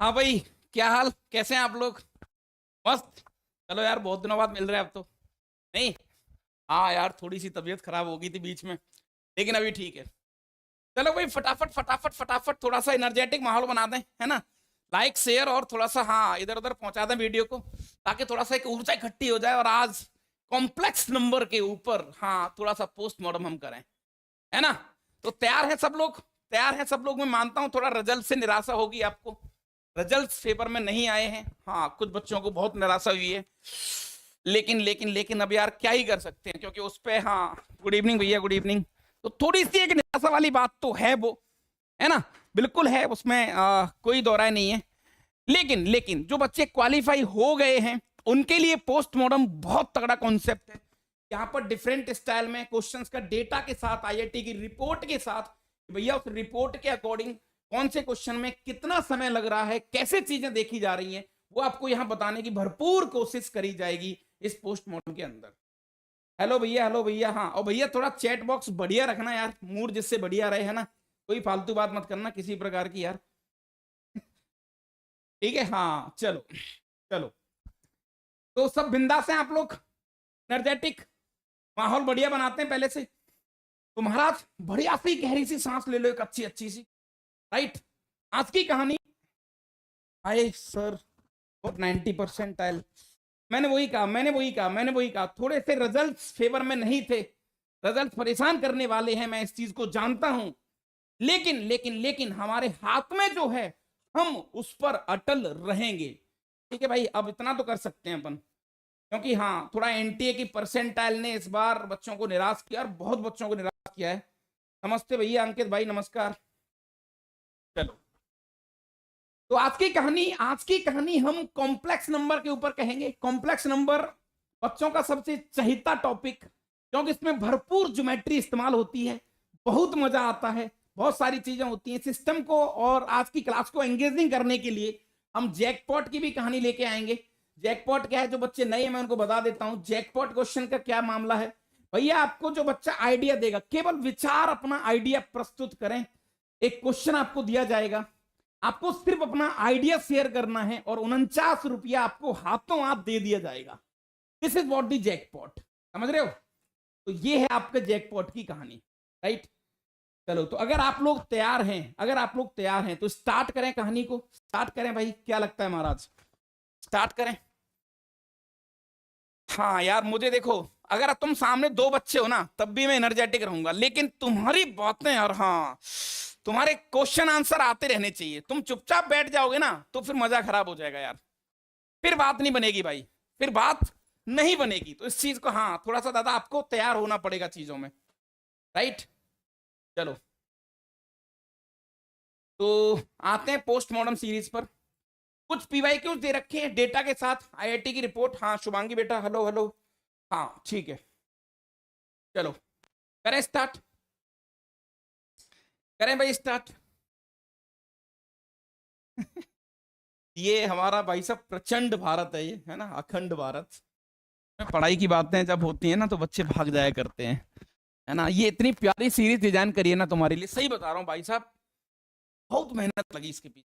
हाँ भाई, क्या हाल, कैसे हैं आप लोग? मस्त। चलो यार, बहुत दिनों बाद मिल रहे हैं अब तो। नहीं। हाँ यार, थोड़ी सी तबीयत खराब हो गई थी बीच में, लेकिन अभी ठीक है। चलो भाई, फटाफट फटाफट फटाफट थोड़ा सा एनर्जेटिक माहौल बना दें, है ना? लाइक शेयर और थोड़ा सा हाँ इधर उधर पहुंचा दें वीडियो को, ताकि थोड़ा सा एक ऊर्जा इकट्ठी हो जाए और आज कॉम्प्लेक्स नंबर के ऊपर हाँ थोड़ा सा पोस्टमार्टम हम करें, है ना? तो तैयार है सब लोग? तैयार है सब लोग? मैं मानता हूं थोड़ा रिजल्ट से निराशा होगी आपको, रिजल्ट पेपर में नहीं आए हैं। हाँ, कुछ बच्चों को बहुत निराशा हुई है, लेकिन अब यार क्या ही कर सकते हैं, क्योंकि उस पे हाँ। गुड इवनिंग भैया, गुड इवनिंग। तो थोड़ी सी एक निराशा वाली बात तो है वो, है ना? बिल्कुल है, उसमें कोई दो राय नहीं है। लेकिन लेकिन जो बच्चे क्वालिफाई हो गए हैं उनके लिए पोस्टमार्टम बहुत तगड़ा कॉन्सेप्ट है। यहाँ पर डिफरेंट स्टाइल में क्वेश्चंस का डेटा के साथ, आईआईटी की रिपोर्ट के साथ, भैया उस रिपोर्ट के अकॉर्डिंग कौन से क्वेश्चन में कितना समय लग रहा है, कैसे चीजें देखी जा रही हैं, वो आपको यहाँ बताने की भरपूर कोशिश करी जाएगी इस पोस्टमार्टम के अंदर। हेलो भैया, हेलो भैया। हाँ, और भैया थोड़ा चैट बॉक्स बढ़िया रखना यार, मूड जिससे बढ़िया रहे, है ना? कोई फालतू बात मत करना किसी प्रकार की यार। ठीक है, हाँ चलो। चलो, तो सब बिंदास हैं आप लोग? एनर्जेटिक माहौल बढ़िया बनाते हैं पहले से। तो महाराज बढ़िया सी गहरी सी सांस ले लो, एक अच्छी अच्छी सी। राइट। आज की कहानी। आए सर, 90%। मैंने वही कहा थोड़े से रिजल्ट फेवर में नहीं थे, रिजल्ट परेशान करने वाले हैं, मैं इस चीज को जानता हूं। लेकिन हमारे हाथ में जो है, हम उस पर अटल रहेंगे। ठीक है भाई, अब इतना तो कर सकते हैं अपन, क्योंकि हाँ थोड़ा एनटीए की परसेंटाइल ने इस बार बच्चों को निराश किया, और बहुत बच्चों को निराश किया है। नमस्ते भैया, अंकित भाई नमस्कार। चलो, तो आज की कहानी हम कॉम्प्लेक्स नंबर के ऊपर कहेंगे। कॉम्प्लेक्स नंबर बच्चों का सबसे चहिता टॉपिक, क्योंकि इसमें भरपूर ज्योमेट्री इस्तेमाल होती है, बहुत मजा आता है, बहुत सारी चीजें होती हैं सिस्टम को। और आज की क्लास को एंगेजिंग करने के लिए हम जैकपॉट की भी कहानी लेके आएंगे। जैकपॉट क्या है, जो बच्चे नए हैं मैं उनको बता देता हूं जैकपॉट क्वेश्चन का क्या मामला है। भैया आपको जो बच्चा आइडिया देगा, केवल विचार अपना आइडिया प्रस्तुत करें। एक क्वेश्चन आपको दिया जाएगा, आपको सिर्फ अपना आइडिया शेयर करना है, और 49 रुपया आपको हाथों हाथ दे दिया जाएगा। This is what the jackpot, समझ रहे हो? तो ये है आपके जैकपॉट की कहानी। राइट। चलो, तो अगर आप लोग तैयार हैं तो स्टार्ट करें, कहानी को स्टार्ट करें भाई, क्या लगता है महाराज? स्टार्ट करें? हाँ यार, मुझे देखो, अगर तुम सामने दो बच्चे हो ना तब भी मैं एनर्जेटिक रहूंगा, लेकिन तुम्हारी बातें और हाँ तुम्हारे क्वेश्चन आंसर आते रहने चाहिए। तुम चुपचाप बैठ जाओगे ना तो फिर मजा खराब हो जाएगा यार, फिर बात नहीं बनेगी भाई, फिर बात नहीं बनेगी। तो इस चीज को हाँ थोड़ा सा दादा आपको तैयार होना पड़ेगा चीजों में। राइट। चलो, तो आते हैं पोस्टमार्टम सीरीज पर। कुछ पीवाईक्यूज दे रखे हैं डेटा के साथ, आईआईटी की रिपोर्ट। हाँ शुभांगी बेटा, हेलो हेलो। हाँ ठीक है, चलो करें स्टार्ट, करें भाई स्टार्ट। ये हमारा भाई साहब प्रचंड भारत है, ये है ना, अखंड भारत में पढ़ाई की बातें जब होती है ना तो बच्चे भाग जाया करते हैं, है ना? ये इतनी प्यारी सीरीज डिजाइन करी है ना तुम्हारे लिए, सही बता रहा हूँ भाई साहब, बहुत मेहनत लगी इसके पीछे,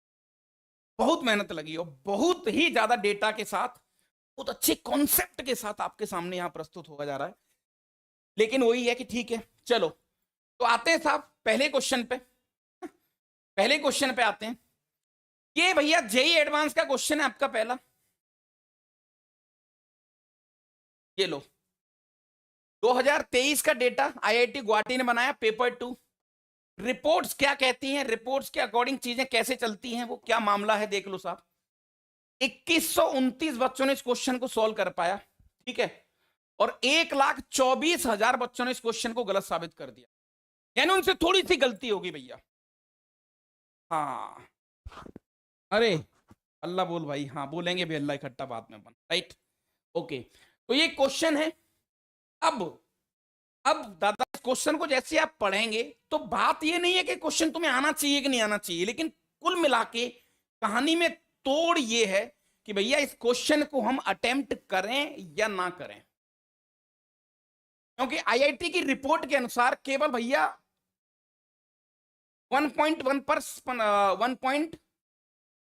बहुत मेहनत लगी, और बहुत ही ज्यादा डेटा के साथ, बहुत अच्छे कॉन्सेप्ट के साथ आपके सामने यहाँ प्रस्तुत होगा जा रहा है। लेकिन वही है कि ठीक है, चलो तो आते हैं साहब पहले क्वेश्चन पे। पहले क्वेश्चन पे आते हैं। ये भैया जेई एडवांस का क्वेश्चन है आपका पहला, ये लो। 2023 का डेटा आईआईटी गुवाहाटी ने बनाया, पेपर 2। रिपोर्ट्स क्या कहती हैं, रिपोर्ट्स के अकॉर्डिंग चीजें कैसे चलती हैं, वो क्या मामला है देख लो साहब। 2129 बच्चों ने इस क्वेश्चन को सॉल्व कर पाया, ठीक है, और 1,24,000 बच्चों ने इस क्वेश्चन को गलत साबित कर दिया, यानी उनसे थोड़ी सी गलती होगी भैया। हाँ, अरे अल्लाह बोल भाई, हाँ बोलेंगे भी अल्लाह इकट्ठा बाद में अपन। राइट। ओके, तो ये क्वेश्चन है। अब अब दादा इस क्वेश्चन को जैसे आप पढ़ेंगे तो बात ये नहीं है कि क्वेश्चन तुम्हें आना चाहिए कि नहीं आना चाहिए, लेकिन कुल मिला के कहानी में तोड़ ये है कि भैया इस क्वेश्चन को हम अटेम्प्ट करें या ना करें। क्योंकि आईआईटी की रिपोर्ट के अनुसार केवल भैया 1.1 पर 1.1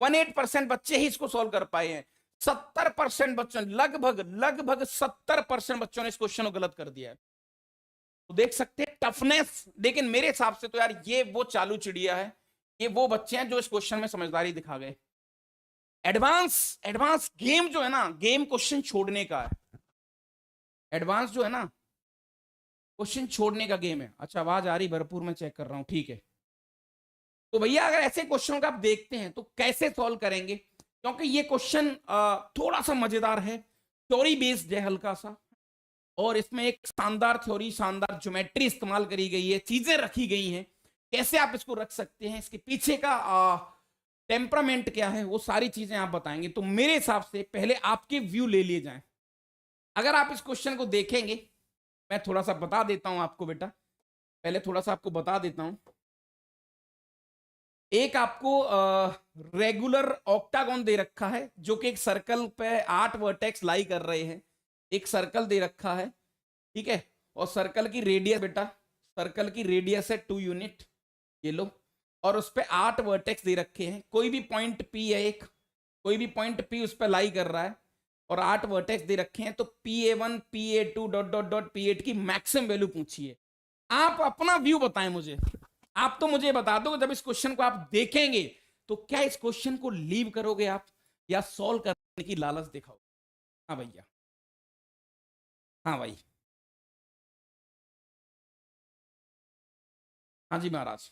18% बच्चे ही इसको सॉल्व कर पाए हैं। 70% बच्चों, लगभग 70% बच्चों ने इस क्वेश्चन को गलत कर दिया है। तो देख सकते हैं टफनेस। लेकिन मेरे हिसाब से तो यार ये वो चालू चिड़िया है, ये वो बच्चे हैं जो इस क्वेश्चन में समझदारी दिखा गए। एडवांस गेम जो है ना, गेम क्वेश्चन छोड़ने का है। एडवांस जो है ना, क्वेश्चन छोड़ने का गेम है। अच्छा आवाज आ रही भरपूर, मैं चेक कर रहा हूं, ठीक है। तो भैया अगर ऐसे क्वेश्चन का आप देखते हैं तो कैसे सॉल्व करेंगे, क्योंकि ये क्वेश्चन थोड़ा सा मजेदार है, थ्योरी बेस्ड है हल्का सा, और इसमें एक शानदार थ्योरी, शानदार ज्योमेट्री इस्तेमाल करी गई है, चीजें रखी गई हैं, कैसे आप इसको रख सकते हैं, इसके पीछे का टेम्परामेंट क्या है, वो सारी चीजें आप बताएंगे। तो मेरे हिसाब से पहले आपके व्यू ले लिए जाएं। अगर आप इस क्वेश्चन को देखेंगे, मैं थोड़ा सा बता देता हूं आपको बेटा, पहले थोड़ा सा आपको बता देता हूं। एक आपको रेगुलर ऑक्टागोन दे रखा है, जो कि एक सर्कल पे 8 वर्टेक्स लाई कर रहे हैं। एक सर्कल दे रखा है, ठीक है, और सर्कल की रेडियस बेटा, सर्कल की रेडियस है 2 यूनिट, ये लो, और उस पे 8 वर्टेक्स दे रखे हैं। कोई भी पॉइंट पी है, एक कोई भी पॉइंट पी उस पर लाई कर रहा है, और 8 वर्टेक्स दे रखे हैं। तो PA1 PA2 dot dot dot P8 की मैक्सिमम वैल्यू पूछिए। आप अपना व्यू बताएं मुझे। आप तो मुझे बता दो, जब इस क्वेश्चन को आप देखेंगे तो क्या इस क्वेश्चन को लीव करोगे आप, या सॉल्व करने की लालच दिखाओ? हाँ भैया, हाँ भाई, हाँ जी महाराज,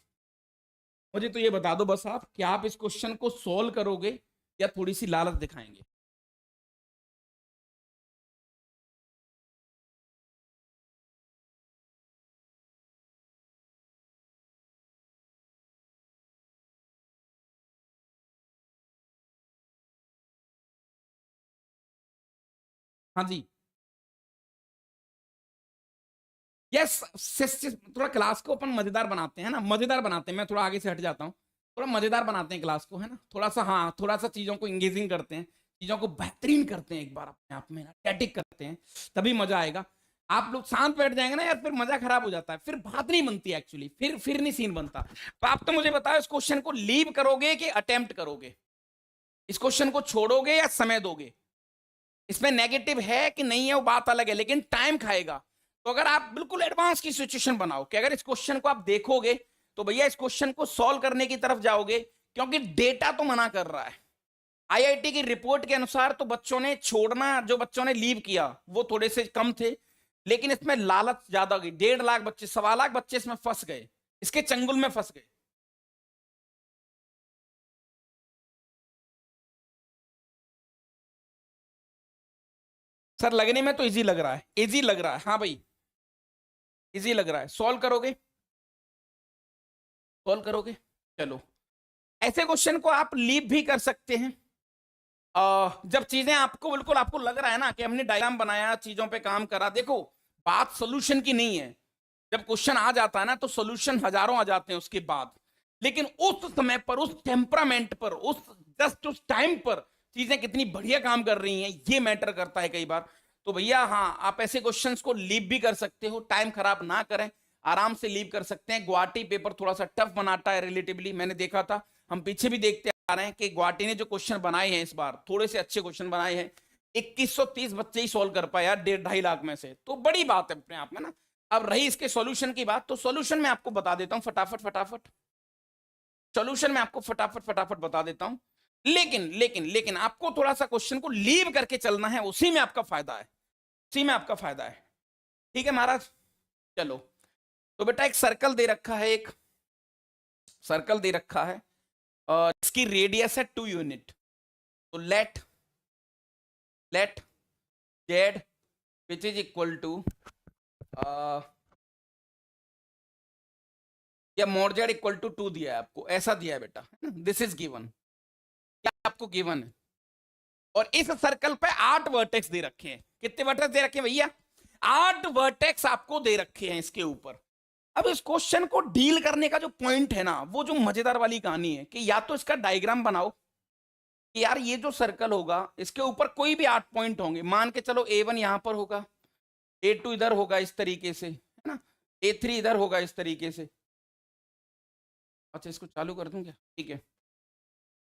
मुझे तो ये बता दो बस आप, क्या आप इस क्वेश्चन को सॉल्व करोगे या थोड़ी सी लालच दिखाएंगे? हाँ जी, यस। थोड़ा क्लास को अपन मजेदार बनाते हैं ना, मजेदार बनाते हैं, मैं थोड़ा आगे से हट जाता हूँ, थोड़ा मजेदार बनाते हैं क्लास को, है ना, थोड़ा सा, हाँ थोड़ा सा चीजों को इंगेजिंग करते हैं, चीजों को बेहतरीन करते हैं, एक बार अपने आप में ना टैटिक करते हैं, तभी मजा आएगा। आप लोग शांत बैठ जाएंगे ना यार, फिर मजा खराब हो जाता है, फिर बात नहीं बनती एक्चुअली, फिर नहीं सीन बनता। तो आप तो मुझे बताओ, इस क्वेश्चन को लीव करोगे कि अटेम्प्ट करोगे? इस क्वेश्चन को छोड़ोगे या समय दोगे? इसमें नेगेटिव है कि नहीं है वो बात अलग है, लेकिन टाइम खाएगा। तो अगर आप बिल्कुल एडवांस की सिचुएशन बनाओ कि अगर इस क्वेश्चन को आप देखोगे तो भैया इस क्वेश्चन को सॉल्व करने की तरफ जाओगे, क्योंकि डेटा तो मना कर रहा है। आईआईटी की रिपोर्ट के अनुसार तो बच्चों ने छोड़ना, जो बच्चों ने लीव किया वो थोड़े से कम थे, लेकिन इसमें लालच ज्यादा गई। 1.5 लाख बच्चे, 1.25 लाख बच्चे इसमें फंस गए, इसके चंगुल में फंस गए। सर लगने में तो इजी लग रहा है, इजी लग रहा है, हाँ भाई, इजी लग रहा है। सॉल्व करोगे? सॉल्व करोगे? चलो, ऐसे क्वेश्चन को आप लीव भी कर सकते हैं। जब चीजें आपको बिल्कुल आपको लग रहा है ना कि हमने डायग्राम बनाया, चीजों पे काम करा, देखो बात सोल्यूशन की नहीं है। जब क्वेश्चन आ जाता है ना तो सोल्यूशन हजारों आ जाते हैं उसके बाद, लेकिन उस समय पर, उस टेम्परामेंट पर, उस टाइम पर चीजें कितनी बढ़िया काम कर रही हैं, ये मैटर करता है कई बार। तो भैया हाँ, आप ऐसे क्वेश्चंस को लीव भी कर सकते हो, टाइम खराब ना करें, आराम से लीव कर सकते हैं। गुवाहाटी पेपर थोड़ा सा टफ बनाता है रिलेटिवली, मैंने देखा था, हम पीछे भी देखते आ रहे हैं कि गुवाहाटी ने जो क्वेश्चन बनाए हैं इस बार थोड़े से अच्छे क्वेश्चन बनाए हैं। 2130 बच्चे ही सॉल्व कर पाए यार 1.5 लाख में से, तो बड़ी बात है अपने आप में ना। अब रही इसके सॉल्यूशन की बात, तो सॉल्यूशन मैं आपको बता देता हूं फटाफट फटाफट, सॉल्यूशन मैं आपको फटाफट फटाफट बता देता हूं। लेकिन आपको थोड़ा सा क्वेश्चन को लीव करके चलना है, उसी में आपका फायदा है, उसी में आपका फायदा है। ठीक है महाराज, चलो। तो बेटा एक सर्कल दे रखा है, एक सर्कल दे रखा है, और इसकी रेडियस है 2 यूनिट। तो let Z which is equal to, या मोड जेड इक्वल टू 2 दिया है आपको, ऐसा दिया है बेटा, दिस इज गिवन, क्या आपको गिवन है। और इस सर्कल पे 8 वर्टेक्स दे रखे हैं। कितने वर्टेक्स दे रखे हैं भैया? 8 वर्टेक्स आपको दे रखे हैं इसके ऊपर। अब इस क्वेश्चन को डील करने का जो पॉइंट है ना, वो जो मजेदार वाली कहानी है कि या तो इसका डायग्राम बनाओ कि यार ये जो सर्कल होगा इसके ऊपर कोई भी 8 पॉइंट होंगे, मान के चलो A1 यहां पर होगा, A2 इधर होगा इस तरीके से, है ना, A3 इधर होगा इस तरीके से। अच्छा इसको चालू कर दूं क्या? ठीक है,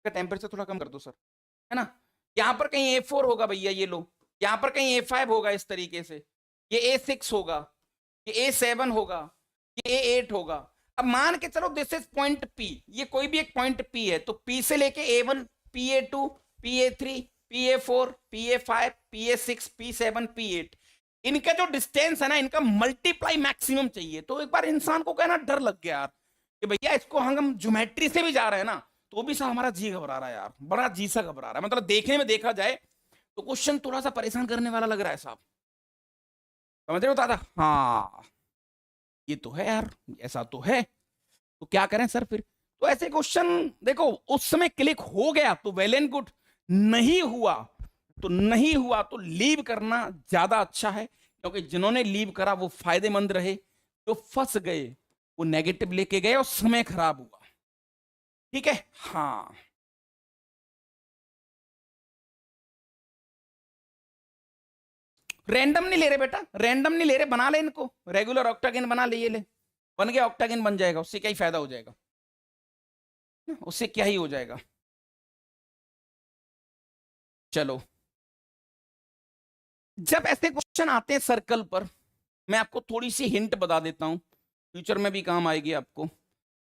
इसका टेम्परेचर थोड़ा कम कर दो सर, है ना। यहाँ पर कहीं A4 होगा भैया, ये लो, यहाँ पर कहीं A5 होगा इस तरीके से, ये A6 होगा, ये A7 होगा, ये A8 होगा। अब मान के चलो दिस इज पॉइंट P, ये कोई भी एक पॉइंट P है, तो P से लेके A1, PA2, PA3, PA4, PA5, PA6, P7, P8, इनका जो डिस्टेंस है ना, इनका मल्टीप्लाई मैक्सिमम चाहिए। तो एक बार इंसान को कहना डर लग गया यार कि भैया इसको हम ज्योमेट्री से भी जा रहे हैं ना, तो भी सा हमारा जी घबरा रहा है यार, बड़ा जी सा घबरा रहा है। मतलब देखने में देखा जाए तो क्वेश्चन थोड़ा सा परेशान करने वाला लग रहा है साहब, समझ रहे हो दादा। हाँ ये तो है यार, ऐसा तो है, तो क्या करें सर फिर। तो ऐसे क्वेश्चन देखो, उस समय क्लिक हो गया तो वेल एंड गुड, नहीं हुआ तो नहीं हुआ, तो लीव करना ज्यादा अच्छा है, क्योंकि जिन्होंने लीव करा वो फायदेमंद रहे, जो फंस गए वो नेगेटिव लेके गए और समय खराब हुआ। ठीक है, हाँ रैंडम नहीं ले रहे बेटा, रैंडम नहीं ले रहे, बना ले इनको, रेगुलर ऑक्टागन बना ले, ये ले बन गया ऑक्टागन, बन जाएगा, उससे क्या ही फायदा हो जाएगा, उससे क्या ही हो जाएगा। चलो, जब ऐसे क्वेश्चन आते हैं सर्कल पर, मैं आपको थोड़ी सी हिंट बता देता हूं, फ्यूचर में भी काम आएगी आपको।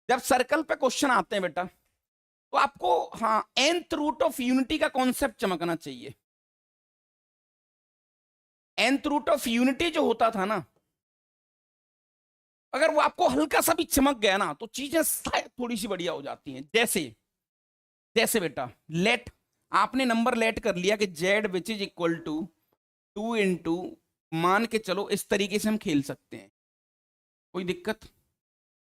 जब सर्कल पे क्वेश्चन आते हैं बेटा, तो आपको हाँ nth रूट ऑफ यूनिटी का कॉन्सेप्ट चमकना चाहिए। nth रूट ऑफ यूनिटी जो होता था ना, अगर वो आपको हल्का सा भी चमक गया ना, तो चीजें शायद थोड़ी सी बढ़िया हो जाती हैं। जैसे जैसे बेटा लेट, आपने नंबर लेट कर लिया कि Z which is equal to 2 into, मान के चलो इस तरीके से हम खेल सकते हैं, कोई दिक्कत।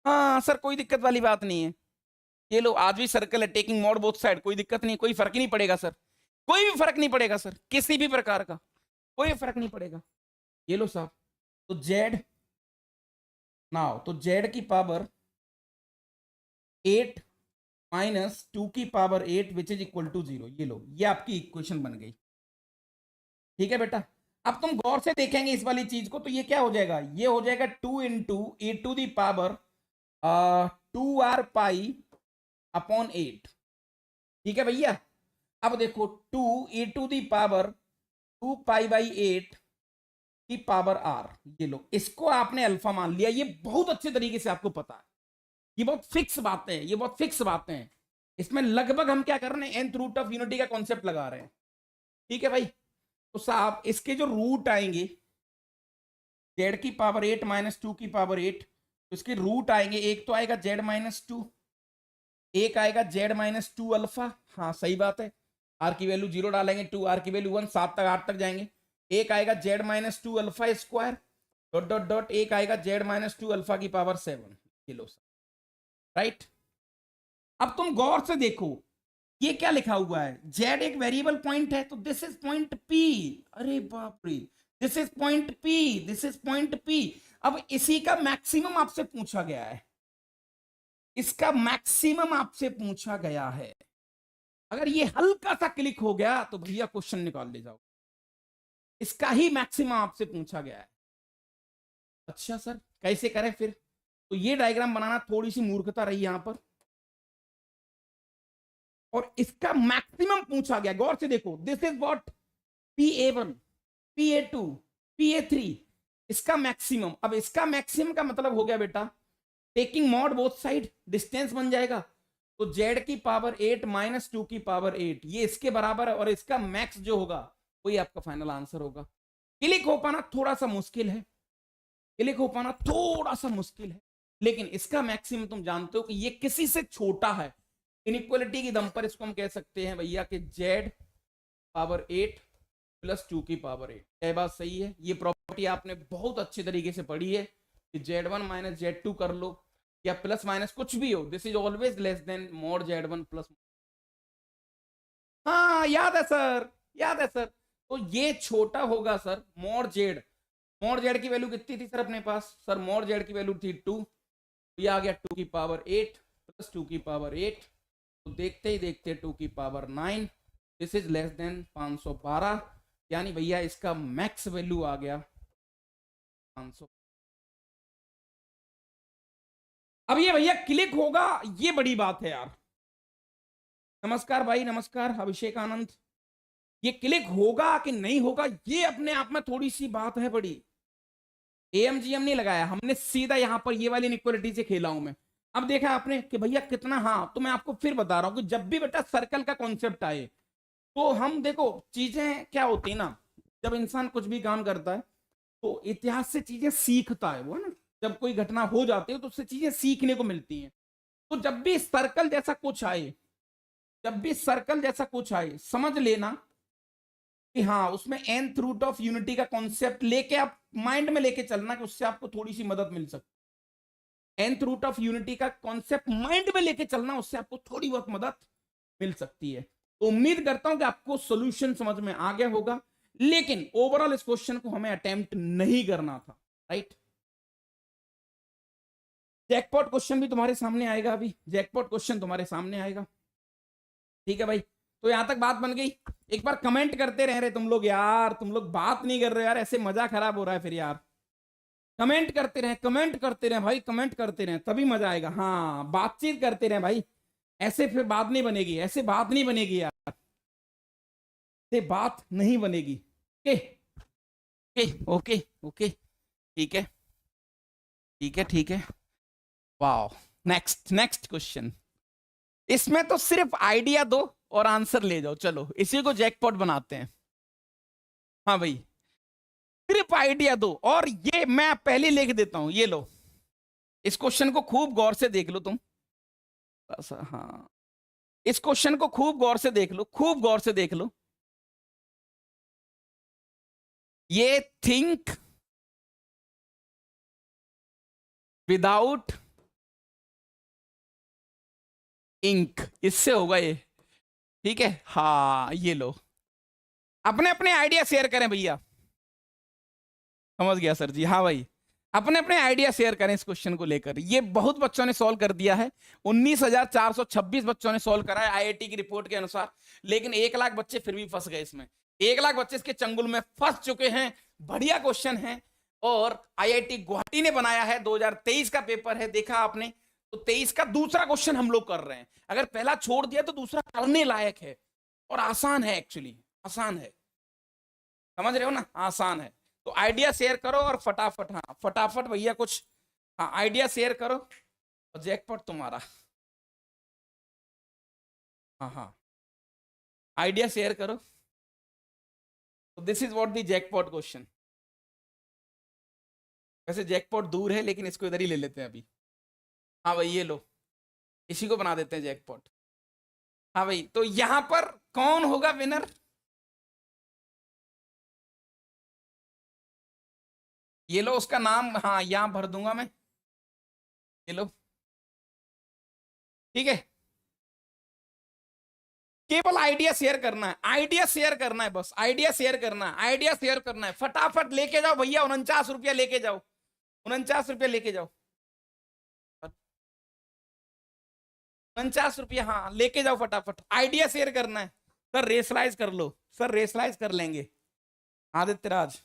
हाँ सर कोई दिक्कत वाली बात नहीं है, ये लो आज भी सर्कल है, टेकिंग मॉड बोथ साइड, कोई दिक्कत नहीं, कोई फर्क ही नहीं पड़ेगा सर, कोई भी फर्क नहीं पड़ेगा सर, किसी भी प्रकार का कोई फर्क नहीं पड़ेगा। ये लो साहब, तो जेड नाउ, तो जेड की पावर 8 माइनस 2 की power 8 which is equal to 0, ये लो, ये आपकी इक्वेशन बन गई। ठीक है बेटा, अब तुम गौर से देखेंगे इस वाली चीज को, तो ये क्या हो जाएगा, ये हो जाएगा 2 into a to the power 2r pi upon 8। ठीक है भैया, अब देखो 2 a to the power 2 pi by 8 की पावर r, ये लो, इसको आपने अल्फा मान लिया, ये बहुत अच्छे तरीके से आपको पता है, ये बहुत फिक्स बातें हैं, ये बहुत फिक्स बातें हैं। इसमें लगभग हम क्या कर रहे हैं, nth रूट ऑफ यूनिटी का कॉन्सेप्ट लगा रहे हैं। ठीक है भाई, तो साहब इसके जो रूट आएंगे, जेड की पावर 8 माइनस 2 की पावर 8, तो इसके रूट आएंगे, एक तो आएगा जेड माइनस 2, एक आएगा जेड माइनस 2 अल्फा, हाँ सही बात है, आर की वैल्यू 0 डालेंगे, 2 आर की वैल्यू 1, 7 तक 8 तक जाएंगे। एक आएगा Z minus 2 alpha square dot dot dot, एक आएगा जेड माइनस 2 अल्फा की पावर 7 किलो, राइट। अब तुम गौर से देखो, ये क्या लिखा हुआ है, जेड एक वेरिएबल पॉइंट है, तो दिस इज पॉइंट पी, अरे बाप रे, this is point P, this is point P. अब इसी का मैक्सिमम आपसे पूछा गया है, इसका मैक्सिमम आपसे पूछा गया है, अगर ये हल्का सा क्लिक हो गया तो भैया क्वेश्चन निकाल ले जाओ, इसका ही मैक्सिमम आपसे पूछा गया है। अच्छा सर कैसे करें फिर, तो ये डायग्राम बनाना थोड़ी सी मूर्खता रही यहां पर, और इसका मैक्सिमम पूछा गया, गौर से देखो, this is what PA1, PA2, PA3, इसका मैक्सिमम। अब इसका मैक्सिमम का मतलब हो गया बेटा, taking mod both side, distance बन जाएगा, तो जेड की पावर 8 माइनस 2 की पावर 8, ये इसके बराबर है, और इसका मैक्स जो होगा वही आपका फाइनल आंसर होगा। क्लिक हो पाना थोड़ा सा मुश्किल है, क्लिक हो पाना थोड़ा सा मुश्किल है, लेकिन इसका मैक्सिमम तुम जानते हो कि ये किसी से छोटा है, इनइक्वालिटी की दम पर इसको हम कह सकते हैं भैया कि जेड पावर 8 प्लस 2 की पावर 8। यह बात सही है, ये प्रॉपर्टी आपने बहुत अच्छे तरीके से पढ़ी है कि Z1 माइनस Z2 कर लो, या प्लस माइनस कुछ भी हो, this is always less than mode Z1 plus. हाँ याद है सर, याद है सर, तो ये छोटा होगा sir mode Z, mode Z की वैल्यू कितनी थी सर अपने पास, सर मोड जेड की वैल्यू थी 2, ये आ गया 2 की पावर 8 प्लस 2 की पावर 8, तो देखते ही देखते 2 की power 9, this is less than 512, यानी भैया इसका मैक्स वैल्यू आ गया 500। अब ये भैया क्लिक होगा, ये बड़ी बात है यार, नमस्कार भाई, नमस्कार अभिषेक आनंद। ये क्लिक होगा कि नहीं होगा, ये अपने आप में थोड़ी सी बात है बड़ी। एमजीएम नहीं लगाया हमने, सीधा यहां पर ये वाली इनइक्वालिटी से खेला हूं मैं। अब देखा आपने कि भैया कितना, हाँ तो मैं आपको फिर बता रहा हूं कि जब भी बेटा सर्कल का कॉन्सेप्ट आए तो हम देखो चीजें क्या होती है ना, जब इंसान कुछ भी काम करता है तो इतिहास से चीजें सीखता है वो, है ना। जब कोई घटना हो जाती है तो उससे चीजें सीखने को मिलती हैं। तो जब भी सर्कल जैसा कुछ आए, जब भी सर्कल जैसा कुछ आए, समझ लेना कि हाँ उसमें nth रूट ऑफ यूनिटी का कॉन्सेप्ट लेके आप माइंड में लेके चलना कि उससे आपको थोड़ी सी मदद मिल सकती है। nth रूट ऑफ यूनिटी का कॉन्सेप्ट माइंड में लेके चलना, उससे आपको थोड़ी बहुत मदद मिल सकती है। तो उम्मीद करता हूं कि आपको सॉल्यूशन समझ में आ गया होगा, लेकिन ओवरऑल इस क्वेश्चन को हमें अटेम्प्ट नहीं करना था, राइट। जैकपॉट क्वेश्चन भी तुम्हारे सामने आएगा, अभी जैकपॉट क्वेश्चन तुम्हारे सामने आएगा, ठीक है भाई। तो यहां तक बात बन गई। एक बार कमेंट करते रह रहे तुम लोग यार, तुम लोग बात नहीं कर रहे यार, ऐसे मजा खराब हो रहा है फिर यार। कमेंट करते रहे, कमेंट करते रहे भाई, कमेंट करते रहे तभी मजा आएगा। हाँ बातचीत करते रहे भाई, ऐसे फिर बात नहीं बनेगी, ऐसे बात नहीं बनेगी यार, ऐसे बात नहीं बनेगी। ओके ओके ओके ओके, ठीक है ठीक है ठीक है। Wow, next next question. इसमें तो सिर्फ आइडिया दो और आंसर ले जाओ, चलो इसी को जैकपॉट बनाते हैं। हाँ भाई, सिर्फ आइडिया दो, और ये मैं पहले लिख देता हूं, ये लो, इस क्वेश्चन को खूब गौर से देख लो तुम। हाँ, इस क्वेश्चन को खूब गौर से देख लो, खूब गौर से देख लो। ये थिंक विदाउट इंक, इससे होगा ये, ठीक है। हाँ ये लो, अपने अपने आइडिया शेयर करें भैया। समझ गया सर जी, हाँ भाई, अपने अपने आइडिया शेयर करें इस क्वेश्चन को लेकर। ये बहुत बच्चों ने सॉल्व कर दिया है, 19,426 बच्चों ने सॉल्व करा है आईआईटी की रिपोर्ट के अनुसार, लेकिन 1 लाख बच्चे फिर भी फंस गए इसमें। 1 लाख बच्चे इसके चंगुल में फंस चुके हैं। बढ़िया क्वेश्चन है, और आईआईटी गुवाहाटी ने बनाया है, 2023 का पेपर है, देखा आपने। तो 23 का दूसरा क्वेश्चन हम लोग कर रहे हैं, अगर पहला छोड़ दिया तो दूसरा करने लायक है, और आसान है, एक्चुअली आसान है, समझ रहे हो ना, आसान है। तो आइडिया शेयर करो और फटाफट, हाँ फटाफट भैया कुछ, हाँ आइडिया शेयर करो और जैकपॉट तुम्हारा। हाँ हाँ, आइडिया शेयर करो। तो this is what the jackpot question. वैसे जैकपॉट दूर है, लेकिन इसको इधर ही ले लेते हैं अभी। हाँ भाई ये लो, इसी को बना देते हैं जैकपॉट। हाँ भाई, तो यहां पर कौन होगा विनर? ये लो उसका नाम, हाँ यहां भर दूंगा मैं, ये लो, ठीक है। केवल आइडिया शेयर करना है, आइडिया शेयर करना है, बस आइडिया शेयर करना है, आइडिया शेयर करना है। फटाफट लेके जाओ भैया, 49 रुपया लेके जाओ, 49 रुपया लेके जाओ, 49 रुपया, हाँ लेके जाओ फटाफट, आइडिया शेयर करना है। सर रेसलाइज कर लो, सर रेसलाइज कर लेंगे, आदित्य राज।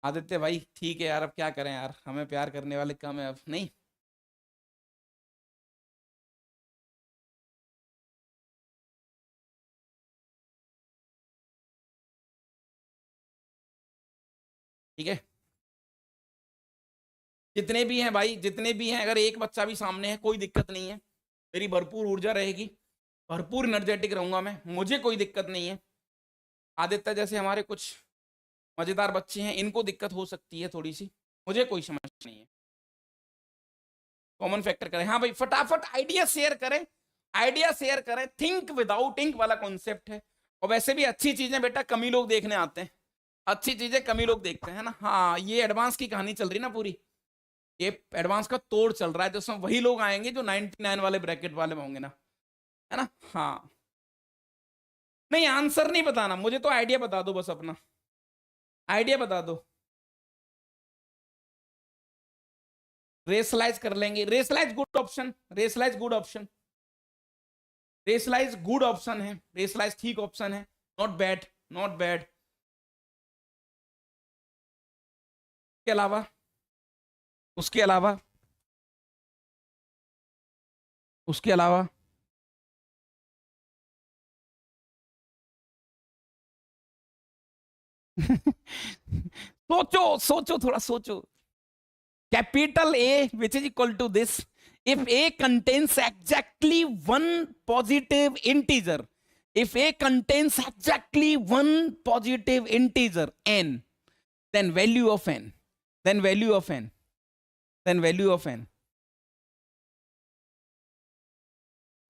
आदित्य भाई ठीक है यार, अब क्या करें यार, हमें प्यार करने वाले कम है अब, नहीं। ठीक है, जितने भी हैं भाई, जितने भी हैं, अगर एक बच्चा भी सामने है कोई दिक्कत नहीं है, मेरी भरपूर ऊर्जा रहेगी, भरपूर एनर्जेटिक रहूंगा मैं, मुझे कोई दिक्कत नहीं है। आदित्य जैसे हमारे कुछ मजेदार बच्चे हैं, इनको दिक्कत हो सकती है थोड़ी सी, मुझे कोई समस्या नहीं है। कॉमन फैक्टर करें, हाँ भाई फटाफट आइडिया शेयर करें, आइडिया शेयर करें। थिंक विदाउट इंक वाला कॉन्सेप्ट है, और वैसे भी अच्छी चीजें बेटा कम ही लोग देखने आते हैं, अच्छी चीजें कम ही लोग देखते हैं ना। हाँ ये एडवांस की कहानी चल रही ना पूरी, ये एडवांस का तोड़ चल रहा है, तो उसमें वही लोग आएंगे जो 99 वाले ब्रैकेट वाले होंगे ना, है ना। हाँ नहीं, आंसर नहीं बताना मुझे, तो आइडिया बता दो बस अपना, आइडिया बता दो। रेसलाइज कर लेंगे, rationalise good option, rationalise good option, rationalise good option है, रेसलाइज ठीक ऑप्शन है, नॉट बैड, नॉट बैड। उसके अलावा उसके अलावा उसके अलावा सोचो सोचो, थोड़ा सोचो। Capital A which is equal to this, if a contains exactly one positive integer, if a contains exactly one positive integer n, then value of n, then value of n, then value of n।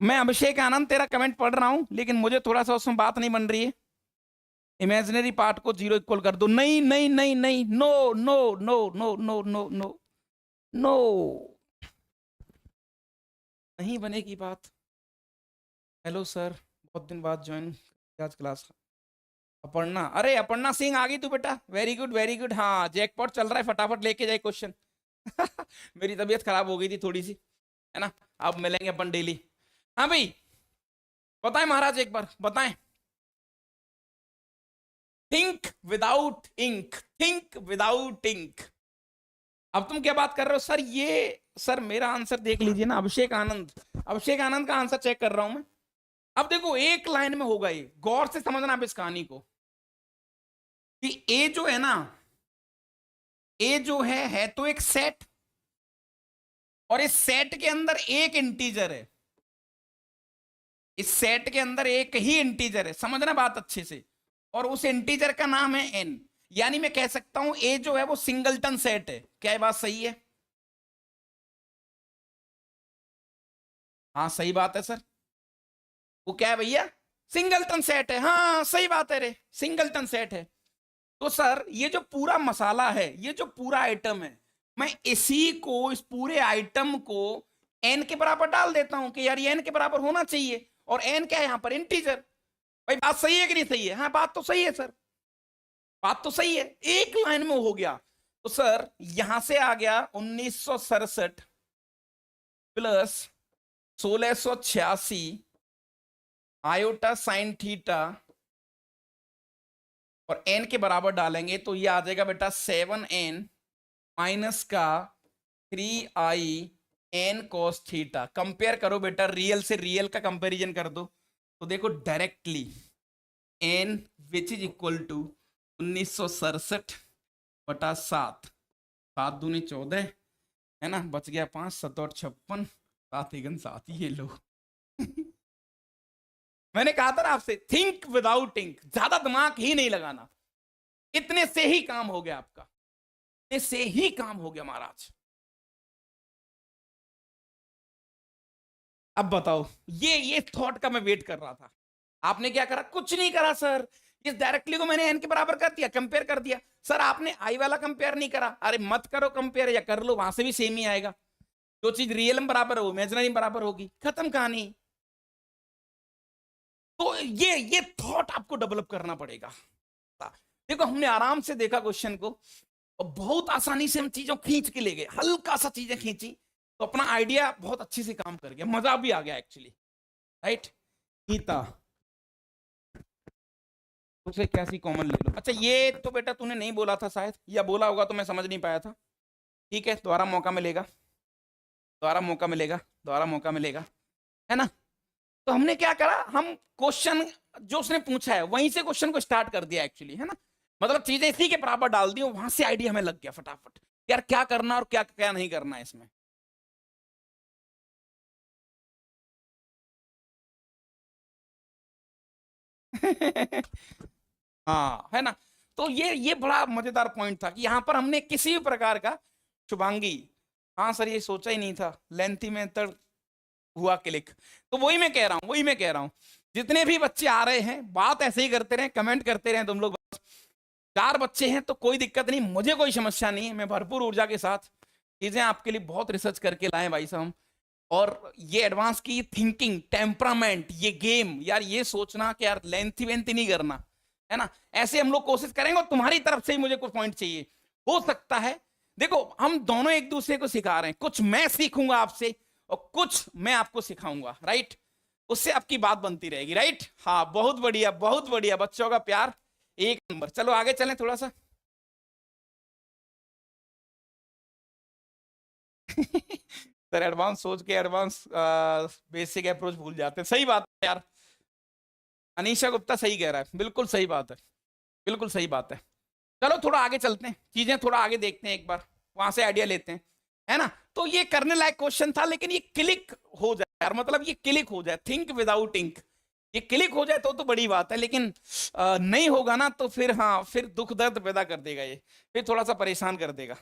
मैं अभिषेक आनंद तेरा comment पढ़ रहा हूं, लेकिन मुझे थोड़ा सा उसमें बात नहीं बन रही है। इमेजिनरी पार्ट को 0 इक्वल कर दो। नहीं नहीं नहीं नहीं, no no no no no no no no, नहीं बनेगी बात। हेलो सर, बहुत दिन बाद ज्वाइन आज क्लास। अपर्णा, अरे अपर्णा सिंह आ गई तू बेटा, वेरी गुड वेरी गुड। हाँ जैकपॉट चल रहा है, फटाफट लेके जाए क्वेश्चन। मेरी तबीयत खराब हो गई थी थोड़ी सी, है ना। अब मिलेंगे अपन डेली। हाँ भाई बताएं महाराज, एक बार बताएं। Think without ink, think without ink. अब तुम क्या बात कर रहे हो सर? ये सर मेरा आंसर देख लीजिए ना, अभिषेक आनंद, अभिषेक आनंद का आंसर चेक कर रहा हूं मैं। अब देखो एक लाइन में होगा ये, गौर से समझना आप इस कहानी को, कि ए जो है ना, ए जो है तो एक सेट, और इस सेट के अंदर एक इंटीजर है, इस सेट के अंदर एक ही इंटीजर है, समझना बात अच्छे से, और उस इंटीजर का नाम है एन। यानी मैं कह सकता हूं ए जो है वो सिंगलटन सेट है। क्या ये बात सही है? हाँ सही बात है सर। वो क्या है भैया? सिंगलटन सेट है। हाँ सही बात है रे, सिंगलटन सेट है। तो सर ये जो पूरा मसाला है, ये जो पूरा आइटम है, मैं इसी को, इस पूरे आइटम को एन के बराबर डाल देता हूं कि यार ये एन के बराबर होना चाहिए। और एन क्या है यहां पर? इंटीजर। भाई बात सही है कि नहीं सही है? हाँ बात तो सही है सर, बात तो सही है, एक लाइन में हो गया। तो सर यहां से आ गया 1967 प्लस 1686 आयोटा साइन थीटा, और एन के बराबर डालेंगे तो ये आ जाएगा बेटा 7n माइनस का 3i n cos theta. Compare करो बेटा, रियल से रियल का कंपैरिजन कर दो, तो देखो directly n which is equal to 1967 बटा 7, 7 दूनी 14 है ना, बच गया 5, 7 और 56, 7 एकन 7, ये लो। मैंने कहा था ना आपसे, थिंक विदाउट इंक, ज्यादा दिमाग ही नहीं लगाना, इतने से ही काम हो गया आपका, इतने से ही काम हो गया महाराज। अब बताओ, ये थॉट का मैं वेट कर रहा था, आपने क्या करा? कुछ नहीं करा सर, इस डायरेक्टली को मैंने एन के बराबर कर दिया, कंपेयर कर दिया। सर आपने आई वाला कंपेयर नहीं करा। अरे मत करो कंपेयर, या कर लो, वहां से भी सेम ही आएगा। जो चीज रियल में बराबर हो इमेजिनरी बराबर होगी, खत्म कहानी। तो ये थॉट आपको डेवलप करना पड़ेगा। देखो हमने आराम से देखा क्वेश्चन को, और बहुत आसानी से हम चीजों खींच के ले गए, हल्का सा चीजें खींची तो अपना आइडिया बहुत अच्छे से काम कर गया, मजा भी आ गया एक्चुअली, राइट। गीता उसे कैसी कॉमन ले लो। अच्छा ये तो बेटा तूने नहीं बोला था शायद, या बोला होगा तो मैं समझ नहीं पाया था। ठीक है, दोबारा मौका मिलेगा, दोबारा मौका मिलेगा, दोबारा मौका मिलेगा, है ना। तो हमने क्या करा, हम क्वेश्चन जो उसने पूछा है वहीं से क्वेश्चन को स्टार्ट कर दिया एक्चुअली, है ना। मतलब चीजें इसी के बराबर डाल दी, वहां से आइडिया हमें लग गया फटाफट, यार क्या करना और क्या क्या नहीं करना है इसमें। हाँ है ना। तो ये बड़ा मजेदार पॉइंट था कि यहाँ पर हमने किसी भी प्रकार का, शुभांगी, हाँ सर ये सोचा ही नहीं था, लेंथी मेथड हुआ क्लिक। तो वही मैं कह रहा हूँ, वही मैं कह रहा हूँ, जितने भी बच्चे आ रहे हैं बात ऐसे ही करते रहे, कमेंट करते रहे तुम लोग। बस 4 बच्चे हैं तो कोई दिक्कत नहीं, मुझे कोई समस्या नहीं है, मैं भरपूर ऊर्जा के साथ चीजें आपके लिए बहुत रिसर्च करके लाए भाई साहब। और ये एडवांस की थिंकिंग, टेम्परामेंट, ये गेम, यार ये सोचना कि यार लेंथी वेंथी नहीं करना, है ना। ऐसे हम लोग कोशिश करेंगे, और तुम्हारी तरफ से ही मुझे कुछ पॉइंट चाहिए। हो सकता है, देखो हम दोनों एक दूसरे को सिखा रहे हैं, कुछ मैं सीखूंगा आपसे और कुछ मैं आपको सिखाऊंगा, राइट। उससे आपकी बात बनती रहेगी, राइट। हाँ बहुत बढ़िया, बहुत बढ़िया, बच्चों का प्यार 1 नंबर। चलो आगे चलें थोड़ा सा। सर एडवांस सोच के एडवांस बेसिक अप्रोच भूल जाते हैं। सही बात है यार, अनीशा गुप्ता सही कह रहा है, बिल्कुल सही बात है, बिल्कुल सही बात है। चलो थोड़ा आगे चलते हैं, चीजें थोड़ा आगे देखते हैं, एक बार वहां से आइडिया लेते हैं, है ना। तो ये करने लायक क्वेश्चन था, लेकिन ये क्लिक हो जाए यार, मतलब ये क्लिक हो जाए, थिंक विदाउट इंक, ये क्लिक हो जाए तो बड़ी बात है, लेकिन नहीं होगा ना तो फिर हाँ, फिर दुख दर्द पैदा कर देगा ये, फिर थोड़ा सा परेशान कर देगा,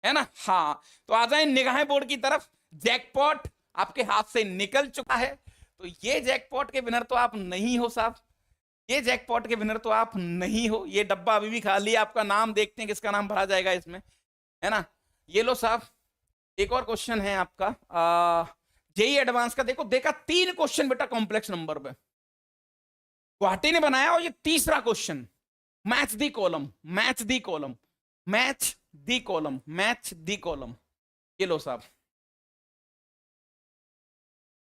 है ना। हाँ, तो आ जाए निगाहें बोर्ड की तरफ। जैकपॉट आपके हाथ से निकल चुका है, तो ये जैकपॉट के विनर तो आप नहीं हो साहब, ये जैकपॉट के विनर तो आप नहीं हो। ये डब्बा अभी भी खाली है, आपका नाम देखते हैं किसका नाम भरा जाएगा इसमें, है ना। ये लो साहब, एक और क्वेश्चन है आपका जेई एडवांस का। देखो देखा, 3 क्वेश्चन बेटा कॉम्प्लेक्स नंबर पे गुवाहाटी ने बनाया, और ये तीसरा question, match the column, match the column, match the column, match the column. ये लो साहब।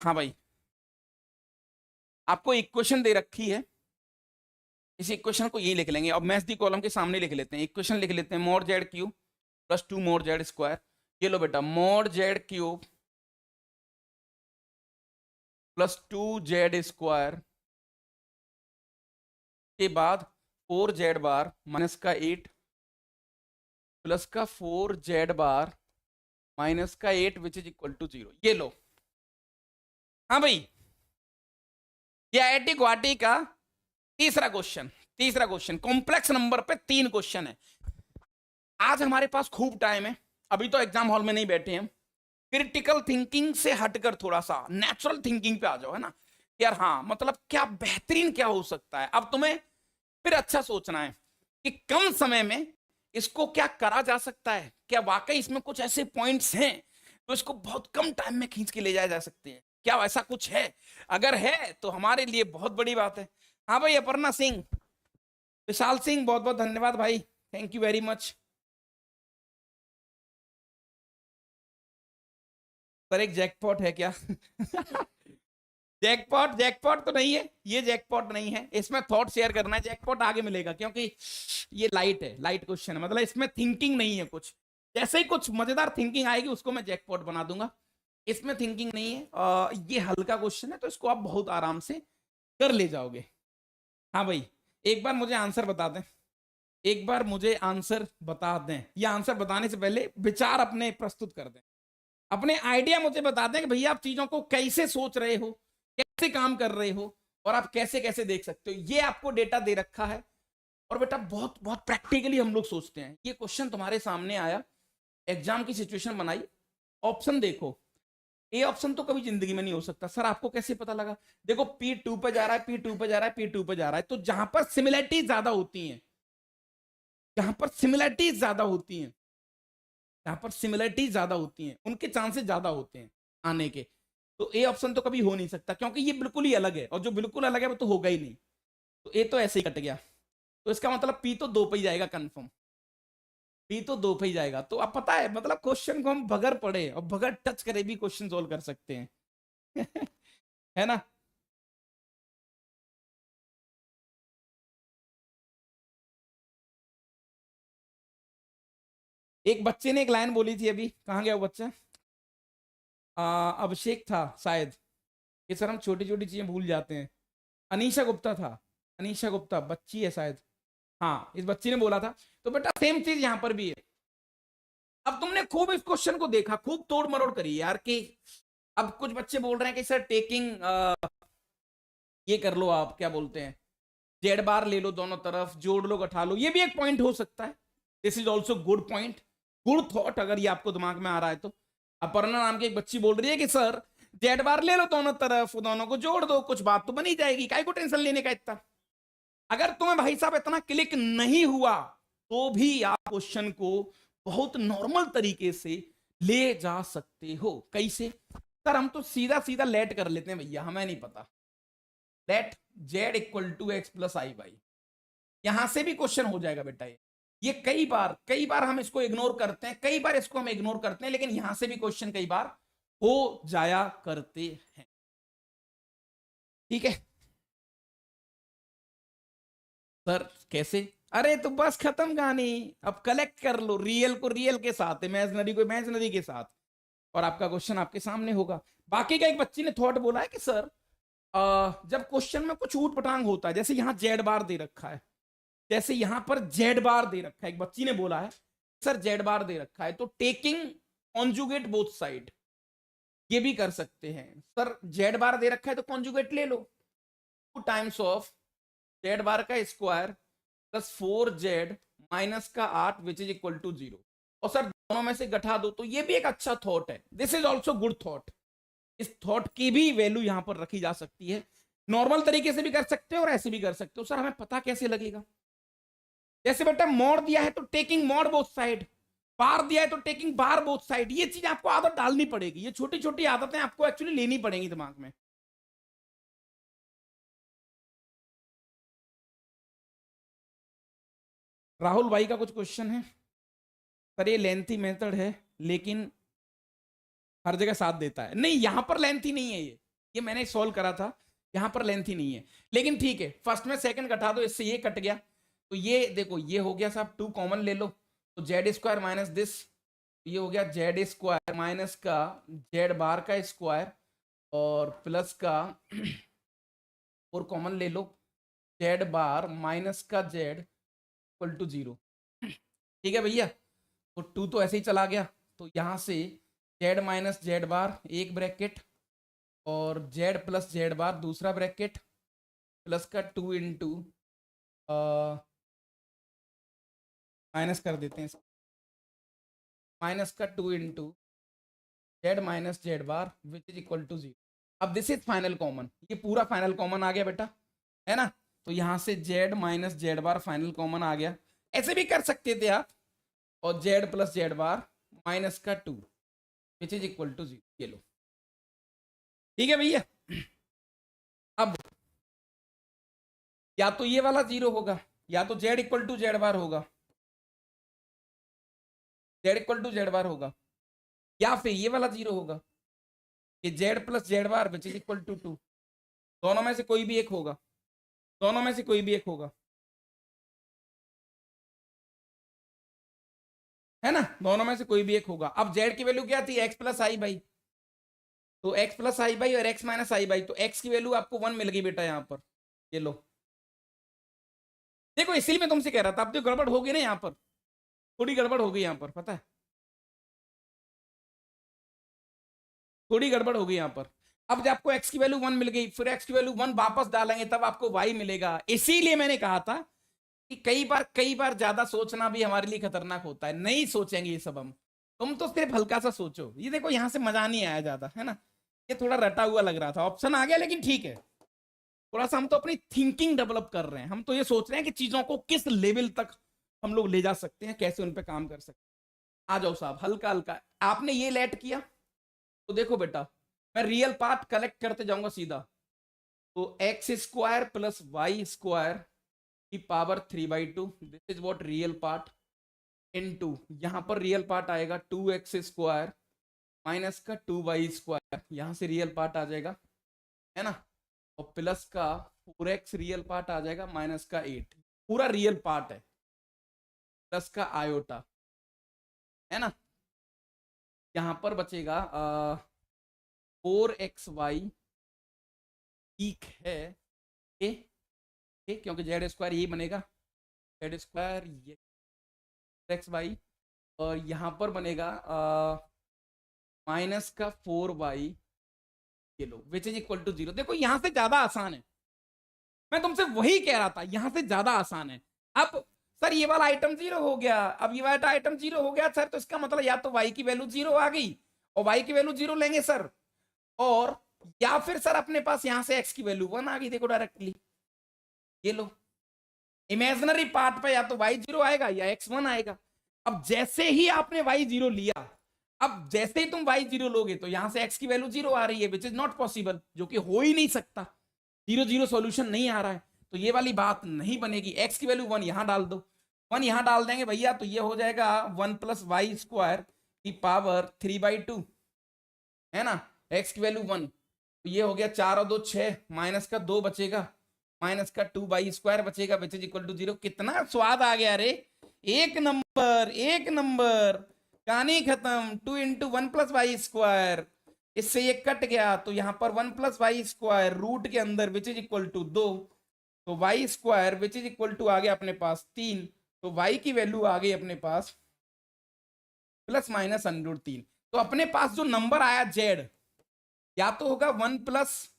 हाँ भाई, आपको इक्वेशन दे रखी है, इस इक्वेशन को यही लिख लेंगे, अब मैच दी कॉलम के सामने लिख लेते हैं, इक्वेशन लिख लेते हैं, mode Z cube plus 2 mode Z square. ये लो बेटा, mode Z cube plus 2 Z square के बाद 4 जेड बार माइनस का 8 प्लस का 4 जेड बार माइनस का 8 विच इज इक्वल टू 0। ये लो। हाँ भाई, ये आईआईटी गुवाहाटी का तीसरा क्वेश्चन, तीसरा क्वेश्चन कॉम्प्लेक्स नंबर पे 3 क्वेश्चन है। आज हमारे पास खूब टाइम है, अभी तो एग्जाम हॉल में नहीं बैठे हैं, क्रिटिकल थिंकिंग से हटकर थोड़ा सा नेचुरल थिंकिंग पे आ जाओ, है ना यार। हाँ, मतलब क्या बेहतरीन क्या हो सकता है, अब तुम्हें फिर अच्छा सोचना है कि कम समय में इसको क्या करा जा सकता है, क्या वाकई इसमें कुछ ऐसे पॉइंट्स हैं तो इसको बहुत कम टाइम में खींच के ले जाया जा सकते हैं, क्या ऐसा कुछ है? अगर है तो हमारे लिए बहुत बड़ी बात है। हाँ भाई, अपर्णा सिंह, विशाल सिंह, बहुत बहुत धन्यवाद भाई, थैंक यू वेरी मच। पर एक जैकपॉट है क्या? जैकपॉट, जैकपॉट तो नहीं है, ये जैकपॉट नहीं है, इसमें थॉट शेयर करना है, जैकपॉट आगे मिलेगा, क्योंकि ये लाइट है, लाइट क्वेश्चन है, मतलब इसमें थिंकिंग नहीं है कुछ। जैसे ही कुछ मजेदार थिंकिंग आएगी उसको मैं जैकपॉट बना दूंगा, इसमें थिंकिंग नहीं है। ये हल्का क्वेश्चन है, तो इसको आप बहुत आराम से कर ले जाओगे। हाँ भाई, एक बार मुझे आंसर बता दें, एक बार मुझे आंसर बता दें, या आंसर बताने से पहले विचार अपने प्रस्तुत कर दें, अपने आइडिया मुझे बता दें कि भैया आप चीजों को कैसे सोच रहे हो, कैसे काम कर रहे हो, और आप कैसे कैसे देख सकते हो। ये आपको डेटा दे रखा है, और बेटा बहुत बहुत प्रैक्टिकली हम लोग सोचते हैं। ये क्वेश्चन तुम्हारे सामने आया, एग्जाम की सिचुएशन बनाई, ऑप्शन देखो, ए ऑप्शन तो कभी जिंदगी में नहीं हो सकता। सर आपको कैसे पता लगा? देखो P2 पे जा रहा है, P2 पे जा रहा है, P2 पे जा रहा है, तो जहां पर सिमिलरिटी ज्यादा होती है, जहां पर सिमिलरिटी ज्यादा होती है, जहां पर सिमिलरिटी ज्यादा होती हैं उनके चांसेस ज्यादा होते हैं आने के। तो ए ऑप्शन तो कभी हो नहीं सकता, क्योंकि ये बिल्कुल ही अलग है, और जो बिल्कुल अलग है वो तो होगा ही नहीं, तो ए तो ऐसे ही कट गया। तो इसका मतलब पी तो 2 पे ही जाएगा कंफर्म, पी तो 2 पे ही जाएगा। तो अब पता है, मतलब क्वेश्चन को हम बगैर पढ़े और बगैर टच करे भी क्वेश्चन सोल्व कर सकते हैं। है ना। एक बच्चे ने एक लाइन बोली थी अभी, कहाँ गया वो बच्चा? अभिषेक था शायद, ये सर हम छोटी छोटी चीजें भूल जाते हैं। अनीशा गुप्ता था, अनीशा गुप्ता बच्ची है शायद, हाँ इस बच्ची ने बोला था। तो बेटा सेम चीज यहां पर भी है। अब तुमने खूब इस क्वेश्चन को देखा, खूब तोड़ मरोड़ करी यार, कि अब कुछ बच्चे बोल रहे हैं कि सर टेकिंग ये कर लो, आप क्या बोलते हैं, जेड बार ले लो, दोनों तरफ जोड़ लो, घटा लो, ये भी एक पॉइंट हो सकता है। This is also good point, good thought, अगर ये आपको दिमाग में आ रहा है तो। अपर्णा नाम की एक बच्ची बोल रही है कि सर जेड बार ले लो दोनों तरफ, दोनों को जोड़ दो, कुछ बात तो बनी जाएगी, काय को टेंशन लेने का इतना। अगर तुम्हें भाई साहब इतना क्लिक नहीं हुआ तो भी आप क्वेश्चन को बहुत नॉर्मल तरीके से ले जा सकते हो। कैसे? सर हम तो सीधा सीधा लेट कर लेते हैं भैया, हमें नहीं पता, let Z equal to X plus I by, यहां से भी क्वेश्चन हो जाएगा बेटा। ये कई बार हम इसको इग्नोर करते हैं, कई बार इसको हम इग्नोर करते हैं, लेकिन यहां से भी क्वेश्चन कई बार हो जाया करते हैं। ठीक है सर, कैसे? अरे तो बस खत्म कहानी, अब कलेक्ट कर लो, रियल को रियल के साथ, इमेजिनरी को इमेजिनरी के साथ। और आपका क्वेश्चन आपके सामने होगा। बाकी का एक बच्ची ने थॉट बोला है कि सर जब क्वेश्चन में कुछ ऊट पटांग होता है, जैसे यहाँ जेड बार दे रखा है, जैसे यहाँ पर जेड बार दे रखा है, एक बच्ची ने बोला है सर जेड बार दे रखा है तो टेकिंग कॉन्जुगेट बोथ साइड, ये भी कर सकते हैं। सर जेड बार दे रखा है तो कॉन्जुगेट ले लो, 2 टाइम्स ऑफ जेड बार का स्क्वायर प्लस 4z माइनस का 8 विच इज इक्वल टू 0, और सर दोनों में से घटा दो। तो ये भी एक अच्छा थॉट है, this is also good thought. इस थॉट की भी वैल्यू यहां पर रखी जा सकती है। नॉर्मल तरीके से भी कर सकते हो और ऐसे भी कर सकते हो। सर हमें पता कैसे लगेगा? जैसे बेटा मोड दिया है तो टेकिंग मोड बोथ साइड, बार दिया है तो टेकिंग बार बोथ साइड। ये चीज आपको आदत डालनी पड़ेगी, ये छोटी छोटी आदतें आपको एक्चुअली लेनी पड़ेंगी दिमाग में। राहुल भाई का कुछ क्वेश्चन है सर, ये लेंथी मेथड है लेकिन हर जगह साथ देता है। नहीं, यहां पर लेंथी नहीं है, ये मैंने सॉल्व करा था, यहां पर लेंथी नहीं है। लेकिन ठीक है, फर्स्ट में सेकंड घटा दो, इससे ये कट गया तो ये देखो ये हो गया साहब, 2 कॉमन ले लो तो जेड स्क्वायर माइनस दिस, ये हो गया जेड स्क्वायर माइनस का जेड बार का स्क्वायर और प्लस का और कॉमन ले लो जेड बार माइनस का जेड इक्वल टू 0। ठीक है भैया, तो 2 तो ऐसे ही चला गया, तो यहां से जेड माइनस जेड बार एक ब्रैकेट और जेड प्लस जेड बार दूसरा ब्रैकेट प्लस का 2 इंटू माइनस कर देते हैं, माइनस का 2 into Z minus Z bar which is equal to 0। अब दिस इज फाइनल कॉमन, ये पूरा फाइनल कॉमन आ गया बेटा, है ना? तो यहां से जेड माइनस जेड बार फाइनल कॉमन आ गया। ऐसे भी कर सकते थे आप, और जेड प्लस जेड बार माइनस का 2 विच इज इक्वल टू 0, ये लो। ठीक है भैया, अब या तो ये वाला 0 होगा या तो Z equal to Z bar होगा, Z equal to Z bar होगा, या फिर ये वाला 0 होगा कि Z plus Z bar which is equal to 2। दोनों में से कोई भी एक होगा, दोनों में से कोई भी एक होगा, है ना? दोनों में से कोई भी एक होगा। अब जेड की वैल्यू क्या थी? एक्स प्लस आई बाई, तो एक्स प्लस आई बाई और एक्स माइनस आई बाई, तो एक्स की वैल्यू आपको 1 मिल गई बेटा यहां पर, ये लो। देखो इसीलिए मैं तुमसे कह रहा था, अब तो गड़बड़ होगी ना यहाँ पर, थोड़ी गड़बड़ होगी यहाँ पर, पता है थोड़ी गड़बड़ होगी यहाँ पर। अब जब आपको x की वैल्यू 1 मिल गई, फिर x की वैल्यू 1 वापस डालेंगे तब आपको y मिलेगा। इसीलिए मैंने कहा था कि कई बार ज्यादा सोचना भी हमारे लिए खतरनाक होता है। नहीं सोचेंगे ये सब हम, तुम तो सिर्फ हल्का सा सोचो। ये देखो यहाँ से मजा नहीं आया ज्यादा, है ना? ये थोड़ा रटा हुआ लग रहा था, ऑप्शन आ गया लेकिन ठीक है, थोड़ा सा हम तो अपनी थिंकिंग डेवलप कर रहे हैं। हम तो ये सोच रहे हैं कि चीजों को किस लेवल तक हम लोग ले जा सकते हैं, कैसे उन पर काम कर सकते हैं। आ जाओ साहब, हल्का हल्का आपने ये लेट किया तो देखो बेटा मैं रियल पार्ट कलेक्ट करते जाऊंगा सीधा, तो x square plus Y square की power 3/2, this is what real part, into यहां पर रियल पार्ट आएगा 2x स्क्वायर माइनस का 2y स्क्वायर, यहां से रियल पार्ट आ जाएगा, है ना? और प्लस का 4x रियल पार्ट आ जाएगा माइनस का 8, पूरा रियल पार्ट है, प्लस का आयोटा, है ना? यहां पर बचेगा 4xy, ठीक है, क्योंकि जेड स्क्वायर यही बनेगा, जेड स्क्वायर ये एक्स वाई, और यहां पर बनेगा माइनस का 4y, ये लो, विच इज इक्वल टू 0। देखो यहां से ज्यादा आसान है, मैं तुमसे वही कह रहा था, यहां से ज्यादा आसान है। अब सर ये वाला आइटम 0 हो गया, अब ये वाला आइटम 0 हो गया सर, तो इसका मतलब या तो y की वैल्यू 0 आ गई और y की वैल्यू 0 लेंगे सर, और या फिर सर अपने पास यहां से x की वैल्यू 1 आ गई, देखो डायरेक्टली, ये लो। इमेजिनरी पार्ट पे या तो y 0 आएगा या x 1 आएगा। अब जैसे ही आपने y 0 लिया, अब जैसे ही तुम y 0 लोगे तो यहां से x की वैल्यू 0 आ रही है, विच इज नॉट पॉसिबल, जो कि हो ही नहीं सकता, 0 सॉल्यूशन नहीं आ रहा है, तो ये वाली बात नहीं बनेगी। x की वैल्यू 1 यहां डाल दो, 1 यहां डाल देंगे भैया, तो ये हो जाएगा 1 प्लस वाई स्क्वायर की पावर 3/2, है ना? x की वैल्यू 1, तो ये हो गया 4 और 2 6, माइनस का 2 बचेगा, माइनस का 2y स्क्वायर बचेगा, विच इज इक्वल टू 0। कितना स्वाद आ गया रे, एक नंबर एक नंबर। कहानी खत्म। 2 इंटू 1 + y², इससे ये कट गया तो यहां पर 1 + y² रूट के अंदर विच इज इक्वल टू 2, तो y² which is equal to आ गया अपने पास 3, तो y की वैल्यू आ गई अपने पास ±√3। तो अपने पास जो नंबर आया z, या तो होगा 1 +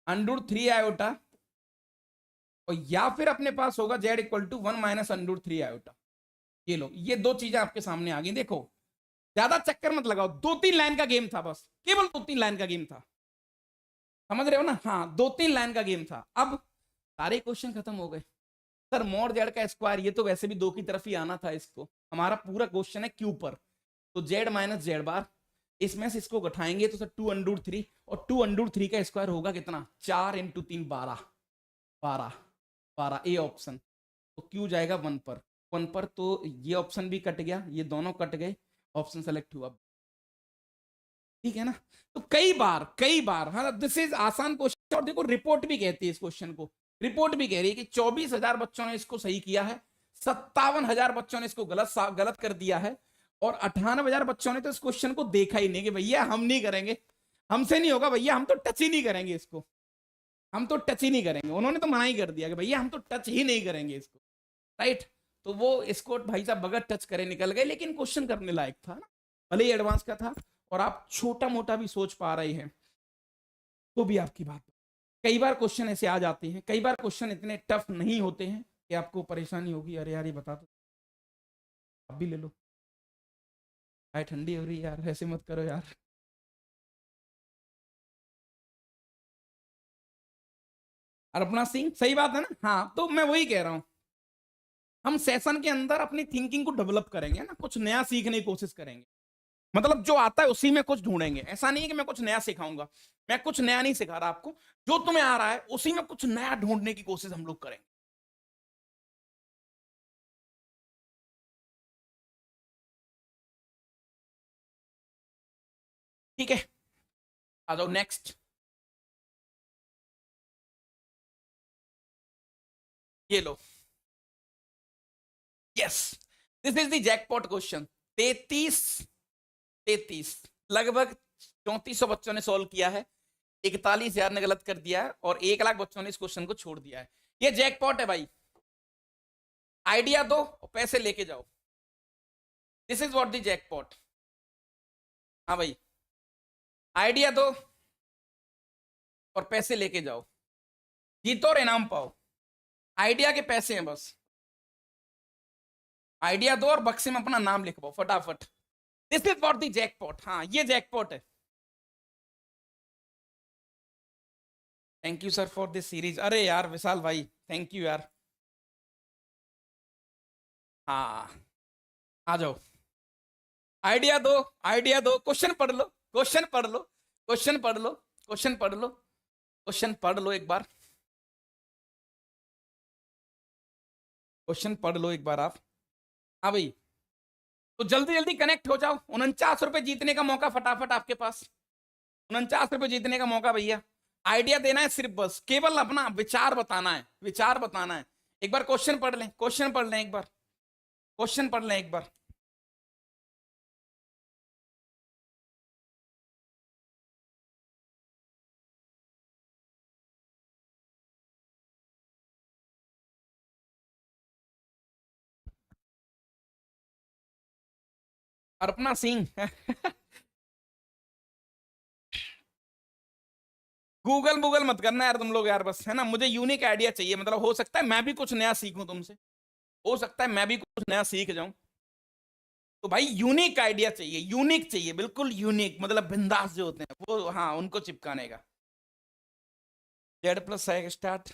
√3 i, और या फिर अपने पास होगा z इक्वल टू 1 - √3 i। ये लो, ये दो चीजें आपके सामने आ गई। देखो, ज्यादा चक्कर मत लगाओ, 2-3 लाइन का गेम था, बस केवल 2-3 लाइन का गेम था, समझ रहे हो ना? हाँ, 2-3 लाइन का गेम था। अब सारे क्वेश्चन खत्म हो गए। सर मोड जेड का स्क्वायर, ये तो वैसे भी दो की तरफ ही आना था इसको, हमारा पूरा क्वेश्चन है क्यू पर, तो जेड माइनस जेड बार, इसमें से इसको घटाएंगे तो सर 2√3, और 2√3 का स्क्वायर होगा कितना? 4 × 3 12, 12 12, ए ऑप्शन। तो क्यू जाएगा 1 पर, 1 पर, तो ये ऑप्शन भी कट गया, ये दोनों कट गए, ऑप्शन सेलेक्ट हुआ। ठीक है ना? तो कई बार, हाँ, दिस इज आसान क्वेश्चन। और देखो, रिपोर्ट भी कहती है इस क्वेश्चन को, रिपोर्ट भी कह रही है कि 24,000 बच्चों ने इसको सही किया है, 57,000 बच्चों ने इसको गलत कर दिया है, और 98,000 बच्चों ने तो इस क्वेश्चन को देखा ही नहीं कि भैया हम नहीं करेंगे, हमसे नहीं होगा भैया, हम तो टच ही नहीं करेंगे इसको, हम तो टच ही नहीं करेंगे। उन्होंने तो मना ही कर दिया कि भैया हम तो टच ही नहीं करेंगे इसको, राइट? तो वो इसको भाई साहब बगैर टच करे निकल गए, लेकिन क्वेश्चन करने लायक था ना, भले ही एडवांस का था, और आप छोटा मोटा भी सोच पा रहे हैं तो भी आपकी बात। कई बार क्वेश्चन ऐसे आ जाते हैं, कई बार क्वेश्चन इतने टफ नहीं होते हैं कि आपको परेशानी होगी, अरे यार ये बता दो, आप भी ले लो, चाय ठंडी हो रही है यार, ऐसे मत करो यार। अर्पणा सिंह, सही बात है ना? हाँ, तो मैं वही कह रहा हूं, हम सेशन के अंदर अपनी थिंकिंग को डेवलप करेंगे ना, कुछ नया सीखने की कोशिश करेंगे, मतलब जो आता है उसी में कुछ ढूंढेंगे। ऐसा नहीं है कि मैं कुछ नया सिखाऊंगा, मैं कुछ नया नहीं सिखा रहा आपको, जो तुम्हें आ रहा है उसी में कुछ नया ढूंढने की कोशिश हम लोग करेंगे। ठीक है, आ जाओ नेक्स्ट। ये लो, yes, this is the jackpot question. 33 33 लगभग 3400 बच्चों ने सॉल्व किया है, 41,000 ने गलत कर दिया है, और 1 लाख बच्चों ने इस क्वेश्चन को छोड़ दिया है। ये जैकपॉट है भाई, आइडिया दो और पैसे लेके जाओ, this is what the jackpot. हाँ भाई, आइडिया दो और पैसे लेके जाओ, जीतो और इनाम पाओ। आइडिया के पैसे हैं बस, आइडिया दो और बक्से में अपना नाम लिखवाओ फटाफट। This is what the jackpot, हाँ ये जैकपॉट है। Thank you sir for this series, अरे यार विशाल भाई, थैंक यू यार। हाँ, आ जाओ, आइडिया दो, आइडिया दो, क्वेश्चन पढ़ लो, क्वेश्चन पढ़ लो, क्वेश्चन पढ़ लो, क्वेश्चन पढ़ लो, क्वेश्चन पढ़ लो एक बार, क्वेश्चन पढ़ लो एक बार आप। हाँ भाई, तो जल्दी जल्दी कनेक्ट हो जाओ, 49 रुपए जीतने का मौका फटाफट आपके पास, 49 रुपए जीतने का मौका भैया। आइडिया देना है सिर्फ, बस केवल अपना विचार बताना है, विचार बताना है। एक बार क्वेश्चन पढ़ लें, क्वेश्चन पढ़ लें एक बार, क्वेश्चन पढ़ लें एक बार। अर्पणा सिंह गूगल गूगल मत करना यार तुम लोग यार, बस है ना, मुझे यूनिक आइडिया चाहिए, मतलब हो सकता है मैं भी कुछ नया सीखूं तुमसे, हो सकता है मैं भी कुछ नया सीख जाऊं, तो भाई यूनिक आइडिया चाहिए, यूनिक चाहिए, बिल्कुल यूनिक, मतलब बिंदास जो होते हैं वो, हाँ उनको चिपकाने का। Z+ है स्टार्ट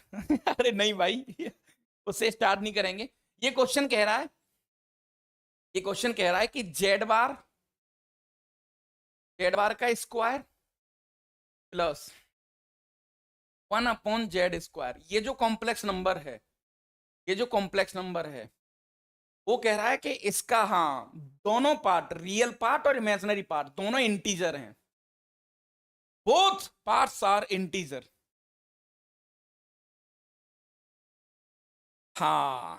अरे नहीं भाई उससे स्टार्ट नहीं करेंगे। ये क्वेश्चन कह रहा है, ये क्वेश्चन कह रहा है कि जेड बार का स्क्वायर प्लस 1/Z², ये जो कॉम्प्लेक्स नंबर है, ये जो कॉम्प्लेक्स नंबर है, वो कह रहा है कि इसका, हाँ, दोनों पार्ट, रियल पार्ट और इमेजिनरी पार्ट, दोनों इंटीजर हैं, बोथ पार्ट्स आर इंटीजर। हाँ,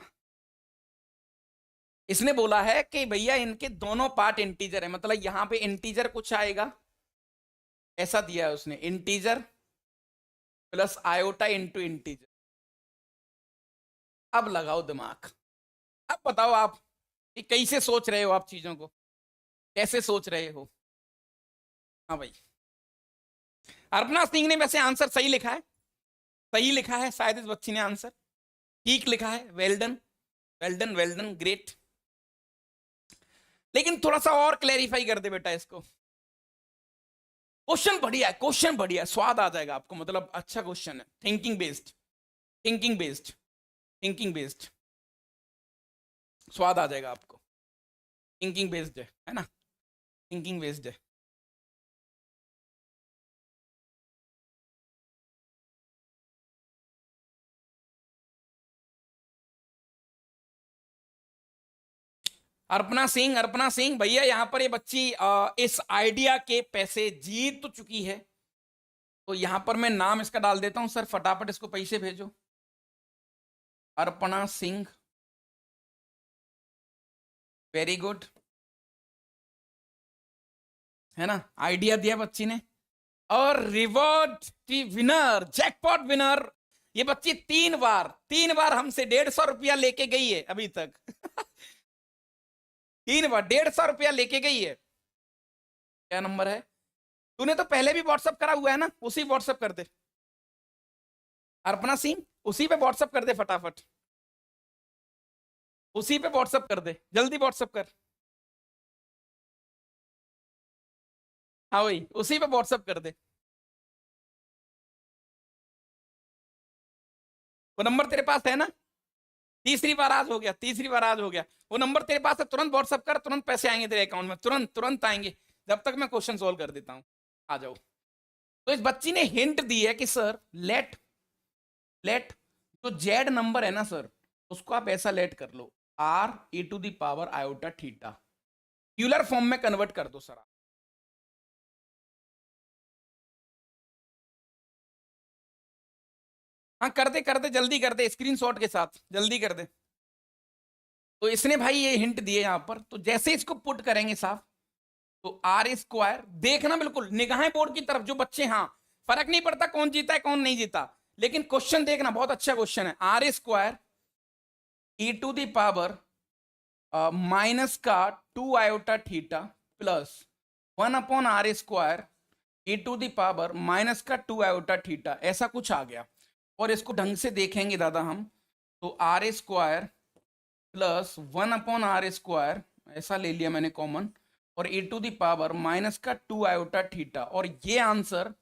इसने बोला है कि भैया इनके दोनों पार्ट इंटीजर है, मतलब यहां पे इंटीजर कुछ आएगा, ऐसा दिया है उसने, integer plus iota into integer. अब लगाओ दिमाग, अब बताओ आप कि कैसे सोच रहे हो, आप चीजों को कैसे सोच रहे हो। हाँ भाई, अर्पणा सिंह ने वैसे आंसर सही लिखा है, सही लिखा है, शायद इस बच्ची ने आंसर ठीक लिखा है, well done well done well done, great. लेकिन थोड़ा सा और क्लैरिफाई कर दे बेटा इसको। क्वेश्चन बढ़िया है, क्वेश्चन बढ़िया है, स्वाद आ जाएगा आपको, मतलब अच्छा क्वेश्चन है, thinking based, thinking based, thinking based, स्वाद आ जाएगा आपको, थिंकिंग बेस्ड है ना, थिंकिंग बेस्ड है। अर्पणा सिंह भैया, यहाँ पर ये बच्ची इस आइडिया के पैसे जीत तो चुकी है, तो यहां पर मैं नाम इसका डाल देता हूं, सर फटाफट इसको पैसे भेजो। अर्पणा सिंह, वेरी गुड, है ना, आइडिया दिया बच्ची ने। और रिवॉर्ड की विनर, जैकपॉट विनर, ये बच्ची 3 बार हमसे 150 रुपया लेके गई है अभी तक। 3 बार 150 रुपया लेके गई है। क्या नंबर है? तूने तो पहले भी व्हाट्सअप करा हुआ है ना, उसी व्हाट्सअप कर दे अर्पणा सिंह, उसी पे व्हाट्सअप कर दे फटाफट, उसी पे व्हाट्सअप कर दे, जल्दी व्हाट्सअप कर। हाँ वही, उसी पे व्हाट्सअप कर दे। वो नंबर तेरे पास है ना? तीसरी बार आज हो गया, तीसरी बार आज हो गया। वो नंबर तेरे पास है, तुरंत व्हाट्सअप कर, तुरंत पैसे आएंगे तेरे अकाउंट में, तुरंत तुरंत आएंगे, जब तक मैं क्वेश्चन सोल्व कर देता हूं। आ जाओ। तो इस बच्ची ने हिंट दी है कि सर लेट लेट जो जेड नंबर है ना सर, उसको आप ऐसा लेट कर लो, R E to the power iota theta, Euler form में कन्वर्ट कर दो सर आप। हाँ कर दे जल्दी कर दे, स्क्रीनशॉट के साथ जल्दी कर दे। तो इसने भाई ये हिंट दिए यहां पर, तो जैसे इसको पुट करेंगे साहब, तो आर स्क्वायर, देखना बिल्कुल निगाहें बोर्ड की तरफ जो बच्चे, हाँ फर्क नहीं पड़ता कौन जीता है कौन नहीं जीता, लेकिन क्वेश्चन देखना, बहुत अच्छा क्वेश्चन है। R square E to the power minus का 2 iota theta plus 1/r² E to the power minus का 2 आयोटा थीटा, ऐसा कुछ आ गया। और इसको ढंग से देखेंगे दादा हम, तो आर स्क्वायर प्लस 1/r², ऐसा ले लिया मैंने कॉमन, और ई टू दी पावर माइनस का 2 आयोटा थीटा। और ये आंसर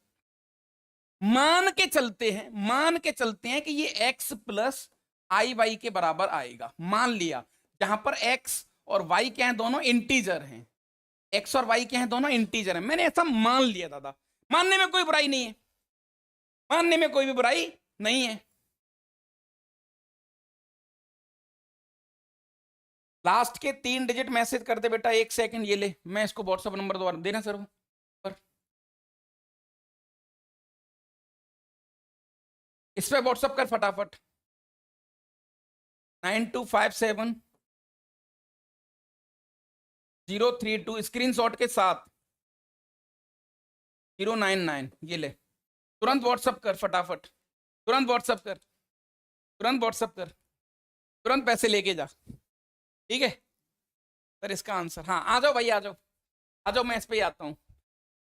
मान के चलते हैं, मान के चलते हैं कि ये x प्लस आई वाई के बराबर आएगा, मान लिया, जहां पर x और y क्या है, दोनों इंटीजर हैं, x और y क्या है, दोनों इंटीजर हैं, मैंने ऐसा मान लिया दादा, मानने में कोई बुराई नहीं है, मानने में कोई भी बुराई नहीं है। लास्ट के 3 डिजिट मैसेज कर दे बेटा, 1 सेकंड ये ले, मैं इसको व्हाट्सएप नंबर दोबारा देना सर पर, इस पे व्हाट्सएप कर फटाफट, 9257 032 स्क्रीनशॉट के साथ 099, ये ले, तुरंत व्हाट्सएप कर फटाफट, तुरंत व्हाट्सएप कर, तुरंत व्हाट्सएप कर, तुरंत पैसे लेके जा, ठीक है सर। इसका आंसर, हाँ आ जाओ भाई, आ जाओ आ जाओ, मैं इस पे ही आता हूं।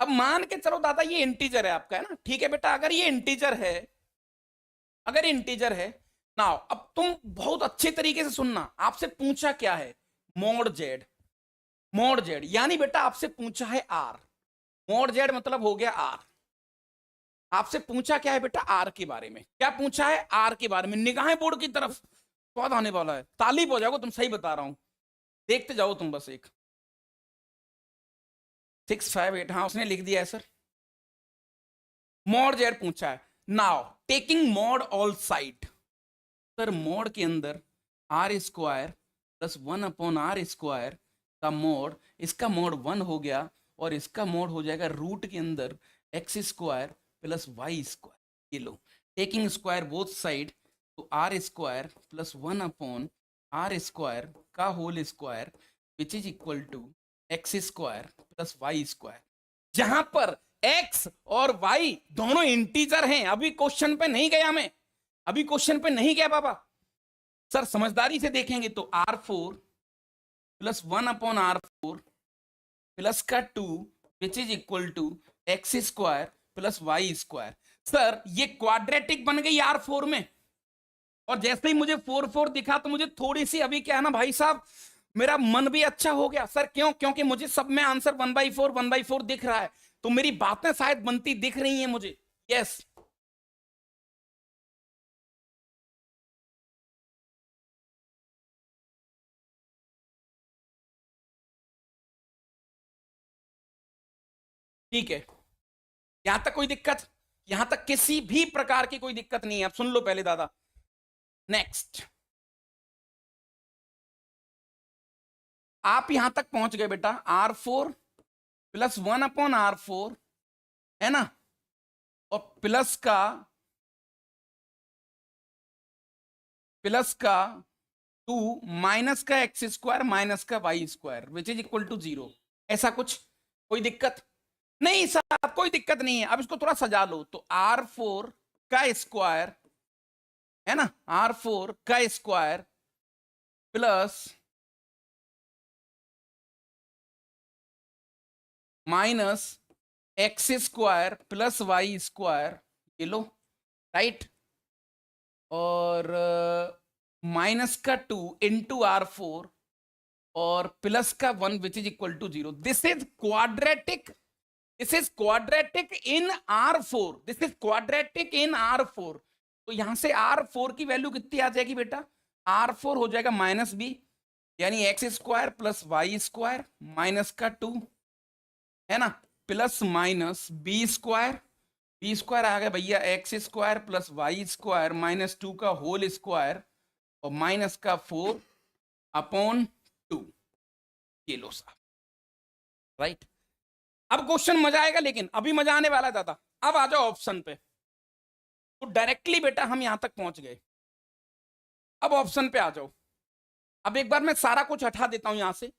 अब मान के चलो दादा ये इंटीजर है आपका, है ना, ठीक है बेटा, अगर ये इंटीजर है, अगर इंटीजर है ना, अब तुम बहुत अच्छे तरीके से सुनना, आपसे पूछा क्या है, मोड जेड, मोड जेड, यानी बेटा आपसे पूछा है आर, मोड जेड मतलब हो गया आर। आपसे पूछा क्या है बेटा, आर के बारे में, क्या पूछा है, आर के बारे में, निगाहें बोर्ड की तरफ, स्वाद आने वाला है, तालीब हो जाओगे तुम, सही बता रहा हूं, देखते जाओ तुम बस। एक 658, हाँ उसने लिख दिया है सर, मोड जेड पूछा है। Now taking mode all side, sir mode के अंदर आर स्क्वायर प्लस 1/r² का मोड, इसका मोड 1 हो गया, और इसका मोड हो जाएगा रूट के अंदर x² प्लस y², ये लो, टेकिंग स्क्वायर बोथ साइड, तो r² plus 1/r² R square का whole square which is equal to X square plus Y square, जहां पर एक्स और वाई दोनों इंटीजर हैं। अभी क्वेश्चन पे नहीं गया मैं, अभी क्वेश्चन पे नहीं गया बाबा सर, समझदारी से देखेंगे तो R4 प्लस 1/R4 प्लस का 2 which is equal to X square plus Y square. Sir ये क्वाड्रेटिक बन गई R4 में, और जैसे ही मुझे 4 दिखा तो मुझे थोड़ी सी अभी क्या है ना भाई साहब, मेरा मन भी अच्छा हो गया। सर क्यों? क्योंकि मुझे सब में आंसर 1/4 दिख रहा है, तो मेरी बातें शायद बनती दिख रही हैं मुझे। यस ठीक है, यहां तक कोई दिक्कत? यहां तक किसी भी प्रकार की कोई दिक्कत नहीं है। अब सुन लो पहले दादा, नेक्स्ट आप यहां तक पहुंच गए बेटा, R4 प्लस 1/R4 है ना, और प्लस का 2 माइनस का एक्स स्क्वायर माइनस का Y square which is equal to 0। ऐसा कुछ? कोई दिक्कत नहीं साहब, कोई दिक्कत नहीं है। अब इसको थोड़ा सजा लो तो R4 का स्क्वायर है ना, R4 का square plus minus X square plus Y square, ये लो राइट, और माइनस का 2 इंटू R4 और प्लस का 1 which is equal to 0। This is quadratic, this is quadratic in R4, this is quadratic in R4। तो यहां से R4 की वैल्यू कितनी आ जाएगी बेटा? R4 हो जाएगा माइनस बी, यानी X square plus Y square minus का 2 है ना, प्लस माइनस बी स्क्वायर आ गया भैया X square plus Y square minus 2 का होल स्क्वायर और माइनस का 4/2। ये लो साहब, राइट। अब क्वेश्चन मजा आएगा, लेकिन अभी मजा आने वाला है दादा। अब आ जाओ ऑप्शन पे, तो डायरेक्टली बेटा हम यहां तक पहुंच गए। अब ऑप्शन पे आ जाओ। अब एक बार मैं सारा कुछ हटा देता हूं यहां से,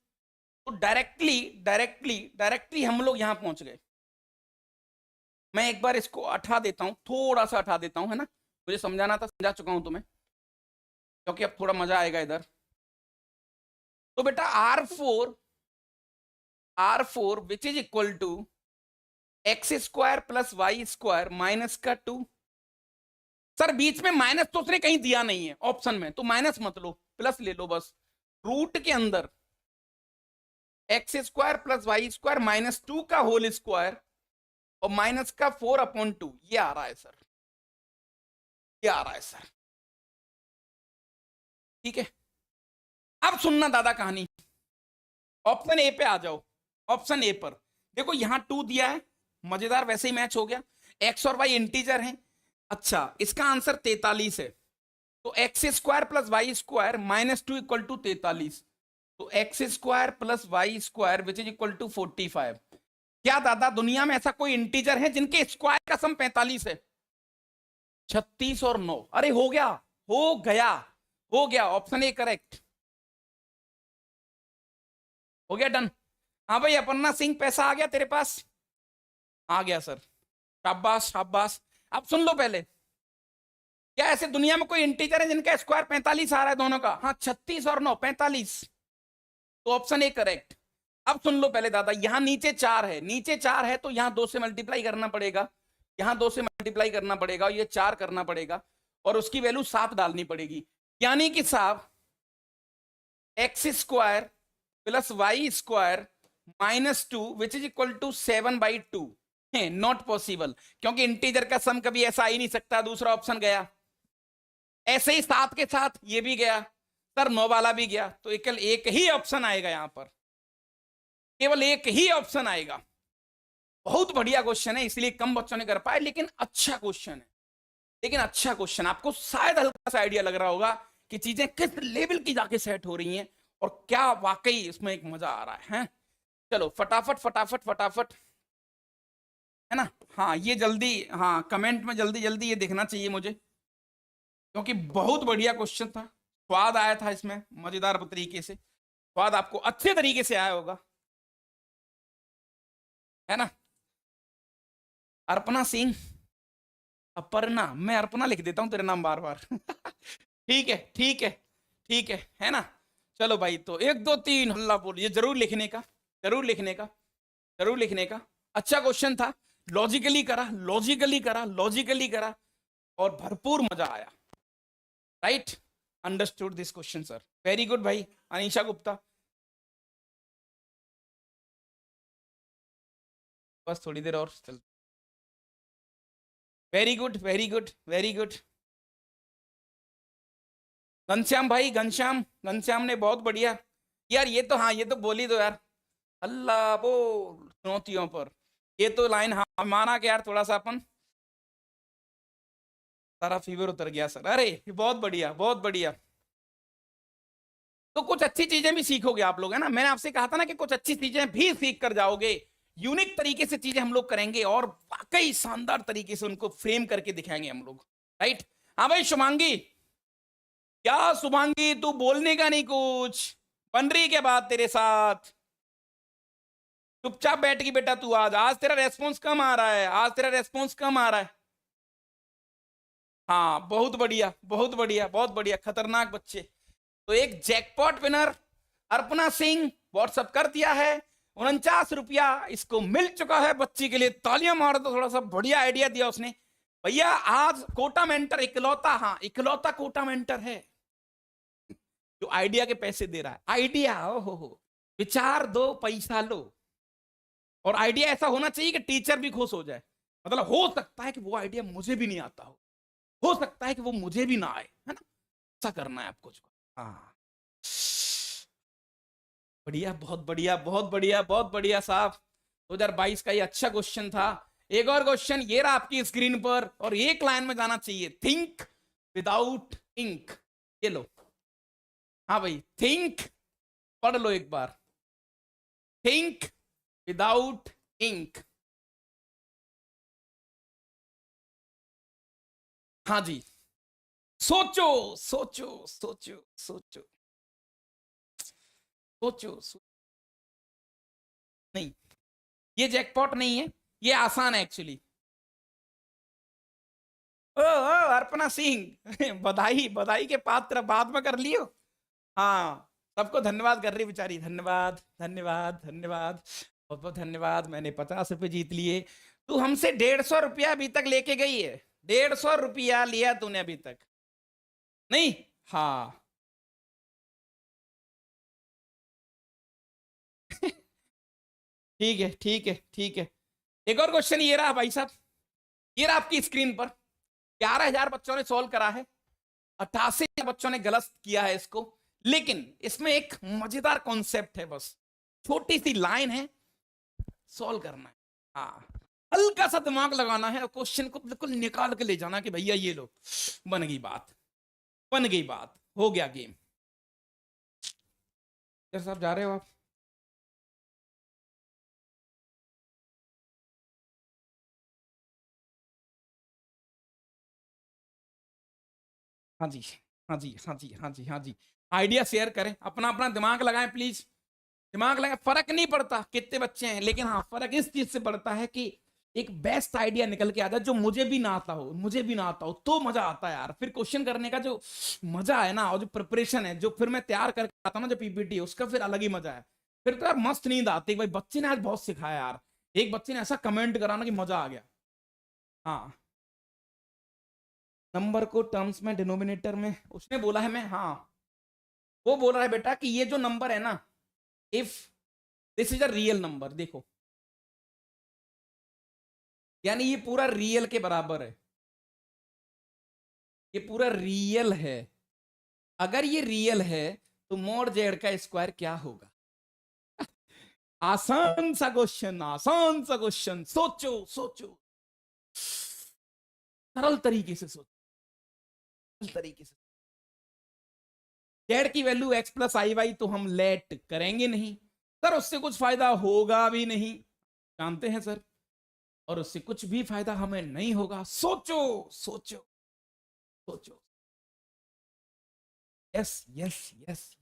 तो डायरेक्टली हम लोग यहां पहुंच गए। मैं एक बार इसको हटा देता हूं, थोड़ा सा हटा देता हूं, है ना, मुझे समझाना था, समझा चुका हूं तुम्हें, क्योंकि अब थोड़ा मजा आएगा इधर। तो बेटा R4 which is equal to X square plus Y square minus का 2। सर बीच में माइनस तो उसने कहीं दिया नहीं है ऑप्शन में, तो माइनस मत लो, प्लस ले लो बस। रूट के अंदर X square plus Y square minus 2 का होल स्क्वायर और माइनस का 4/2, ये आ रहा है सर, ये आ रहा है सर, ठीक है। अब सुनना दादा कहानी, ऑप्शन ए पे आ जाओ। ऑप्शन ए पर देखो, यहां 2 दिया है, मजेदार, वैसे ही मैच हो गया। एक्स और वाई इंटीजर हैं। अच्छा, इसका आंसर 43 है, तो x square plus Y square minus 2 equal to 43, तो x square plus Y square which is equal to 45। क्या दादा दुनिया में ऐसा कोई इंटीजर है जिनके स्क्वायर का सम 45 है? 36 और 9, अरे हो गया, हो गया, हो गया, ऑप्शन ए करेक्ट, हो गया, डन। हाँ भाई अपर्णा सिंह, पैसा आ गया तेरे पास? आ गया सर, शाबाश शाबाश। अब सुन लो पहले, क्या ऐसे दुनिया में कोई इंटीजर है जिनका स्क्वायर 45 आ रहा है दोनों का? हाँ, 36 और 9 45, तो ऑप्शन ए करेक्ट। अब सुन लो पहले दादा, यहां नीचे 4 है, नीचे 4 है तो यहां 2 से मल्टीप्लाई करना पड़ेगा, यहां 2 से मल्टीप्लाई करना पड़ेगा, ये 4 करना पड़ेगा और उसकी वैल्यू 7 डालनी पड़ेगी, यानी कि साहब X square plus Y square minus 2 which is equal to 7/2 है नॉट पॉसिबल, क्योंकि इंटीजर का सम कभी ऐसा आ ही नहीं सकता। दूसरा ऑप्शन गया, ऐसे ही 7 के साथ ये भी गया सर, 9 वाला भी गया, तो केवल एक ही ऑप्शन आएगा यहां पर, केवल एक ही ऑप्शन आएगा। बहुत बढ़िया क्वेश्चन है, इसलिए कम बच्चों ने कर पाए, लेकिन अच्छा क्वेश्चन है, लेकिन अच्छा क्वेश्चन। आपको शायद हल्का सा आइडिया लग रहा होगा कि चीजें किस लेवल की जाके सेट हो रही हैं और क्या वाकई इसमें एक मजा आ रहा है। चलो फटाफट फटाफट फटाफट, है ना। हाँ ये जल्दी, हाँ कमेंट में जल्दी जल्दी ये दिखना चाहिए मुझे, क्योंकि बहुत बढ़िया क्वेश्चन था, स्वाद आया था इसमें मजेदार तरीके से, स्वाद आपको अच्छे तरीके से आया होगा, है ना। अर्पणा सिंह, अपर्णा, मैं अर्पणा लिख देता हूं तेरे नाम बार बार ठीक है ठीक है ठीक है ना। चलो भाई, तो 1 2 3 हल्ला बोल, ये जरूर लिखने का, जरूर लिखने का, जरूर लिखने का। अच्छा क्वेश्चन था, लॉजिकली करा, लॉजिकली करा, लॉजिकली करा, और भरपूर मजा आया। Right, understood this question sir, very good भाई। अनीशा गुप्ता, बस थोड़ी देर और चल, very good very good very good. Ghanshyam भाई, घनश्याम, घनश्याम ने बहुत बढ़िया यार, ये तो हाँ, ये तो बोली दो यार, अल्लाह बोल चुनौतियों पर, ये तो लाइन हाँ माना कि यार थोड़ा सा अपन, सारा फीवर उतर गया सर, अरे बहुत बढ़िया बहुत बढ़िया। तो कुछ अच्छी चीजें भी सीखोगे आप लोग, है ना, मैंने आपसे कहा था ना कि कुछ अच्छी चीजें भी सीख कर जाओगे, यूनिक तरीके से चीजें हम लोग करेंगे और वाकई शानदार तरीके से उनको फ्रेम करके दिखाएंगे हम लोग। राइट, हाँ भाई शुभांगी, क्या शुभांगी तू बोलने का नहीं कुछ, बन रही क्या बात तेरे साथ, चुपचाप बैठ गई बेटा तू, आज आज तेरा रेस्पॉन्स कम आ रहा है, आज तेरा रेस्पॉन्स कम आ रहा है। हाँ बहुत बढ़िया बहुत बढ़िया बहुत बढ़िया, खतरनाक बच्चे। तो एक jackpot winner Arpana Singh WhatsApp कर दिया है, 49 रुपया इसको मिल चुका है, बच्ची के लिए तालियां मार दो, थोड़ा सा बढ़िया आइडिया दिया उसने भैया। आज कोटा मेंटर इकलौता, हाँ इकलौता कोटा मेंटर है जो आइडिया के पैसे दे रहा है। आइडिया, हो विचार दो पैसा लो, और आइडिया ऐसा होना चाहिए कि टीचर भी खुश हो जाए, मतलब हो सकता है कि वो आइडिया मुझे भी नहीं आता हो सकता है कि वो मुझे भी ना आए, है ना, ऐसा करना है आपको। हाँ बढ़िया, बहुत बढ़िया बहुत बढ़िया बहुत बढ़िया साहब। 2022 का ये अच्छा क्वेश्चन था। एक और क्वेश्चन ये रहा आपकी स्क्रीन पर, और एक लाइन में जाना चाहिए, थिंक विदाउट इंक, ये लो। हाँ भाई, थिंक, पढ़ लो एक बार, थिंक विदाउट इंक। हाँ जी, सोचो सोचो सोचो सोचो सोचो, नहीं ये जैकपॉट नहीं है, ये आसान है एक्चुअली। ओ अर्पणा सिंह बधाई, बधाई के पात्र बाद में कर लियो। हाँ सबको धन्यवाद कर रही बेचारी, धन्यवाद धन्यवाद धन्यवाद, बहुत बहुत धन्यवाद, मैंने 50 रुपए जीत लिए। तू हमसे 150 रुपया अभी तक लेके गई है, 150 रुपया लिया तूने अभी तक, नहीं। हाँ ठीक है ठीक है ठीक है। एक और क्वेश्चन ये रहा भाई साहब, ये रहा आपकी स्क्रीन पर, 11,000 बच्चों ने सॉल्व करा है, 88 बच्चों ने गलत किया है इसको, लेकिन इसमें एक मजेदार कॉन्सेप्ट है, बस छोटी सी लाइन है, सॉल्व करना है। हाँ हल्का सा दिमाग लगाना है और क्वेश्चन को बिल्कुल निकाल के ले जाना कि भैया ये लो, बन गई बात, बन गई बात, हो गया गेम। सर साहब जा रहे हो आप? हाँ जी हाँ जी हाँ जी हाँ जी हाँ जी, आइडिया शेयर करें, अपना अपना दिमाग लगाएं प्लीज, दिमाग लगाएं, फर्क नहीं पड़ता कितने बच्चे हैं, लेकिन हाँ फर्क इस चीज से पड़ता है कि एक बेस्ट आइडिया निकल के आता है जो मुझे भी ना आता हो, मुझे भी ना आता हो, तो मजा आता है यार, फिर क्वेश्चन करने का जो मजा है ना, और जो प्रिपरेशन है जो फिर मैं तैयार करके आता हूँ ना, जो पीपीटी, उसका फिर अलग ही मजा है। फिर तो यार मस्त नींद आती है भाई, बच्चे ने आज बहुत सिखाया यार, एक बच्चे ने ऐसा कमेंट करा ना कि मजा आ गया। हाँ नंबर को टर्म्स में डिनोमिनेटर में उसने बोला है, मैं हाँ, वो बोल रहा है बेटा कि ये जो नंबर है ना, if this is a real number, देखो यानी ये पूरा रियल के बराबर है, ये पूरा रियल है, अगर ये रियल है तो मोड जेड का स्क्वायर क्या होगा। आसान सा क्वेश्चन, आसान सा क्वेश्चन, सोचो सोचो, सरल तरीके से सोचो, सरल तरीके से। जेड की वैल्यू एक्स प्लस आई वाई तो हम लेट करेंगे नहीं सर, उससे कुछ फायदा होगा भी नहीं, जानते हैं सर, और उससे कुछ भी फायदा हमें नहीं होगा, सोचो सोचो सोचो। Yes yes yes.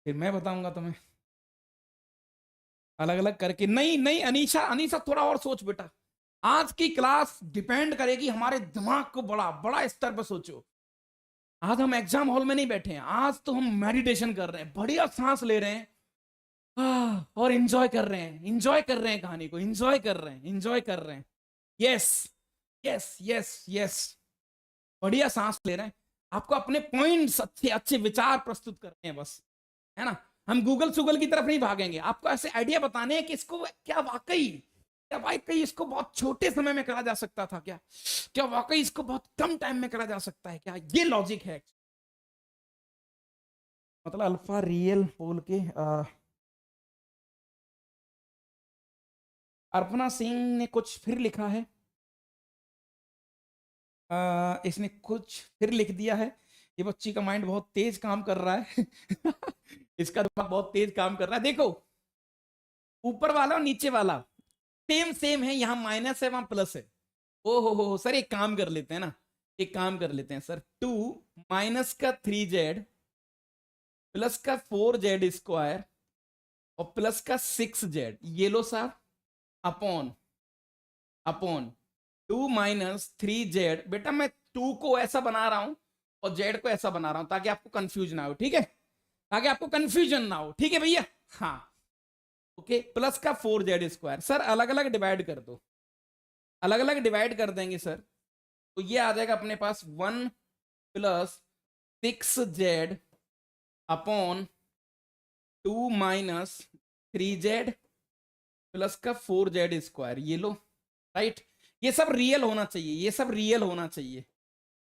फिर मैं बताऊंगा तुम्हें अलग अलग करके। नहीं नहीं अनीशा, अनीशा थोड़ा और सोच बेटा। आज की क्लास डिपेंड करेगी हमारे दिमाग को, बड़ा बड़ा स्तर पर सोचो। आज हम एग्जाम हॉल में नहीं बैठे हैं, आज तो हम मेडिटेशन कर रहे हैं, बढ़िया सांस ले रहे हैं। और एंजॉय कर रहे हैं, एंजॉय कर रहे हैं, कहानी को एंजॉय कर रहे हैं, एंजॉय कर रहे हैं। Yes yes yes yes. बढ़िया सांस ले रहे हैं। आपको अपने पॉइंट्स, अच्छे अच्छे विचार प्रस्तुत करते हैं बस, है ना। हम गूगल सुगल की तरफ नहीं भागेंगे, आपको ऐसे आइडिया बताने हैं कि इसको क्या वाकई, क्या वाकई इसको बहुत छोटे समय में करा जा सकता था क्या, क्या वाकई इसको बहुत कम टाइम में करा जा सकता है क्या, ये लॉजिक है। मतलब अल्फा रियल बोल के अर्पणा सिंह ने कुछ फिर लिखा है। इसने कुछ फिर लिख दिया है। ये बच्ची का माइंड बहुत तेज काम कर रहा है। इसका दिमाग बहुत तेज काम कर रहा है। देखो ऊपर वाला और नीचे वाला सेम सेम है, यहाँ माइनस है वहां प्लस है। ओ हो सर, एक काम कर लेते हैं ना, एक काम कर लेते हैं सर। 2 माइनस का 3z प्लस का 4z² और प्लस का 6z, ये लो sir, upon upon 2 minus 3z। बेटा मैं 2 को ऐसा बना रहा हूं और z को ऐसा बना रहा हूं ताकि आपको कंफ्यूजन ना हो, ठीक है, ताकि आपको कंफ्यूजन ना हो, ठीक है भैया। हाँ ओके, प्लस का 4z²। सर अलग अलग डिवाइड कर दो, अलग अलग डिवाइड कर देंगे सर, तो ये आ जाएगा अपने पास 1 plus 6z upon 2 minus 3z plus का 4z², ये लो, राइट। ये सब रियल होना चाहिए, ये सब रियल होना चाहिए,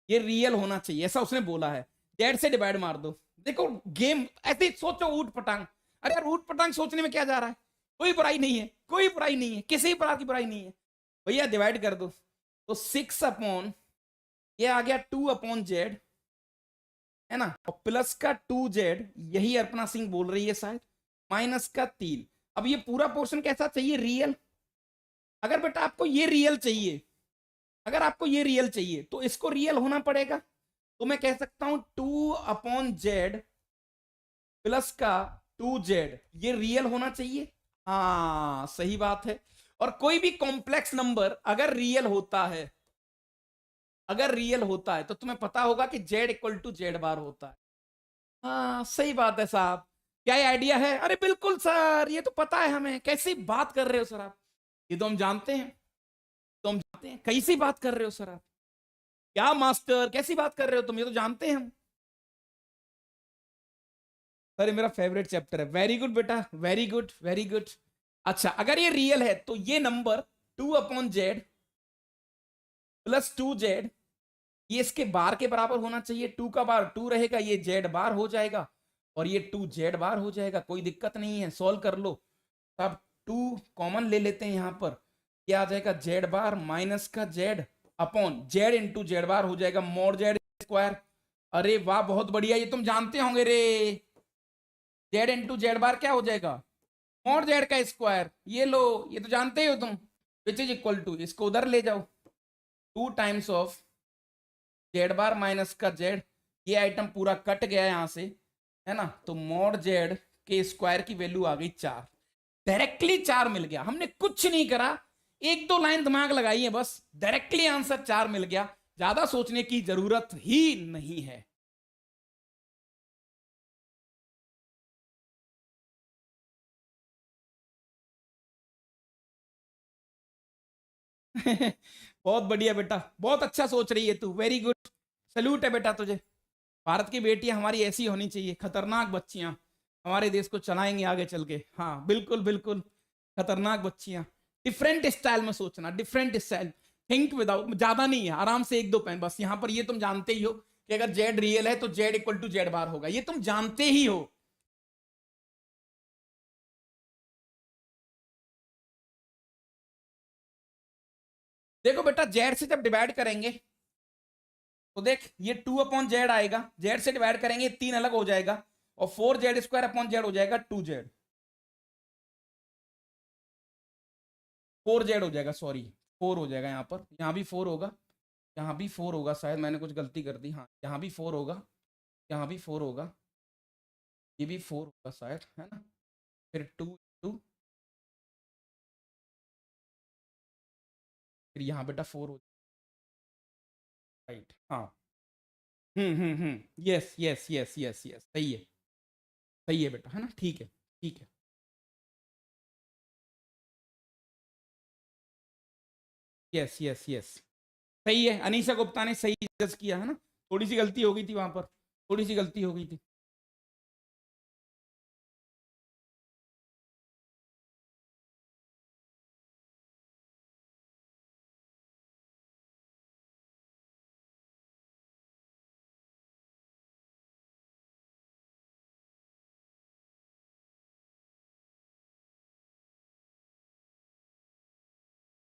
ये रियल होना चाहिए, ऐसा उसने बोला है। जेड से डिवाइड मार दो। देखो गेम ऐसे ही सोचो, ऊट पटांग। अरे यार ऊट पटांग सोचने में क्या जा रहा है, कोई बुराई नहीं है, कोई बुराई नहीं है, किसी प्रकार की बुराई नहीं है भैया। डिवाइड कर दो तो 6 अपॉन, ये आ गया 2 अपॉन जेड, है ना, और प्लस का 2z, यही अर्पणा सिंह बोल रही है शायद, माइनस का 3। अब ये पूरा पोर्शन कैसा चाहिए, रियल। अगर बेटा आपको ये रियल चाहिए, अगर आपको ये रियल चाहिए तो इसको रियल होना पड़ेगा। तो मैं कह सकता हूं 2 अपॉन जेड प्लस का 2z, ये रियल होना चाहिए। हाँ सही बात है। और कोई भी कॉम्प्लेक्स नंबर अगर रियल होता है, अगर रियल होता है तो तुम्हें पता होगा कि z=z बार होता है। हाँ सही बात है साहब। क्या ये आइडिया है? अरे बिल्कुल सर, ये तो पता है हमें। कैसी बात कर रहे हो सर आप, ये तो हम जानते हैं, तो हम जानते हैं। कैसी बात कर रहे हो सर आप, क्या मास्टर कैसी बात कर रहे हो तुम, ये तो जानते हैं हम। सर ये मेरा फेवरेट चैप्टर है। वेरी गुड बेटा, वेरी गुड वेरी गुड। अच्छा अगर ये रियल है तो ये number 2 upon Z plus 2z, ये इसके बार के बराबर होना चाहिए। 2 का बार 2 रहेगा, ये z बार हो जाएगा और ये 2z बार हो जाएगा, कोई दिक्कत नहीं है, सॉल्व कर लो। अब 2 कॉमन ले लेते हैं यहां पर, क्या आ जाएगा z बार माइनस का z upon z into z बार हो जाएगा मोर z²। अरे वाह बहुत बढ़िया, ये तुम जानते होंगे रे। z इंटू z बार क्या हो जाएगा, मोर z का स्क्वायर। ये लो, ये तो जानते हो तुम, विच इज इक्वल टू, इसको उधर ले जाओ, 2 times of Z bar minus का जेड, ये आइटम पूरा कट गया यहां से, है ना, तो मोड जेड के स्क्वायर की वैल्यू आ गई 4। डायरेक्टली 4 मिल गया, हमने कुछ नहीं करा, एक दो लाइन दिमाग लगाई है बस, डायरेक्टली आंसर 4 मिल गया। ज्यादा सोचने की जरूरत ही नहीं है। बहुत बढ़िया बेटा, बहुत अच्छा सोच रही है तू, वेरी गुड, सल्यूट है बेटा तुझे। भारत की बेटियां हमारी ऐसी होनी चाहिए, खतरनाक बच्चियां, हमारे देश को चलाएंगे आगे चल के। हाँ बिल्कुल बिल्कुल, खतरनाक बच्चियां। डिफरेंट स्टाइल में सोचना, डिफरेंट स्टाइल, थिंक विदाउट, ज्यादा नहीं है, आराम से एक दो पेन बस। यहां पर ये तुम जानते ही हो कि अगर जेड रियल है तो z=z बार होगा, ये तुम जानते ही हो। देखो बेटा जेड से जब डिवाइड करेंगे तो देख ये 2 अपॉन जेड आएगा, जेड से डिवाइड करेंगे 3 अलग हो जाएगा और 4z² अपॉन जेड हो जाएगा 2z। 4z हो जाएगा, सॉरी 4 हो जाएगा यहाँ पर, यहाँ भी 4 होगा, यहाँ भी 4 होगा, शायद मैंने कुछ गलती कर दी, हाँ यहाँ भी 4 होगा, यहाँ भी 4 होगा, ये भी 4 होगा शायद, है ना। फिर 2 2, फिर यहाँ बेटा 4 हो, राइट, हाँ। Yes yes yes yes yes, सही है बेटा, है ना, ठीक है ठीक है। यस यस यस, सही है, अनीशा गुप्ता ने सही जज किया, है ना। थोड़ी सी गलती हो गई थी वहां पर, थोड़ी सी गलती हो गई थी।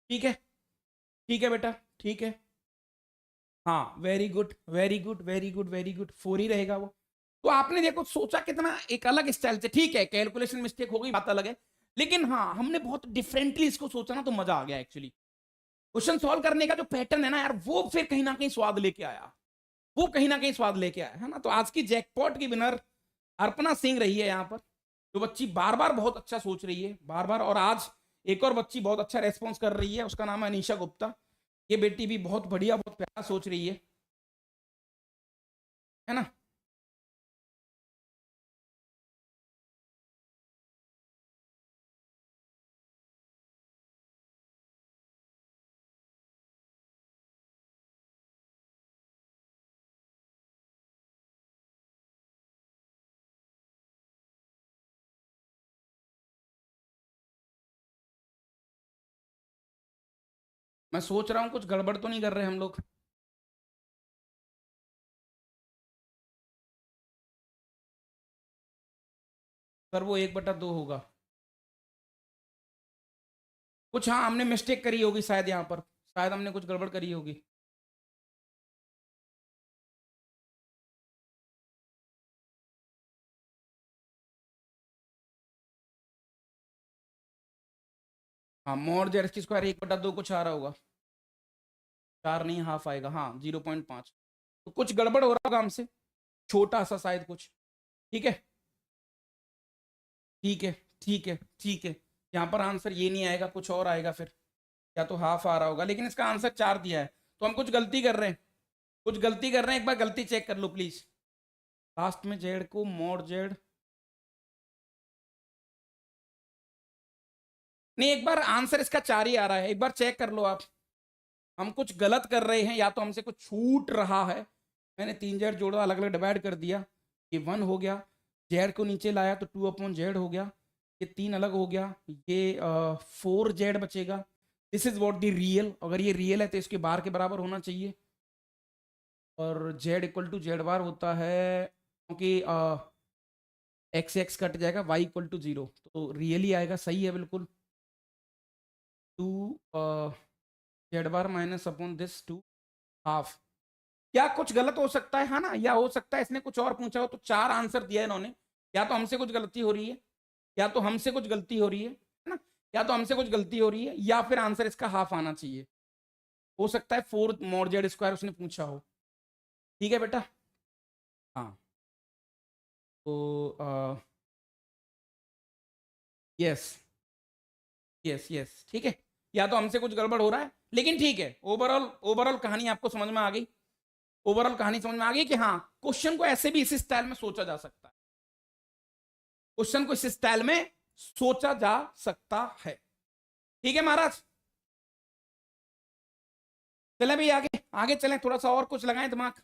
ठीक है ठीक है बेटा, ठीक है, हाँ very good very good very good very good, 4 ही रहेगा वो। तो आपने देखो सोचा कितना एक अलग स्टाइल से, ठीक है कैलकुलेशन मिस्टेक हो गई, बात अलग है, लेकिन हाँ हमने बहुत डिफरेंटली इसको सोचा ना, तो मजा आ गया एक्चुअली। क्वेश्चन सॉल्व करने का जो पैटर्न है ना यार, वो फिर कहीं ना कहीं स्वाद लेके आया, वो कहीं ना कहीं स्वाद लेके आया, है ना। तो आज की जैकपॉट की विनर अर्पणा सिंह रही है यहाँ पर, जो बच्ची बार बार बहुत अच्छा सोच रही है, बार बार, और आज एक और बच्ची बहुत अच्छा रेस्पॉन्स कर रही है, उसका नाम है अनीशा गुप्ता। ये बेटी भी बहुत बढ़िया, बहुत प्यारा सोच रही है ना। मैं सोच रहा हूँ कुछ गड़बड़ तो नहीं कर रहे हम लोग। सर वो 1/2 होगा कुछ, हाँ हमने मिस्टेक करी होगी शायद यहाँ पर, शायद हमने कुछ गड़बड़ करी होगी। हाँ मोर जेड की स्क्वायर 1/2 कुछ आ रहा होगा, 4 नहीं हाफ आएगा, हाँ 0.5। तो कुछ गड़बड़ हो रहा होगा हमसे, छोटा सा शायद कुछ। ठीक है ठीक है ठीक है ठीक है, यहाँ पर आंसर ये नहीं आएगा, कुछ और आएगा फिर, या तो हाफ आ रहा होगा, लेकिन इसका आंसर 4 दिया है, तो हम कुछ गलती कर रहे हैं, कुछ गलती कर रहे हैं, एक बार गलती चेक कर लो प्लीज। लास्ट में जेड को मोड जेड, नहीं एक बार आंसर इसका 4 ही आ रहा है, एक बार चेक कर लो आप। हम कुछ गलत कर रहे हैं, या तो हमसे कुछ छूट रहा है। मैंने 3 जेड जोड़ा, अलग अलग डिवाइड कर दिया, ये 1 हो गया, जेड को नीचे लाया तो 2/जेड हो गया, ये 3 अलग हो गया, ये 4 जेड बचेगा। This is what the real, अगर ये रियल है तो इसके बार के बराबर होना चाहिए, और जेड इक्वल टू जेड बार होता है, क्योंकि एक्स एक्स कट जाएगा, वाई इक्वल टू 0, तो रियली आएगा, सही है बिल्कुल। 2 Z bar minus upon this 2 half. क्या कुछ गलत हो सकता है, ना, या हो सकता है इसने कुछ और पूछा हो, तो 4 आंसर दिया इन्होंने, या तो हमसे कुछ गलती हो रही है, या तो हमसे कुछ गलती हो रही है ना, या तो हमसे कुछ गलती हो रही है, या फिर आंसर इसका हाफ आना चाहिए। हो सकता है 4 मोड जेड स्क्वायर उसने पूछा हो। ठीक है बेटा, हाँ। तो यस यस यस, ठीक है, या तो हमसे कुछ गड़बड़ हो रहा है, लेकिन ठीक है, ओवरऑल ओवरऑल कहानी आपको समझ में आ गई, ओवरऑल कहानी समझ में आ गई कि हाँ क्वेश्चन को ऐसे भी इस स्टाइल में सोचा जा सकता है, क्वेश्चन को इस स्टाइल में सोचा जा सकता है। ठीक है महाराज, चले भाई आगे आगे चलें, थोड़ा सा और कुछ लगाएं दिमाग।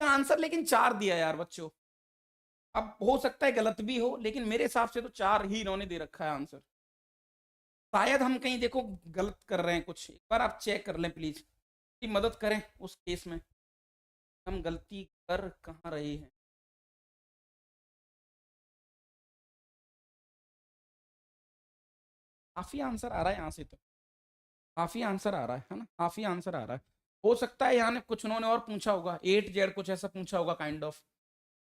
आंसर लेकिन 4 दिया यार बच्चों, अब हो सकता है गलत भी हो, लेकिन मेरे हिसाब से तो 4 ही इन्होंने दे रखा है आंसर। शायद हम कहीं देखो गलत कर रहे हैं कुछ, एक बार आप चेक कर लें प्लीज, की मदद करें उस केस में, हम गलती कर कहाँ रहे हैं। काफी आंसर आ रहा है यहाँ से, तो काफी आंसर आ रहा है ना, काफी आंसर आ रहा है। हो सकता है यहाँ ने कुछ उन्होंने और पूछा होगा, 8 जेड कुछ ऐसा पूछा होगा काइंड ऑफ,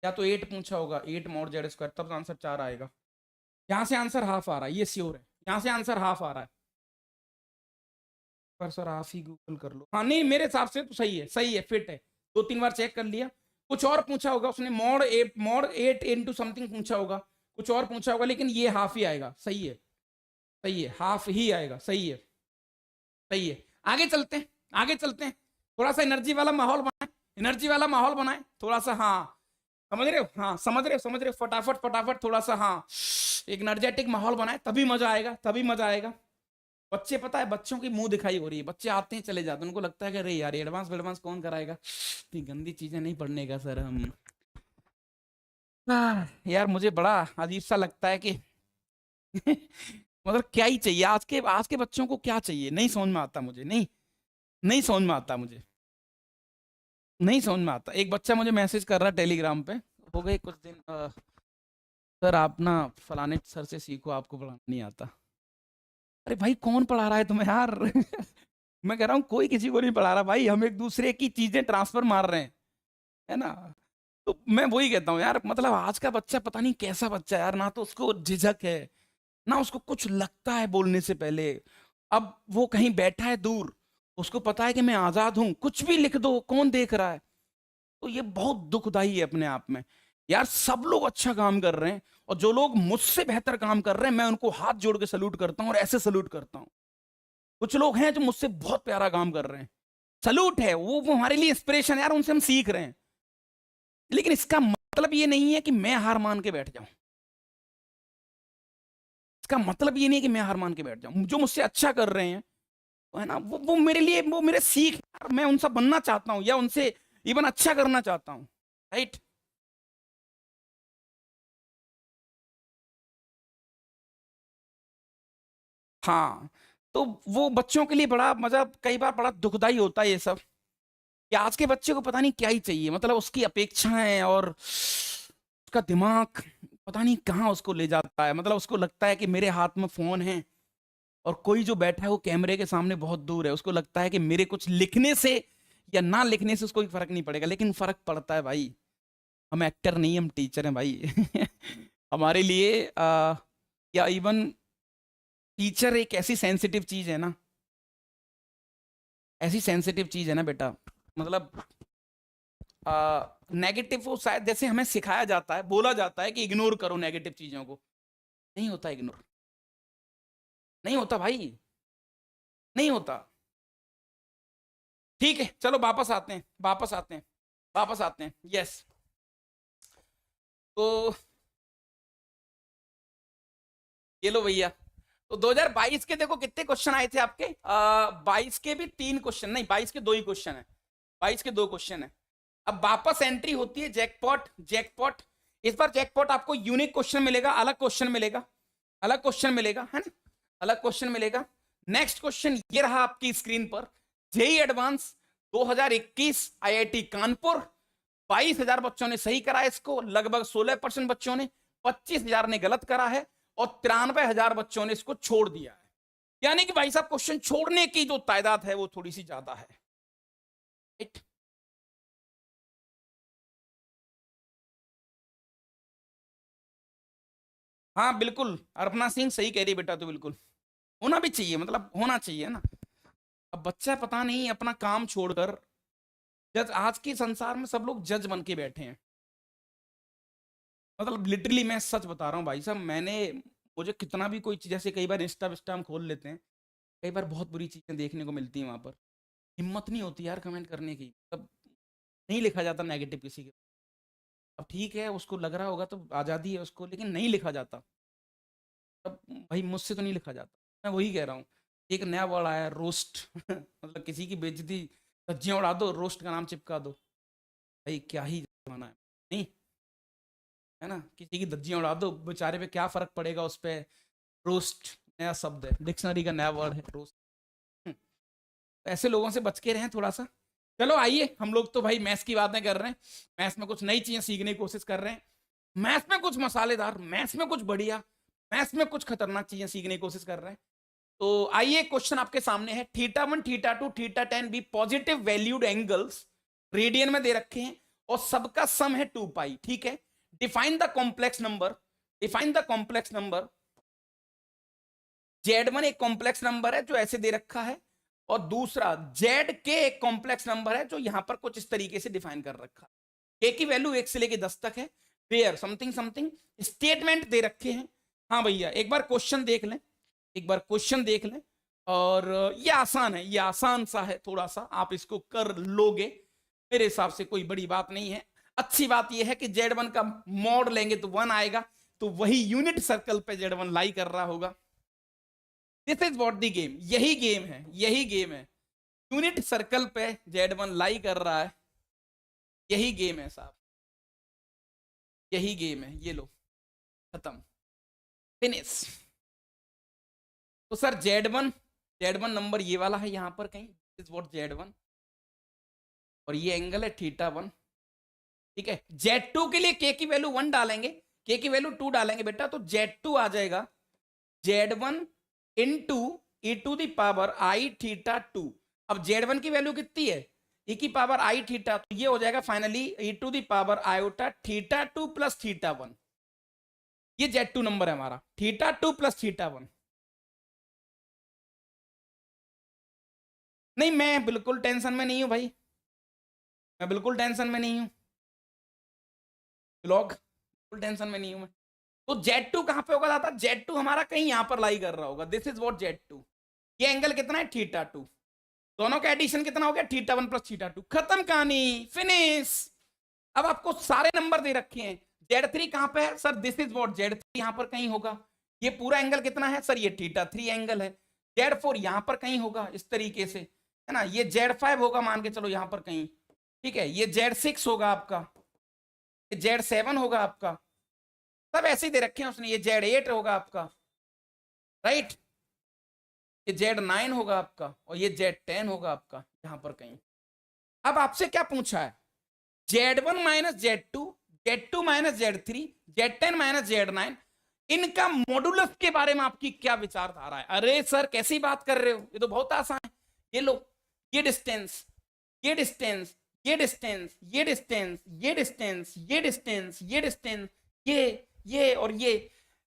या तो 8 पूछा होगा, 8 मोड जेड स्क्वायर, तब आंसर 4 आएगा। यहाँ से आंसर हाफ आ रहा है, ये श्योर है, यहाँ से आंसर हाफ आ रहा है। पर सर आप ही गूगल कर लो। हाँ नहीं, मेरे हिसाब से तो सही है, सही है, फिट है। 2-3 बार चेक कर लिया। कुछ और पूछा होगा उसने, मॉड 8 इंटू समथिंग पूछा होगा, कुछ और पूछा होगा, लेकिन ये हाफ ही आएगा। सही है, सही है, हाफ ही आएगा। सही है, सही है। आगे चलते हैं, आगे चलते हैं। थोड़ा सा एनर्जी वाला माहौल बनाए, एनर्जी वाला माहौल बनाए थोड़ा सा। हाँ समझ रहे हो, हाँ समझ रहे हो, समझ रहे हो। फटाफट फटाफट थोड़ा सा, हाँ एक एनर्जेटिक माहौल बनाए, तभी मजा आएगा, तभी मजा आएगा। बच्चे, पता है बच्चों की मुंह दिखाई हो रही है, बच्चे आते हैं चले जाते हैं, उनको लगता है कि अरे यार एडवांस एडवांस कौन कराएगा, इतनी गंदी चीजें नहीं पढ़ने का सर हम। यार मुझे बड़ा अजीब सा लगता है कि मतलब क्या ही चाहिए आज के बच्चों को, क्या चाहिए नहीं समझ में आता मुझे। नहीं, नहीं समझ में आता मुझे, नहीं समझ में आता। एक बच्चा मुझे मैसेज कर रहा है टेलीग्राम पे, हो गए कुछ दिन, सर आप ना फलाने सर से सीखो, आपको पढ़ाना नहीं आता। अरे भाई कौन पढ़ा रहा है तुम्हें यार? मैं कह रहा हूँ कोई किसी को नहीं पढ़ा रहा भाई, हम एक दूसरे की चीजें ट्रांसफर मार रहे हैं, है ना। तो मैं वही कहता हूँ यार, मतलब आज का बच्चा पता नहीं कैसा बच्चा है यार, ना तो उसको झिझक है, ना उसको कुछ लगता है बोलने से पहले। अब वो कहीं बैठा है दूर, उसको पता है कि मैं आजाद हूं, कुछ भी लिख दो, कौन देख रहा है। तो ये बहुत दुखदाई है अपने आप में। यार सब लोग अच्छा काम कर रहे हैं, और जो लोग मुझसे बेहतर काम कर रहे हैं मैं उनको हाथ जोड़ के सल्यूट करता हूं, और ऐसे सल्यूट करता हूं। कुछ लोग हैं जो मुझसे बहुत प्यारा काम कर रहे हैं, सल्यूट है, वो हमारे लिए इंस्पिरेशन है यार, उनसे हम सीख रहे हैं। लेकिन इसका मतलब ये नहीं है कि मैं हार मान के बैठ जाऊं, इसका मतलब ये नहीं है कि मैं हार मान के बैठ जाऊं। जो मुझसे अच्छा कर रहे हैं, है ना, वो मेरे लिए, वो मेरे सीख, मैं उनसा बनना चाहता हूं, या उनसे इवन अच्छा करना चाहता हूं, राइट। हाँ, तो वो बच्चों के लिए बड़ा मजा, कई बार बड़ा दुखदाई होता है ये सब, कि आज के बच्चे को पता नहीं क्या ही चाहिए, मतलब उसकी अपेक्षाएं और उसका दिमाग पता नहीं कहाँ उसको ले जाता है। मतलब उसको लगता है कि मेरे हाथ में फोन है, और कोई जो बैठा है वो कैमरे के सामने बहुत दूर है, उसको लगता है कि मेरे कुछ लिखने से या ना लिखने से उसको कोई फर्क नहीं पड़ेगा, लेकिन फर्क पड़ता है भाई। हम एक्टर नहीं, हम टीचर हैं भाई। हमारे लिए या इवन टीचर एक ऐसी सेंसिटिव चीज है ना, ऐसी सेंसिटिव चीज है ना बेटा, मतलब नेगेटिव को शायद जैसे हमें सिखाया जाता है, बोला जाता है कि इग्नोर करो नेगेटिव चीजों को। नहीं होता इग्नोर, नहीं होता भाई, नहीं होता। ठीक है चलो वापस आते हैं, वापस आते हैं, वापस आते हैं। यस, तो ये लो भैया। तो 2022 के देखो कितने क्वेश्चन आए थे आपके, 22 के भी 3 क्वेश्चन, नहीं 22 के 2 ही क्वेश्चन है, 22 के 2 क्वेश्चन है। अब वापस एंट्री होती है जैकपॉट, जैकपॉट। इस बार जैकपॉट आपको यूनिक क्वेश्चन मिलेगा, अलग क्वेश्चन मिलेगा, अलग क्वेश्चन मिलेगा, है ना, अलग क्वेश्चन मिलेगा। नेक्स्ट क्वेश्चन ये रहा आपकी स्क्रीन पर, जेई एडवांस 2021 आईआईटी कानपुर। 22,000 बच्चों ने सही करा इसको, लगभग 16% बच्चों ने, 25,000 ने गलत करा है, और 93,000 बच्चों ने इसको छोड़ दिया है। यानी कि भाई साहब क्वेश्चन छोड़ने की जो तादाद है वो थोड़ी सी ज्यादा है, राइट। हाँ बिल्कुल, अर्पना सिंह सही कह रही बेटा, तो बिल्कुल होना भी चाहिए, मतलब होना चाहिए ना। अब बच्चा पता नहीं अपना काम छोड़कर, जज आज के संसार में सब लोग जज बन के बैठे हैं। मतलब लिटरली मैं सच बता रहा हूँ भाई साहब, मैंने, मुझे कितना भी कोई चीज, जैसे कई बार इंस्टा विस्टा हम खोल लेते हैं, कई बार बहुत बुरी चीजें देखने को मिलती हैं वहां पर, हिम्मत नहीं होती यार कमेंट करने की, तब नहीं लिखा जाता नेगेटिव किसी के। अब ठीक है उसको लग रहा होगा तो आज़ादी है उसको, लेकिन नहीं लिखा जाता। अब भाई मुझसे तो नहीं लिखा जाता। मैं वही कह रहा हूँ, एक नया वर्ड आया रोस्ट। मतलब किसी की बेइज्जती, धज्जियां उड़ा दो, रोस्ट का नाम चिपका दो। भाई क्या ही जमाना है, नहीं, है ना, किसी की धज्जियां उड़ा दो, बेचारे पे क्या फर्क पड़ेगा उस पर। रोस्ट नया शब्द है, डिक्शनरी का नया वर्ड है रोस्ट। ऐसे लोगों से बच के रहें थोड़ा सा। चलो आइए, हम लोग तो भाई मैथ्स की बातें कर रहे हैं, मैथ्स में कुछ नई चीजें सीखने की कोशिश कर रहे हैं, मैथ्स में कुछ मसालेदार, मैथ्स में कुछ बढ़िया, मैथ्स में कुछ खतरनाक चीजें सीखने की कोशिश कर रहे हैं। तो आइए, क्वेश्चन आपके सामने है, थीटा 1 थीटा 2 थीटा 10 भी पॉजिटिव वैल्यूड एंगल्स रेडियन में दे रखे हैं, और सबका सम है 2 पाई, ठीक है। Define the complex number, define the complex number. Z1 एक कॉम्प्लेक्स नंबर है जो ऐसे दे रखा है, और दूसरा जेड के एक कॉम्प्लेक्स नंबर है जो यहां पर कुछ इस तरीके से डिफाइन कर रखा। के की वैल्यू 1 से लेके 10 तक है, वेयर समथिंग समथिंग स्टेटमेंट दे रखे हैं। हाँ भैया एक बार क्वेश्चन देख लें, एक बार क्वेश्चन देख लें। और ये आसान है, ये आसान सा है थोड़ा सा, आप इसको कर लोगे मेरे हिसाब से, कोई बड़ी बात नहीं है। अच्छी बात यह है कि Z1 का मॉड लेंगे तो 1 आएगा, तो वही यूनिट सर्कल पे Z1 लाई कर रहा होगा। This is what the game, यही गेम है, यही गेम है। यूनिट सर्कल पे Z1 लाई कर रहा है, यही गेम है साहब, यही गेम है। ये लो खत्म, फिनिश। तो सर Z1 नंबर ये वाला है यहां पर कहीं, दिस इज व्हाट Z1, और ये एंगल है θ1, ठीक है। Z2 के लिए के की वैल्यू 1 डालेंगे, के की वैल्यू 2 डालेंगे बेटा, तो Z2 आ जाएगा Z1 into E to the power I theta 2। अब Z1 की वैल्यू कितनी है, ई की पावर आई थीटा, तो ये हो जाएगा finally E to the power iota θ2 plus θ1। ये Z2 नंबर है हमारा, θ2 प्लस θ1। नहीं मैं बिल्कुल टेंशन में नहीं हूं भाई, मैं बिल्कुल टेंशन में नहीं हूं, ब्लॉग बिल्कुल टेंशन में नहीं हूं मैं। तो Z2 कहां पे होगा दादा, Z2 हमारा कहीं यहां पर लाई कर रहा होगा, दिस इज व्हाट Z2। ये एंगल कितना है θ2, दोनों का एडिशन कितना हो गया θ1 प्लस θ2, खत्म कहानी, फिनिश। अब आपको सारे नंबर दे रखे हैं। Z3 कहां पे है sir, this is what Z3 यहां पर कहीं होगा। ये पूरा एंगल कितना है सर, ये θ3 एंगल है। Z4 यहां पर कहीं होगा इस तरीके से, है ना। ये Z5 होगा मान के चलो यहां पर कहीं, ठीक है। ये Z6 होगा आपका, ये Z7 होगा आपका, सब ऐसे ही दे रखे हैं उसने। ये Z8 होगा आपका, राइट। ये Z9 होगा आपका, और ये Z10 होगा आपका यहां पर कहीं। अब आपसे क्या पूछा है, Z1 minus Z2, Z2 minus Z3, Z10 minus Z9, इनका मॉडुलस के बारे में आपकी क्या विचारधारा है। अरे सर कैसी बात कर रहे हो, ये तो बहुत आसान है। ये लो, ये डिस्टेंस, ये डिस्टेंस, ये डिस्टेंस, ये डिस्टेंस, ये डिस्टेंस, ये डिस्टेंस, ये डिस्टेंस, ये और ये।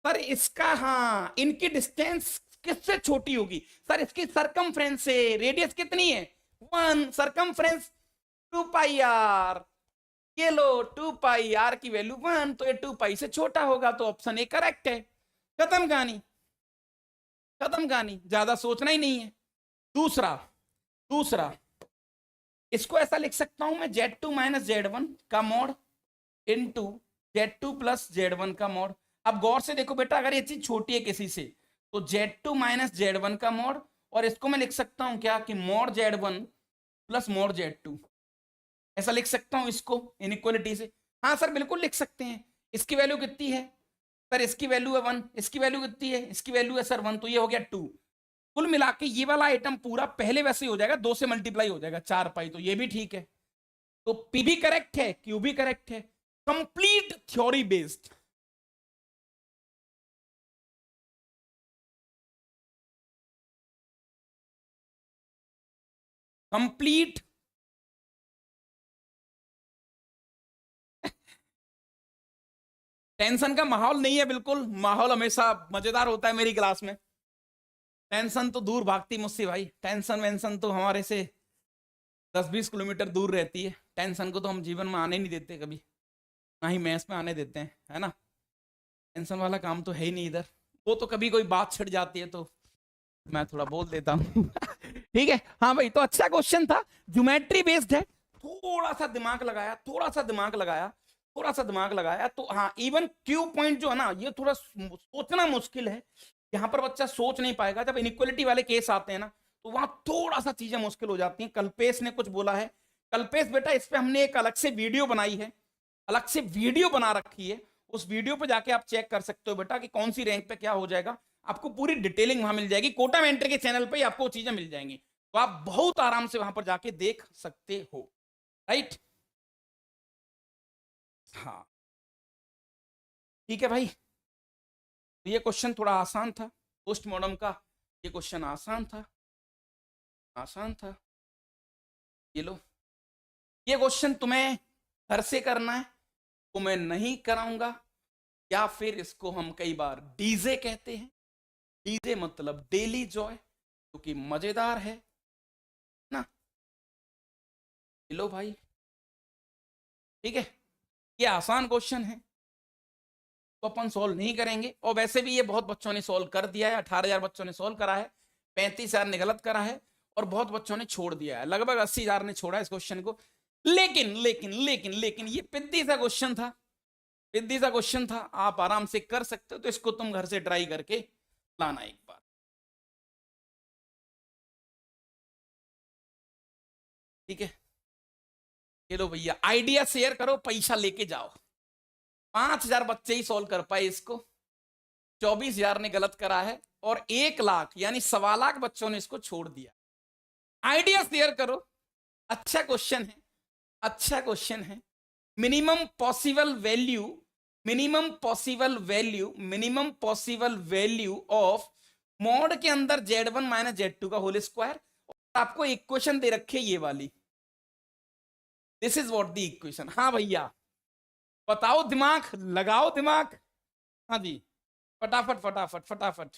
सर इसका, हाँ इनकी डिस्टेंस किससे छोटी होगी सर, इसकी सरकमफ्रेंस से। रेडियस कितनी है 1, सरकमफ्रेंस 2 पाई आर। ये लो 2 पाई आर की वैल्यू 1, तो ये 2 पाई से छोटा होगा, तो ऑप्शन ए करेक्ट है। खत्म कहानी, खत्म कहानी, ज्यादा सोचना ही नहीं है। दूसरा इसको ऐसा लिख सकता हूं मैं, Z2 माइनस Z1 का mode into Z2 plus Z1 का मोड। अब गौर से देखो बेटा, अगर ये चीज छोटी है किसी से, तो Z2 माइनस Z1 का मोड, और इसको मैं लिख सकता हूं क्या कि mode Z1 plus mode Z2, ऐसा लिख सकता हूं इसको इनइक्वालिटी से। हाँ सर बिल्कुल लिख सकते हैं। इसकी वैल्यू कितनी है सर, इसकी वैल्यू है 1, इसकी वैल्यू कितनी है, इसकी वैल्यू है सर 1, तो ये हो गया 2। कुल मिला के ये वाला आइटम पूरा पहले वैसे ही हो जाएगा, 2 से मल्टीप्लाई हो जाएगा 4 पाई, तो ये भी ठीक है। तो पी भी करेक्ट है, क्यू भी करेक्ट है, complete theory based. Complete tension का माहौल नहीं है, बिल्कुल माहौल हमेशा मजेदार होता है मेरी क्लास में। टेंशन तो दूर भागती मुझसे भाई, टेंशन वेंशन तो हमारे से 10-20 किलोमीटर दूर रहती है। टेंशन को तो हम जीवन में आने नहीं देते कभी, ना ही मैथ्स में आने देते हैं, है ना। टेंशन वाला काम तो है ही नहीं इधर। वो तो कभी कोई बात छिड़ जाती है तो मैं थोड़ा बोल देता हूँ ठीक है। हाँ भाई, तो अच्छा क्वेश्चन था, ज्योमेट्री बेस्ड है। थोड़ा सा दिमाग लगाया, थोड़ा सा दिमाग लगाया, थोड़ा सा दिमाग लगाया, तो हाँ इवन क्यू पॉइंट जो है ना, ये थोड़ा सोचना मुश्किल है। यहाँ पर बच्चा सोच नहीं पाएगा। जब इनइक्वालिटी वाले केस आते हैं ना, तो वहां थोड़ा सा चीजें मुश्किल हो जाती हैं। कल्पेश ने कुछ बोला है, कल्पेश बेटा इस पे हमने एक अलग से वीडियो बनाई है, अलग से वीडियो बना रखी है। उस वीडियो पे जाके आप चेक कर सकते हो बेटा कि कौन सी रैंक पे क्या हो जाएगा, आपको पूरी डिटेलिंग वहां मिल जाएगी। कोटा मेंटर के चैनल पे आपको चीजें मिल जाएंगी, तो आप बहुत आराम से वहां पर जाके देख सकते हो, राइट। हाँ ठीक है भाई, तो ये क्वेश्चन थोड़ा आसान था, पोस्टमॉर्टम का ये क्वेश्चन आसान था, आसान था। ये लो, ये क्वेश्चन तुम्हें घर से करना है तो मैं नहीं कराऊंगा, या फिर इसको हम कई बार डीजे कहते हैं। डीजे मतलब डेली जॉय, जो कि मजेदार है, लो भाई, ठीक है, ये आसान क्वेश्चन है तो अपन सोल्व नहीं करेंगे, और वैसे भी ये बहुत बच्चों ने सोल्व कर दिया है, 18,000 बच्चों ने सोल्व करा है, 35,000 ने गलत करा है, और बहुत बच्चों ने छोड़ दिया है, लगभग 80,000 ने छोड़ा इस क्वेश्चन को। लेकिन लेकिन लेकिन लेकिन ये पिद्दी सा क्वेश्चन था, पिद्दी सा क्वेश्चन था, आप आराम से कर सकते हो, तो इसको तुम घर से ट्राई करके लाना एक बार, ठीक है। ये लो भैया, आइडिया शेयर करो, पैसा लेके जाओ। 5,000 बच्चे ही सोल्व कर पाए इसको, 24,000 ने गलत करा है, और 1 लाख यानी 1.25 लाख बच्चों ने इसको छोड़ दिया। आइडिया शेयर करो, अच्छा क्वेश्चन है, अच्छा क्वेश्चन है। Minimum possible value, minimum possible value, minimum possible value of mod के अंदर Z1 माइनस Z2 का होल स्क्वायर, और आपको इक्वेशन दे रखी है ये वाली, this is what the equation. हाँ भैया, बताओ, दिमाग लगाओ, दिमाग। हाँ जी, फटाफट फटाफट फटाफट।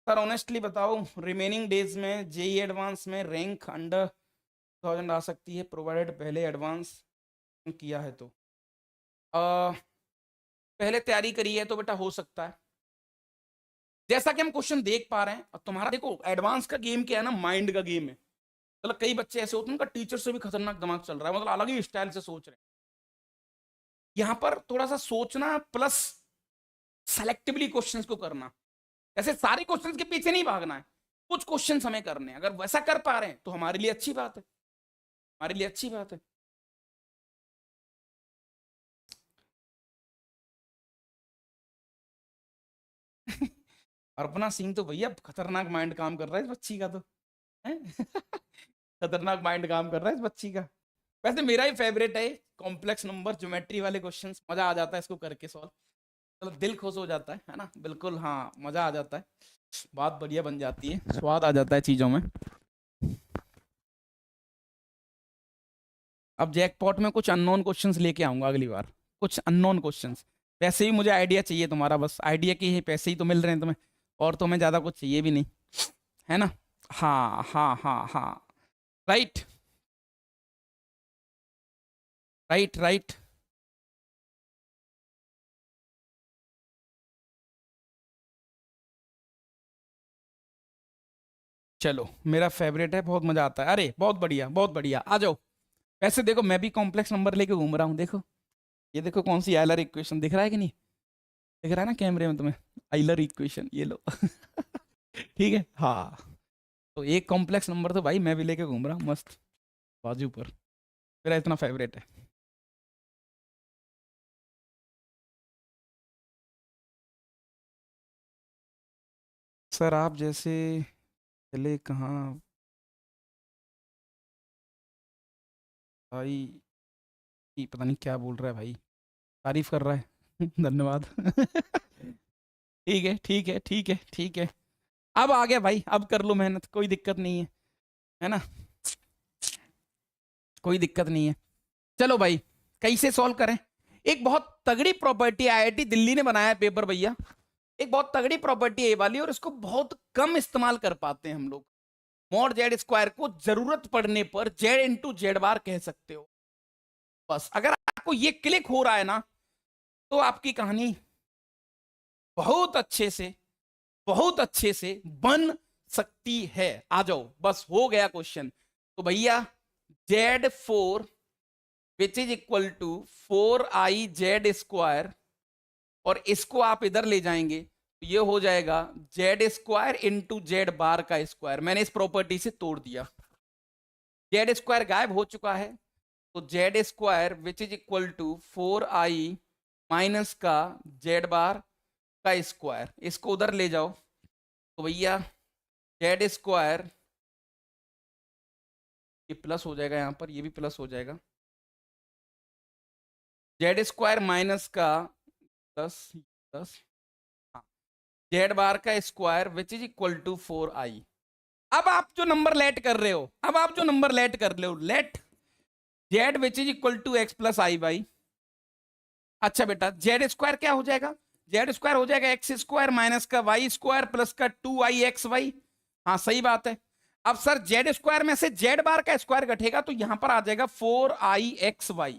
सर ऑनेस्टली बताओ, रिमेनिंग डेज में जेई एडवांस में रैंक अंडर 1000 आ सकती है, प्रोवाइडेड पहले एडवांस किया है तो पहले तैयारी करी है तो बेटा हो सकता है। जैसा कि हम क्वेश्चन देख पा रहे हैं, और तुम्हारा देखो एडवांस का गेम क्या है ना, माइंड का गेम है। मतलब कई बच्चे ऐसे होते हैं उनका टीचर से भी खतरनाक दिमाग चल रहा है, मतलब अलग ही स्टाइल से सोच रहे हैं। यहाँ पर थोड़ा सा सोचना प्लस सेलेक्टिवली क्वेश्चंस को करना, ऐसे सारे क्वेश्चंस के पीछे नहीं भागना है, कुछ क्वेश्चंस हमें करने हैं। अगर वैसा कर पा रहे हैं तो हमारे लिए अच्छी बात है, हमारे लिए अच्छी बात है। अर्पणा सिंह तो भैया खतरनाक माइंड काम कर रहा है इस बच्ची का तो, है? खतरनाक माइंड काम कर रहा है इस बच्ची का। वैसे मेरा ही फेवरेट है कॉम्प्लेक्स नंबर ज्योमेट्री वाले क्वेश्चंस, मजा आ जाता है इसको करके सॉल्व, मतलब दिल खुश हो जाता है ना, बिल्कुल हाँ, मजा आ जाता है, बात बढ़िया बन जाती है, स्वाद आ जाता है चीजों में। अब जैकपॉट में कुछ अननोन क्वेश्चंस लेके आऊंगा अगली बार, कुछ अननोन क्वेश्चंस। वैसे भी मुझे आइडिया चाहिए तुम्हारा, बस आइडिया के ही पैसे ही तो मिल रहे हैं तुम्हें, और तुम्हें ज्यादा कुछ चाहिए भी नहीं, है ना। हाँ हाँ हाँ हाँ, राइट राइट राइट। चलो, मेरा फेवरेट है, बहुत मजा आता है, अरे बहुत बढ़िया बहुत बढ़िया, आ जाओ। वैसे देखो मैं भी कॉम्प्लेक्स नंबर लेके घूम रहा हूँ, देखो ये देखो कौन सी आइलर इक्वेशन दिख रहा है कि नहीं, दिख रहा है ना कैमरे में तुम्हें, आइलर इक्वेशन, ये लो। ठीक है, हाँ। तो एक कॉम्प्लेक्स नंबर तो भाई मैं भी लेके घूम रहा हूँ मस्त बाजू पर, मेरा इतना फेवरेट है। सर आप जैसे चले कहाँ भाई, ये पता नहीं क्या बोल रहा है भाई, तारीफ कर रहा है। धन्यवाद। ठीक है ठीक है ठीक है ठीक है, अब आ गया भाई, अब कर लो मेहनत, कोई दिक्कत नहीं है ना, कोई दिक्कत नहीं है। चलो भाई, कैसे सॉल्व करें। एक बहुत तगड़ी प्रॉपर्टी आईआईटी दिल्ली ने बनाया है पेपर भैया, एक बहुत तगड़ी प्रॉपर्टी है ये वाली, और इसको बहुत कम इस्तेमाल कर पाते हैं हम लोग। मॉड जेड स्क्वायर को जरूरत पड़ने पर जेड इंटू जेड बार कह सकते हो, बस अगर आपको ये क्लिक हो रहा है ना, तो आपकी कहानी बहुत अच्छे से, बहुत अच्छे से बन सकती है। आ जाओ, बस हो गया क्वेश्चन। तो भैया Z4 which is equal to 4I Z square, और इसको आप इधर ले जाएंगे तो ये हो जाएगा Z square into Z bar का स्क्वायर। मैंने इस प्रॉपर्टी से तोड़ दिया, जेड स्क्वायर गायब हो चुका है, तो Z square which is equal to 4I minus का जेड बार का स्क्वायर, इसको उधर ले जाओ तो भैया जेड स्क्वायर, ये प्लस हो जाएगा, यहाँ पर ये भी प्लस हो जाएगा, जेड स्क्वायर माइनस का 10 जेड बार का square which is equal to 4I। अब आप जो नंबर लेट कर रहे हो, अब आप जो नंबर लेट कर रहे हो, let Z which is equal to X plus I by, अच्छा बेटा जेड स्क्वायर क्या हो जाएगा, जेड स्क्वायर हो जाएगा एक्स स्क्वायर माइनस का वाई स्क्वायर प्लस का 2i(x)y। हाँ सही बात है। अब सर जेड स्क्वायर में से जेड बार का स्क्वायर घटेगा तो यहां पर आ जाएगा 4i(x)y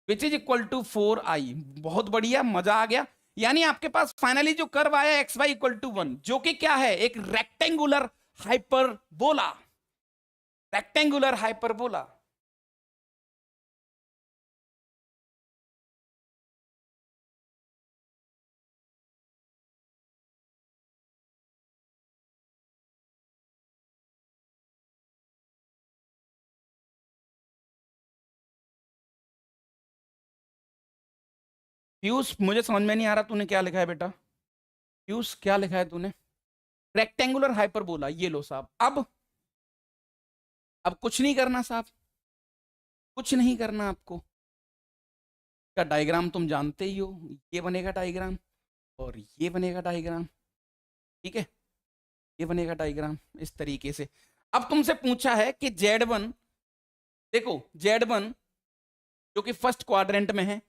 which is equal to 4i। बहुत बढ़िया, मजा आ गया। यानी आपके पास फाइनली जो कर्व आया एक्स वाई इक्वल टू 1, जो कि क्या है, एक rectangular hyperbola. Rectangular hyperbola. Piyush मुझे समझ में नहीं आ रहा तूने क्या लिखा है बेटा। पीयूष क्या लिखा है तूने? रेक्टेंगुलर हाइपरबोला, ये लो साहब। अब कुछ नहीं करना साहब, कुछ नहीं करना आपको। का डायग्राम तुम जानते ही हो, ये बनेगा डायग्राम और ये बनेगा डायग्राम, ठीक है, ये बनेगा डायग्राम इस तरीके से। अब तुमसे पूछा है कि Z1, देखो Z1 जो कि फर्स्ट क्वाड्रेंट में है,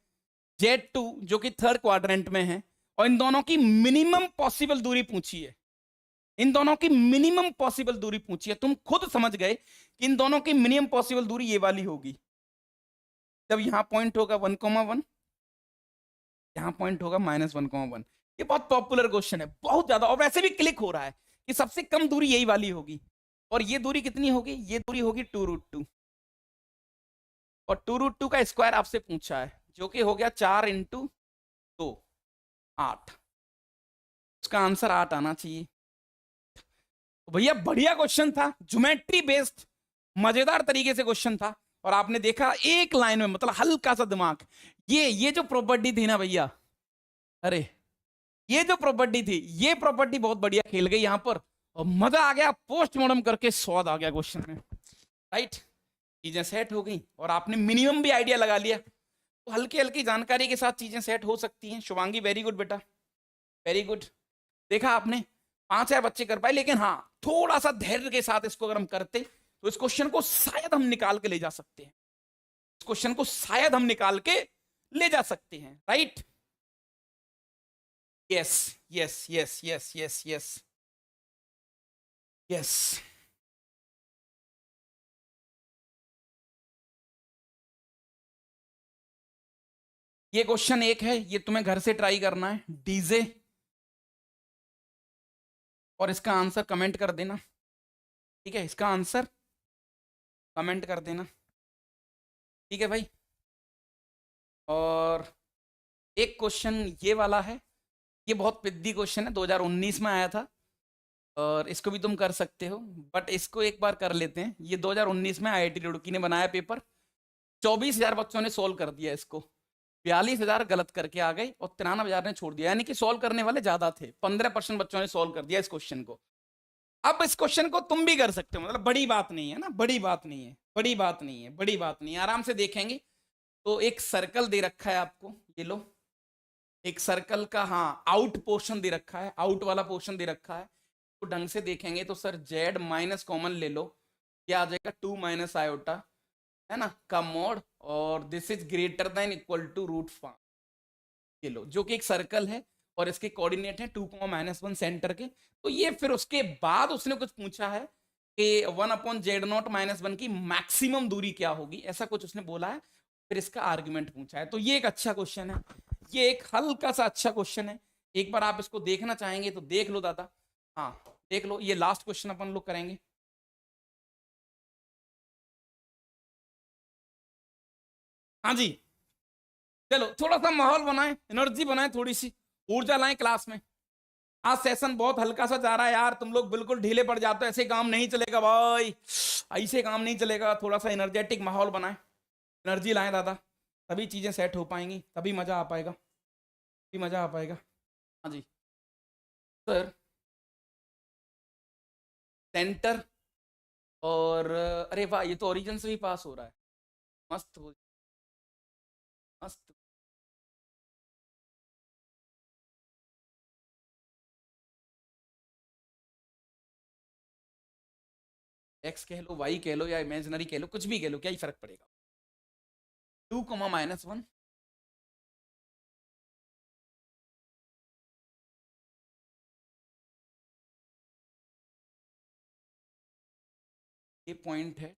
Z2 जो कि थर्ड क्वाड्रेंट में है, और इन दोनों की मिनिमम पॉसिबल दूरी पूछी है। इन दोनों की मिनिमम पॉसिबल दूरी पूछी है। तुम खुद समझ गए कि इन दोनों की मिनिमम पॉसिबल दूरी ये वाली होगी। जब यहां पॉइंट होगा 1,1, यहां पॉइंट होगा -1,1। ये बहुत पॉपुलर क्वेश्चन है, बहुत ज्यादा, और वैसे भी क्लिक हो रहा है कि सबसे कम दूरी यही वाली होगी। और ये दूरी कितनी होगी? ये दूरी होगी 2√2, और 2√2 का स्क्वायर आपसे पूछा है, जो कि हो गया 4 × 2 8। उसका आंसर 8 आना चाहिए। तो भैया बढ़िया क्वेश्चन था, ज्योमेट्री बेस्ड मजेदार तरीके से क्वेश्चन था, और आपने देखा एक लाइन में, मतलब हल्का सा दिमाग। ये जो प्रॉपर्टी थी ना भैया, अरे ये जो प्रॉपर्टी थी, ये प्रॉपर्टी बहुत बढ़िया खेल गई यहां पर, और मजा आ गया। पोस्टमार्टम करके स्वाद आ गया क्वेश्चन में, राइट। चीजें सेट हो गई और आपने मिनिमम भी आइडिया लगा लिया, तो हल्की हल्की जानकारी के साथ चीजें सेट हो सकती हैं। शुभांगी वेरी गुड बेटा, वेरी गुड। देखा आपने, 5 बच्चे कर पाए, लेकिन हाँ थोड़ा सा धैर्य के साथ इसको अगर हम करते तो इस क्वेश्चन को शायद हम निकाल के ले जा सकते हैं। इस क्वेश्चन को शायद हम निकाल के ले जा सकते हैं, right. Yes yes yes yes yes yes yes. ये क्वेश्चन एक है, ये तुम्हें घर से ट्राई करना है, डीजे, और इसका आंसर कमेंट कर देना, ठीक है। इसका आंसर कमेंट कर देना, ठीक है भाई। और एक क्वेश्चन ये वाला है, ये बहुत पिद्दी क्वेश्चन है, 2019 में आया था, और इसको भी तुम कर सकते हो, बट इसको एक बार कर लेते हैं। ये 2019 में IIT रुड़की ने बनाया पेपर, 24,000 बच्चों ने सोल्व कर दिया इसको, 42,000 गलत करके आ गए और 93,000 ने छोड़ दिया, यानी कि सोल्व करने वाले ज्यादा थे। 15% बच्चों ने सोल्व कर दिया इस क्वेश्चन को। अब इस क्वेश्चन को तुम भी कर सकते हो, मतलब बड़ी बात नहीं है ना, बड़ी बात नहीं है, बड़ी बात नहीं है, बड़ी बात नहीं है, आराम से देखेंगे। तो एक सर्कल दे रखा है आपको, ये लो, एक सर्कल का, हाँ, आउट पोर्शन दे रखा है, आउट वाला पोर्शन दे रखा है। तो ढंग से देखेंगे तो सर जेड माइनस कॉमन ले लो, क्या आ जाएगा 2 - आयोटा, है ना, का मोड, और this is greater than equal to √5। ये लो, जो कि एक सर्कल है और इसके कोऑर्डिनेट है 2, -1 सेंटर के। तो ये फिर उसके बाद उसने कुछ पूछा है कि 1/Z0 - 1 की मैक्सिमम दूरी क्या होगी, ऐसा कुछ उसने बोला है। फिर इसका आर्गुमेंट पूछा है, तो ये एक अच्छा क्वेश्चन है, ये एक हल्का सा अच्छा क्वेश्चन है। एक बार आप इसको देखना चाहेंगे तो देख लो दादा, हाँ देख लो। ये लास्ट क्वेश्चन अपन लोग करेंगे। हाँ जी, चलो थोड़ा सा माहौल बनाएं, एनर्जी बनाएं, थोड़ी सी ऊर्जा लाएं क्लास में। आज सेशन बहुत हल्का सा जा रहा है यार, तुम लोग बिल्कुल ढीले पड़ जाते हो, ऐसे काम नहीं चलेगा भाई, ऐसे काम नहीं चलेगा। थोड़ा सा एनर्जेटिक माहौल बनाएं, एनर्जी लाएं दादा, तभी चीजें सेट हो पाएंगी, तभी मजा आ पाएगा, तभी मजा आ पाएगा। हाँ जी सर, सेंटर, और अरे वाह, ये तो ओरिजिन से भी पास हो रहा है, मस्त हो, मस्त। एक्स कह लो, वाई कह लो, या इमेजिनरी कह लो, कुछ भी कह लो, क्या ही फर्क पड़ेगा। 2, -1, ये पॉइंट है,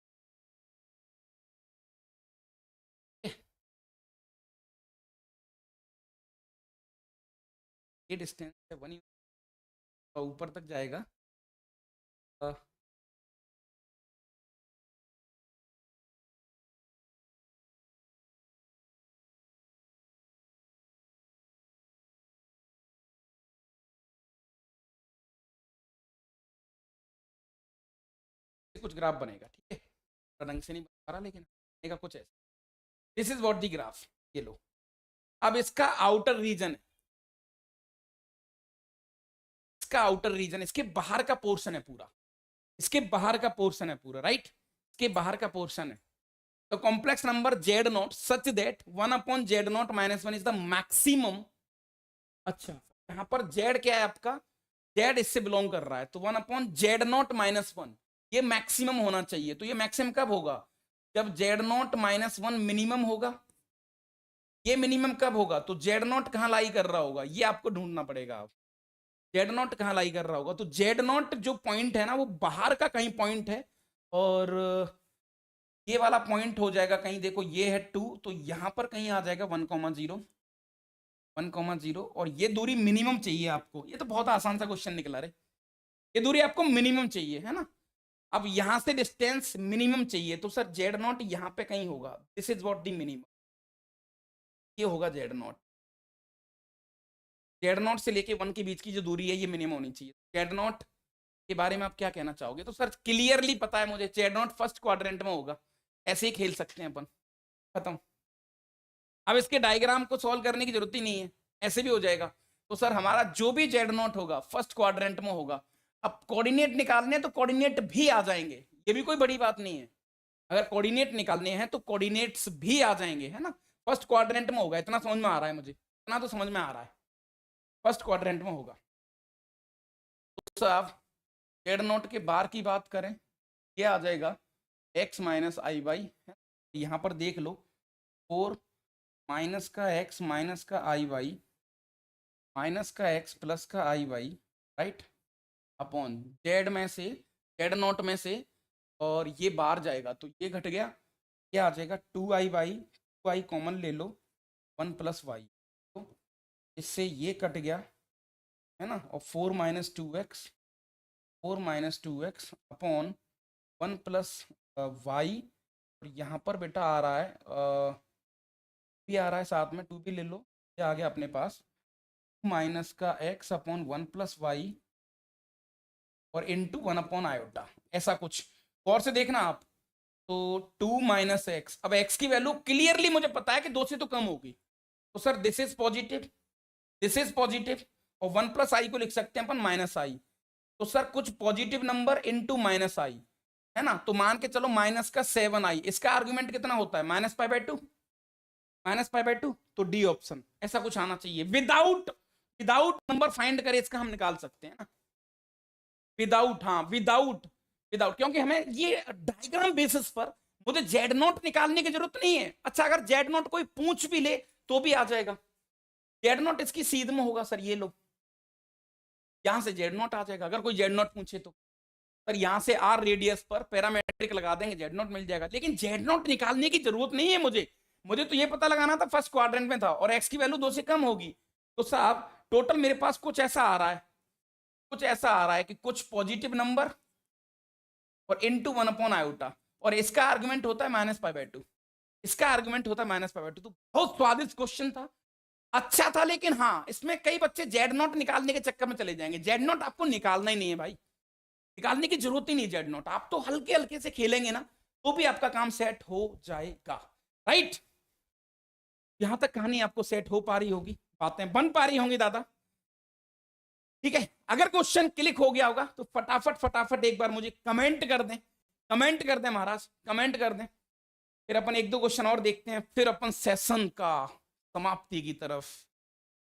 ये डिस्टेंस है 1 ऊपर तक जाएगा। कुछ ग्राफ बनेगा, ठीक है, रंग से नहीं बना पा रहा लेकिन बनेगा कुछ ऐसा। This is what the graph, ये लो। अब इसका आउटर रीजन, इसका आउटर रीजन, इसके बाहर का पोर्शन है पूरा, इसके बाहर का पोर्शन है पूरा, राइट, इसके बाहर का पोर्शन है। तो complex number Z not such that 1 Z not -1 is the maximum. अच्छा, यहां पर जेड क्या है आपका, जेड इससे बिलोंग कर रहा है, तो 1/जेड नॉट -1 ये मैक्सिमम होना चाहिए। तो ये मैक्सिमम कब होगा, जब जेड नॉट -1 मिनिमम होगा। ये मिनिमम कब होगा, तो जेड नॉट कहां लाई कर रहा होगा, ये आपको ढूंढना पड़ेगा। आप जेड नॉट कहां लाई कर रहा होगा, तो जेड नॉट जो पॉइंट है ना वो बाहर का कहीं पॉइंट है, और ये वाला पॉइंट हो जाएगा कहीं, देखो ये है 2, तो यहां पर कहीं आ जाएगा 1,0 1,0, और ये दूरी मिनिमम चाहिए आपको। ये तो बहुत आसान सा क्वेश्चन निकला रे, ये दूरी आपको मिनिमम चाहिए है ना। अब यहां से डिस्टेंस मिनिमम चाहिए, तो सर जेड नॉट यहां पे कहीं होगा, this is what the minimum, ये होगा जेड नॉट। जेड नॉट से लेके 1 के बीच की जो दूरी है ये मिनिमम होनी चाहिए। जेड नॉट के बारे में आप क्या कहना चाहोगे, तो सर क्लियरली पता है मुझे, जेड नॉट फर्स्ट क्वाड्रेंट में होगा, ऐसे ही खेल सकते हैं अपन, खत्म। अब इसके डायग्राम को सॉल्व करने की जरूरत ही नहीं है, ऐसे भी हो जाएगा। तो सर हमारा जो भी जेड नॉट होगा फर्स्ट क्वाड्रेंट में होगा। अब कोऑर्डिनेट निकालने तो कोऑर्डिनेट भी आ जाएंगे, ये भी कोई बड़ी बात नहीं है। अगर कोऑर्डिनेट निकालने हैं तो कोऑर्डिनेट्स भी आ जाएंगे, है ना। फर्स्ट क्वाड्रेंट में होगा, इतना समझ में आ रहा है मुझे, इतना तो समझ में आ रहा है, फर्स्ट क्वाड्रेंट में होगा। तो आप जेड नॉट के बार की बात करें, ये आ जाएगा x - i/, यहाँ पर देख लो 4 माइनस का x माइनस का i/, माइनस का x प्लस का i/, राइट, अपॉन जेड में से, जेड नॉट में से, और ये बाहर जाएगा तो ये घट गया, ये आ जाएगा 2i/, 2i कॉमन ले लो, 1 + y, तो इससे ये कट गया है ना, और 4 - 2x, 4 - 2x अपॉन 1 + y, और यहाँ पर बेटा आ रहा है भी आ रहा है साथ में, 2 भी ले लो, ये आ गया अपने पास, माइनस का x अपॉन 1 + y और इंटू 1/i, ऐसा कुछ। और से देखना आप, तो 2 - x, अब x की वैल्यू क्लियरली मुझे पता है कि 2 से तो कम होगी, तो sir this is positive, this is positive, और 1 + i को लिख सकते हैं अपन -i, तो सर कुछ पॉजिटिव नंबर इंटू -i, है ना। तो मान के चलो -7i, इसका आर्गुमेंट कितना होता है, -π/2, -π/2, तो डी ऑप्शन, ऐसा कुछ आना चाहिए। विदाउट, विदाउट नंबर फाइंड करे इसका हम निकाल सकते हैं ना, विदाउट, हाँ विदाउट, विदाउट, क्योंकि हमें ये डायग्राम बेसिस पर मुझे जेड नॉट निकालने की जरूरत नहीं है। अच्छा, अगर जेड नॉट कोई पूछ भी ले तो भी आ जाएगा, जेड नॉट इसकी सीध में होगा सर, ये लो, यहां से जेड नॉट आ जाएगा अगर कोई जेड नॉट पूछे तो। पर यहां से आर रेडियस पर पैरामेट्रिक लगा देंगे, जेड नॉट मिल जाएगा। लेकिन जेड नॉट निकालने की जरूरत नहीं है मुझे, मुझे तो ये पता लगाना था फर्स्ट क्वाड्रेंट में था, और एक्स की वैल्यू 2 से कम होगी। तो साहब टोटल मेरे पास कुछ ऐसा आ रहा है, कुछ ऐसा आ रहा है कि कुछ पॉजिटिव नंबर और इंटू 1/i, और इसका आर्गुमेंट होता है -π/2, इसका आर्गुमेंट होता है -π/2। तो बहुत स्वादिष्ट क्वेश्चन था, अच्छा था, लेकिन हाँ इसमें कई बच्चे जेड नॉट निकालने के चक्कर में चले जाएंगे। जेड नॉट आपको निकालना ही नहीं है भाई, निकालने की जरूरत ही नहीं जेड नॉट, आप तो हल्के हल्के से खेलेंगे ना तो भी आपका काम सेट हो जाएगा, राइट। यहां तक कहानी आपको सेट हो पा रही होगी, बातें बन पा रही होंगी दादा, ठीक है। अगर क्वेश्चन क्लिक हो गया होगा तो फटाफट फटाफट एक बार मुझे कमेंट कर दें, कमेंट कर दें महाराज, कमेंट कर दें। फिर अपन 1-2 क्वेश्चन और देखते हैं, फिर अपन सेशन का समाप्ति की तरफ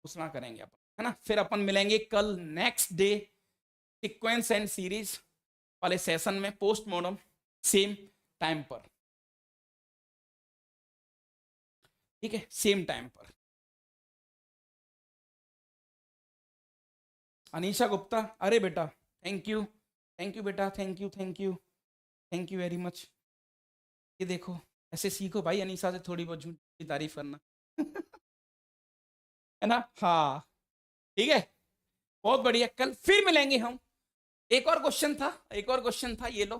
घोषणा करेंगे अपन, है ना। फिर अपन मिलेंगे कल next day sequence and series वाले सेशन में, पोस्ट मॉर्टम सेम टाइम पर, ठीक है, सेम टाइम पर। अनीशा गुप्ता, अरे बेटा थैंक यू, थैंक यू बेटा, thank you, thank you. Thank you very much. ये देखो, ऐसे सीखो भाई अनीसा से थोड़ी बहुत झूठ की तारीफ करना। है ना? हाँ, ठीक है, बहुत बढ़िया। कल फिर मिलेंगे हम। एक और क्वेश्चन था, एक और क्वेश्चन था, ये लो,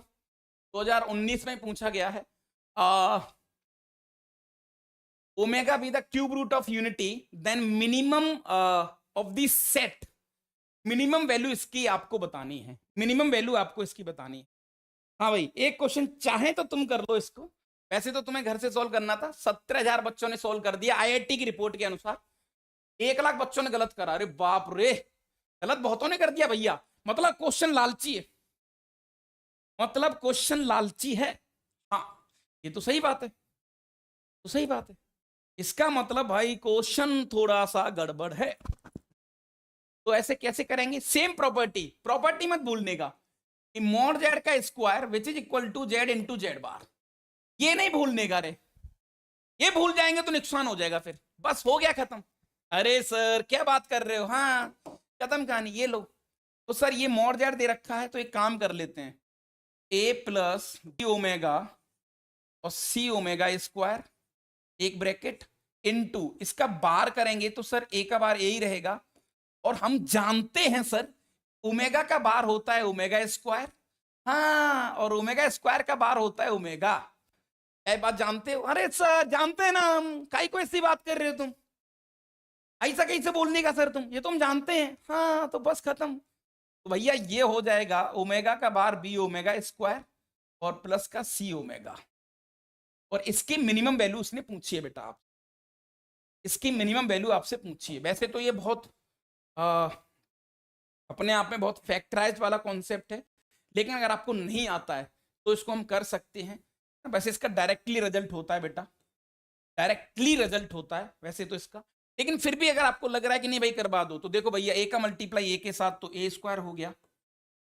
2019 में पूछा गया है। Omega be the cube root of unity, then minimum of the set, minimum value इसकी आपको बतानी है, मिनिमम वैल्यू आपको इसकी बतानी है। हाँ भाई, एक क्वेश्चन चाहे तो तुम कर लो इसको, वैसे तो तुम्हें घर से सॉल्व करना था। 17,000 बच्चों ने सॉल्व कर दिया आईआईटी की रिपोर्ट के अनुसार। 1 लाख बच्चों ने गलत करा। अरे बाप रे, गलत बहुतों ने कर दिया भैया। मतलब क्वेश्चन लालची है, मतलब क्वेश्चन लालची है। हाँ, ये तो सही बात है, तो सही बात है। इसका मतलब भाई क्वेश्चन थोड़ा सा गड़बड़ है। तो ऐसे कैसे करेंगे? सेम प्रॉपर्टी, प्रॉपर्टी मत भूलने का, कि मॉड जेड का square which is equal to Z into Z bar, ये नहीं भूलने का रे। ये भूल जाएंगे तो नुकसान हो जाएगा फिर, बस हो गया खत्म। अरे सर क्या बात कर रहे हो, हाँ खत्म कहानी। ये लो, तो सर ये मॉड जेड दे रखा है, तो एक काम कर लेते हैं, ए प्लस बी ओमेगा और सी ओमेगा स्क्वायर, एक ब्रैकेट, इनटू इसका बार करेंगे तो सर ए का बार ए ही रहेगा। और हम जानते हैं सर, ओमेगा का बार होता है ओमेगा स्क्वायर, हाँ, और ओमेगा स्क्वायर का बार होता है ओमेगा। ये बात जानते हो? अरे सर जानते हैं ना हम, काई को ऐसी बात कर रहे हो तुम? ऐसा कैसे बोलने का सर तुम, ये तो हम जानते हैं। हाँ तो बस खत्म। तो भैया ये हो जाएगा ओमेगा का बार बी ओमेगा स्क्वायर और प्लस का सी ओमेगा। और इसकी मिनिमम वैल्यू उसने पूछी है बेटा, आप इसकी मिनिमम वैल्यू आपसे पूछी है। वैसे तो ये बहुत अपने आप में बहुत फैक्टराइज वाला कॉन्सेप्ट है, लेकिन अगर आपको नहीं आता है तो इसको हम कर सकते हैं। वैसे इसका डायरेक्टली रिजल्ट होता है बेटा, डायरेक्टली रिजल्ट होता है वैसे तो इसका, लेकिन फिर भी अगर आपको लग रहा है कि नहीं भाई करवा दो, तो देखो भैया ए का मल्टीप्लाई ए के साथ तो ए स्क्वायर हो गया,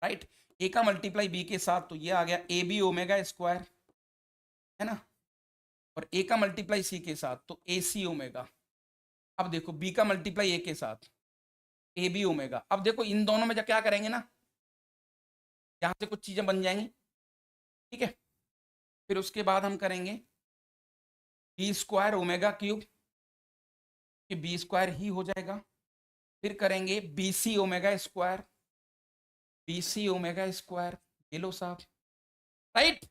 राइट। ए का मल्टीप्लाई बी के साथ तो ये आ गया ए बी ओमेगा स्क्वायर, है ना। और ए का मल्टीप्लाई सी के साथ तो ए सी ओमेगा। अब देखो बी का मल्टीप्लाई ए के साथ ए बी ओमेगा। अब देखो इन दोनों में जब क्या करेंगे ना, यहां से कुछ चीजें बन जाएंगी, ठीक है। फिर उसके बाद हम करेंगे बी स्क्वायर ओमेगा क्यूब, कि बी स्क्वायर ही हो जाएगा। फिर करेंगे B C omega square, B C omega square, ये लो साहब, राइट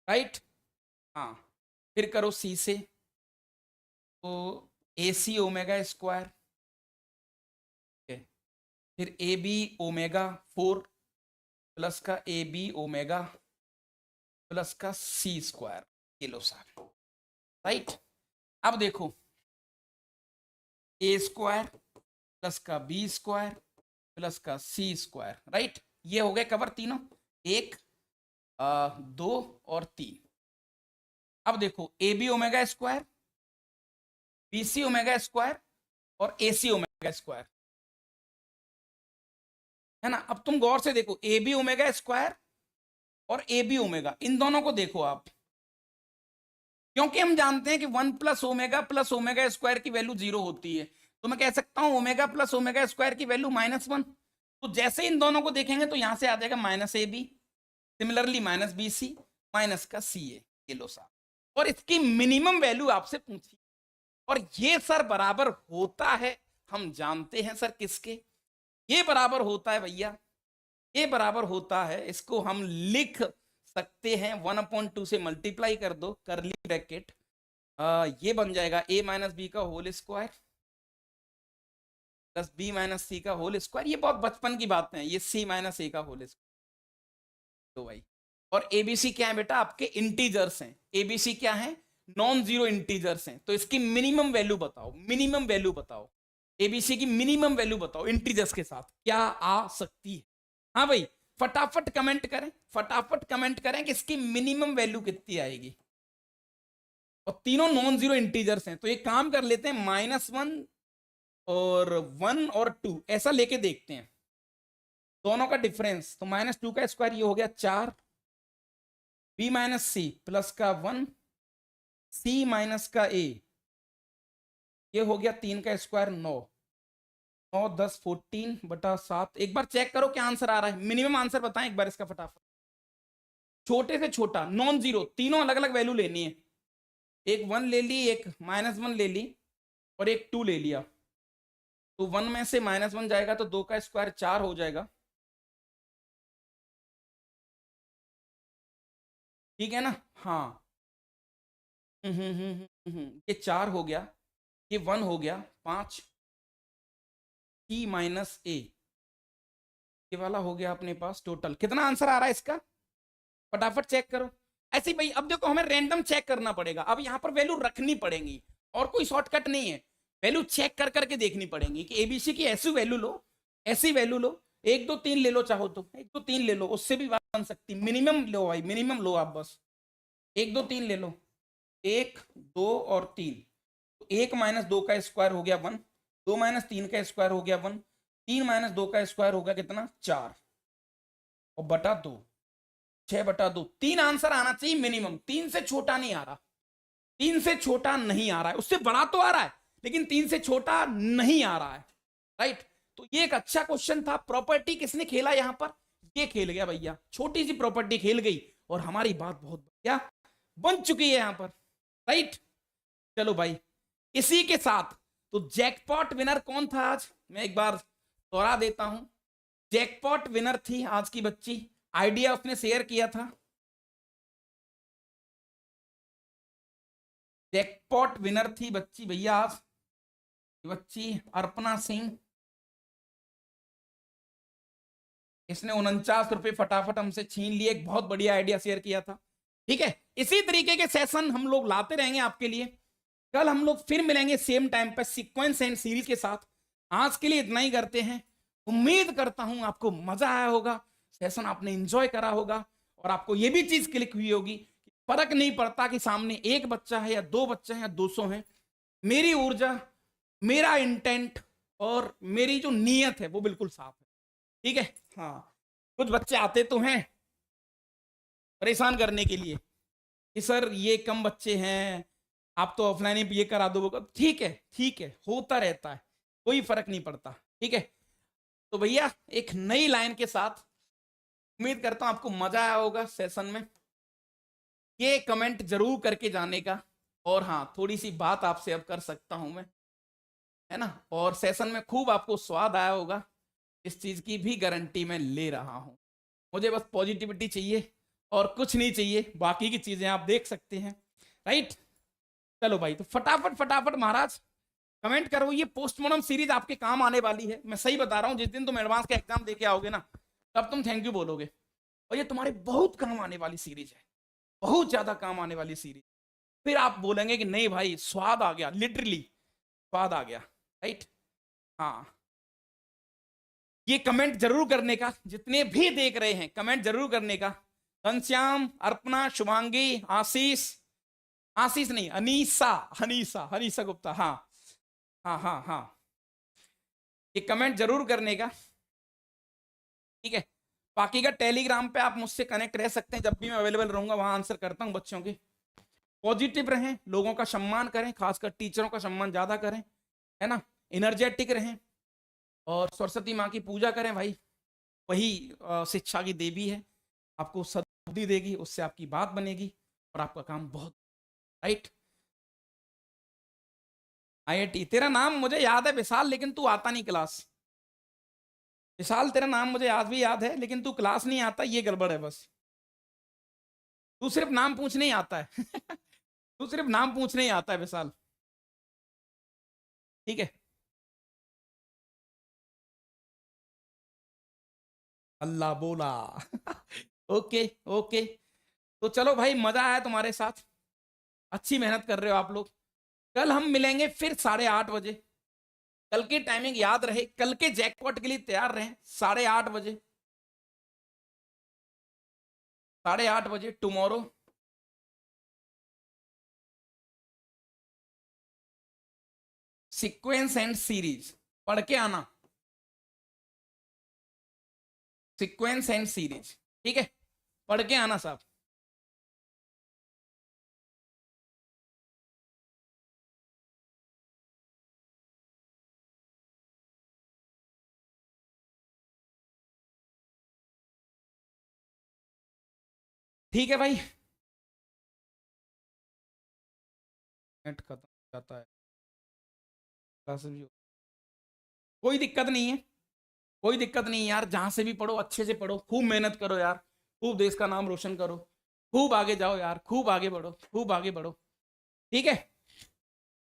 राइट। हाँ, फिर करो सी से तो ए सी ओमेगा स्क्वायर, फिर ए बी ओमेगा 4 प्लस का ए बी ओमेगा प्लस का सी स्क्वायर, ये लो साहब, राइट। अब देखो ए स्क्वायर प्लस का बी स्क्वायर प्लस का सी स्क्वायर, राइट। ये हो गए कवर तीनों, 1 2 और 3। अब देखो A B omega square, B C omega square और ए सी ओमेगा स्क्वायर, है ना। अब तुम गौर से देखो ए बी ओमेगा स्क्वायर और ए बी ओमेगा, इन दोनों को देखो आप, क्योंकि हम जानते हैं कि 1 प्लस ओमेगा स्क्वायर की वैल्यू 0 होती है, तो मैं कह सकता हूं ओमेगा प्लस ओमेगा स्क्वायर की वैल्यू -1। तो जैसे इन दोनों को देखेंगे तो यहां से आ जाएगा minus A B, similarly minus B C, minus का सी ए, ये लो साहब। और इसकी मिनिमम वैल्यू आपसे पूछी, और ये सर बराबर होता है, हम जानते हैं सर किसके, ये बराबर होता है भैया, ये बराबर होता है, इसको हम लिख सकते हैं 1/2 से मल्टीप्लाई कर दो, करली ब्रैकेट, ये बन जाएगा a माइनस बी का whole square plus b minus C का होल स्क्वायर। ये बहुत बचपन की बात है, ये c माइनस a का होल स्क्वायर, तो भाई। और एबीसी क्या है बेटा, आपके इंटीजर्स हैं, एबीसी क्या है, नॉन जीरो इंटीजर्स हैं। तो इसकी मिनिमम वैल्यू बताओ, मिनिमम वैल्यू बताओ, एबीसी की मिनिमम वैल्यू बताओ इंटीजर्स के साथ क्या आ सकती है। हाँ भाई, फटाफट कमेंट करें, फटाफट कमेंट करें कि इसकी मिनिमम वैल्यू कितनी आएगी। और तीनों नॉन जीरो इंटीजर्स हैं, तो एक काम कर लेते हैं, -1 और 1 और 2 ऐसा लेके देखते हैं दोनों का डिफरेंस। तो -2 का स्क्वायर ये हो गया 4, बी माइनस सी प्लस का 1, सी माइनस का ए, ये हो गया 3 का स्क्वायर 9, 9 10 14 बटा 7। एक बार चेक करो क्या आंसर आ रहा है, मिनिमम आंसर बताएं एक बार इसका फटाफट। छोटे से छोटा नॉन जीरो, तीनों अलग अलग वैल्यू लेनी है। एक 1 ले ली, एक -1 ले ली और एक 2 ले लिया। तो 1 में से -1 जाएगा तो 2 का स्क्वायर 4 हो जाएगा, ठीक है ना। हाँ, ये 4 हो गया, ये 1 हो गया, 5 t माइनस ए, ये वाला हो गया अपने पास। टोटल कितना आंसर आ रहा है इसका, फटाफट चेक करो। ऐसे ही भाई अब देखो हमें रैंडम चेक करना पड़ेगा, अब यहाँ पर वैल्यू रखनी पड़ेगी और कोई शॉर्टकट नहीं है, वैल्यू चेक कर करके देखनी पड़ेगी कि एबीसी की ऐसी वैल्यू लो, ऐसी वैल्यू लो, 1 2 3 ले लो, चाहो तो 1 2 3 ले लो, उससे भी बात बन सकती, मिनिमम लो भाई, मिनिमम लो आप, बस 1 2 3 ले लो, 1 2 और 3। 1 माइनस 2 का स्क्वायर हो गया 1, 2 माइनस 3 का स्क्वायर हो गया 1, 3 माइनस 2 का स्क्वायर हो गया कितना 4 और बटा 2, 6/2। 3 आंसर आना चाहिए मिनिमम, 3 से छोटा नहीं आ रहा, 3 से छोटा नहीं आ रहा है, उससे बड़ा तो आ रहा है लेकिन 3 से छोटा नहीं आ रहा है, राइट। तो ये एक अच्छा क्वेश्चन था। प्रॉपर्टी किसने खेला यहां पर, ये खेल गया भैया, छोटी सी प्रॉपर्टी खेल गई और हमारी बात बहुत बढ़िया बन चुकी है यहां पर, राइट। चलो भाई, इसी के साथ तो जैकपॉट विनर कौन था आज, मैं एक बार दोहरा देता हूं। जैकपॉट विनर थी आज की बच्ची, आइडिया उसने शेयर किया था। जैकपॉट विनर थी बच्ची भैया आज, बच्ची अर्पणा सिंह, इसने 49 रुपए फटाफट हमसे छीन लिए, एक बहुत बढ़िया आइडिया शेयर किया था, ठीक है। इसी तरीके के सेशन हम लोग लाते रहेंगे आपके लिए। कल हम लोग फिर मिलेंगे सेम टाइम पर सीक्वेंस एंड सीरीज के साथ। आज के लिए इतना ही करते हैं। उम्मीद करता हूं आपको मजा आया होगा, सेशन आपने एंजॉय करा होगा और आपको यह भी चीज क्लिक हुई होगी कि फर्क नहीं पड़ता कि सामने एक बच्चा है या 2 बच्चे हैं या 200 हैं, मेरी ऊर्जा, मेरा इंटेंट और मेरी जो नीयत है वो बिल्कुल साफ है, ठीक है। हाँ, कुछ बच्चे आते तो हैं परेशान करने के लिए कि सर ये कम बच्चे हैं, आप तो ऑफलाइन ही ये करा दो, ठीक है, ठीक है, होता रहता है, कोई फर्क नहीं पड़ता, ठीक है। तो भैया एक नई लाइन के साथ, उम्मीद करता हूं आपको मजा आया होगा सेशन में, ये कमेंट जरूर करके जाने का। और हाँ, थोड़ी सी बात आपसे अब कर सकता हूं मैं, है ना, और सेशन में खूब आपको स्वाद आया होगा, इस चीज की भी गारंटी मैं ले रहा हूं। मुझे बस पॉजिटिविटी चाहिए और कुछ नहीं चाहिए, बाकी की चीजें आप देख सकते हैं, राइट। चलो भाई, तो फटाफट फटाफट महाराज कमेंट करो, ये पोस्टमॉर्टम सीरीज आपके काम आने वाली है, मैं सही बता रहा हूं, जिस दिन तुम एडवांस का एग्जाम देके आओगे ना, तब तुम थैंक यू बोलोगे, और ये तुम्हारे बहुत काम आने वाली सीरीज है, बहुत ज्यादा काम आने वाली सीरीज। फिर आप बोलेंगे कि नहीं भाई स्वाद आ गया, लिटरली स्वाद आ गया, राइट। हाँ, ये कमेंट जरूर करने का, जितने भी देख रहे हैं कमेंट जरूर करने का। घनश्याम, अर्पणा, शुभांगी, आशीष, आशीष नहीं अनीसा, हनीसा, हनीसा गुप्ता, हाँ हाँ हाँ हाँ, ये कमेंट जरूर करने का, ठीक है। बाकी का टेलीग्राम पे आप मुझसे कनेक्ट रह सकते हैं, जब भी मैं अवेलेबल रहूंगा वहां आंसर करता हूं बच्चों के। पॉजिटिव रहें, लोगों का सम्मान करें, खासकर टीचरों का सम्मान ज्यादा करें, है ना, एनर्जेटिक रहें और सरस्वती माँ की पूजा करें भाई, वही शिक्षा की देवी है, आपको सद्बुद्धि देगी, उससे आपकी बात बनेगी और आपका काम बहुत, राइट। आईआईटी, तेरा नाम मुझे याद है विशाल, लेकिन तू आता नहीं क्लास। विशाल तेरा नाम मुझे आज भी याद है, लेकिन तू क्लास नहीं आता, ये गड़बड़ है बस। तू सिर्फ नाम पूछने ही आता है तू सिर्फ नाम पूछने ही आता है विशाल, ठीक है। अल्लाह बोला ओके ओके, तो चलो भाई, मजा आया तुम्हारे साथ, अच्छी मेहनत कर रहे हो आप लोग। कल हम मिलेंगे फिर 8:30 बजे। कल की टाइमिंग याद रहे, कल के जैकपॉट के लिए तैयार रहें, 8:30 बजे, 8:30 बजे टुमारो। सीक्वेंस एंड सीरीज पढ़ के आना, सीक्वेंस एंड सीरीज, ठीक है, पढ़ के आना साहब। ठीक है भाई, नेट खत्म हो जाता है, क्लासेस भी कोई दिक्कत नहीं है, कोई दिक्कत नहीं यार, जहां से भी पढ़ो अच्छे से पढ़ो, खूब मेहनत करो यार, खूब देश का नाम रोशन करो, खूब आगे जाओ यार, खूब आगे बढ़ो, खूब आगे बढ़ो। ठीक है,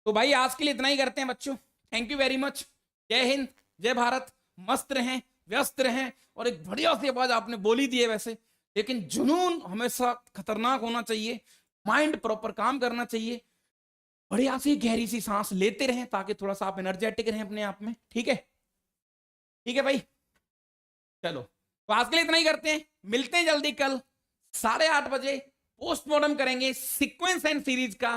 तो भाई आज के लिए इतना ही करते हैं बच्चों। Thank you very much. जय हिंद, जय भारत। मस्त रहें, व्यस्त रहें, और एक बढ़िया सी आवाज आपने बोली दी है वैसे, लेकिन जुनून हमेशा खतरनाक होना चाहिए, माइंड प्रॉपर काम करना चाहिए, बढ़िया सी गहरी सी सांस लेते रहें ताकि थोड़ा सा आप एनर्जेटिक रहें अपने आप में। ठीक है, ठीक है भाई, चलो तो आज के लिए इतना ही करते हैं, मिलते हैं जल्दी कल 8:30 बजे, पोस्टमार्टम करेंगे सीक्वेंस एंड सीरीज का।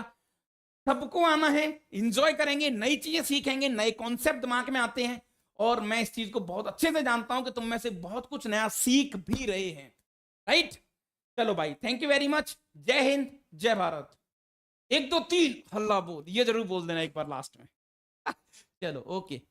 सबको आना है, इंजॉय करेंगे, नई चीजें सीखेंगे, नए कॉन्सेप्ट दिमाग में आते हैं, और मैं इस चीज को बहुत अच्छे से जानता हूं कि तुम में से बहुत कुछ नया सीख भी रहे हैं। राइट, चलो भाई, थैंक यू वेरी मच। जय हिंद, जय भारत। 1 2 3 हल्ला बोल, ये जरूर बोल देना एक बार लास्ट में। चलो ओके।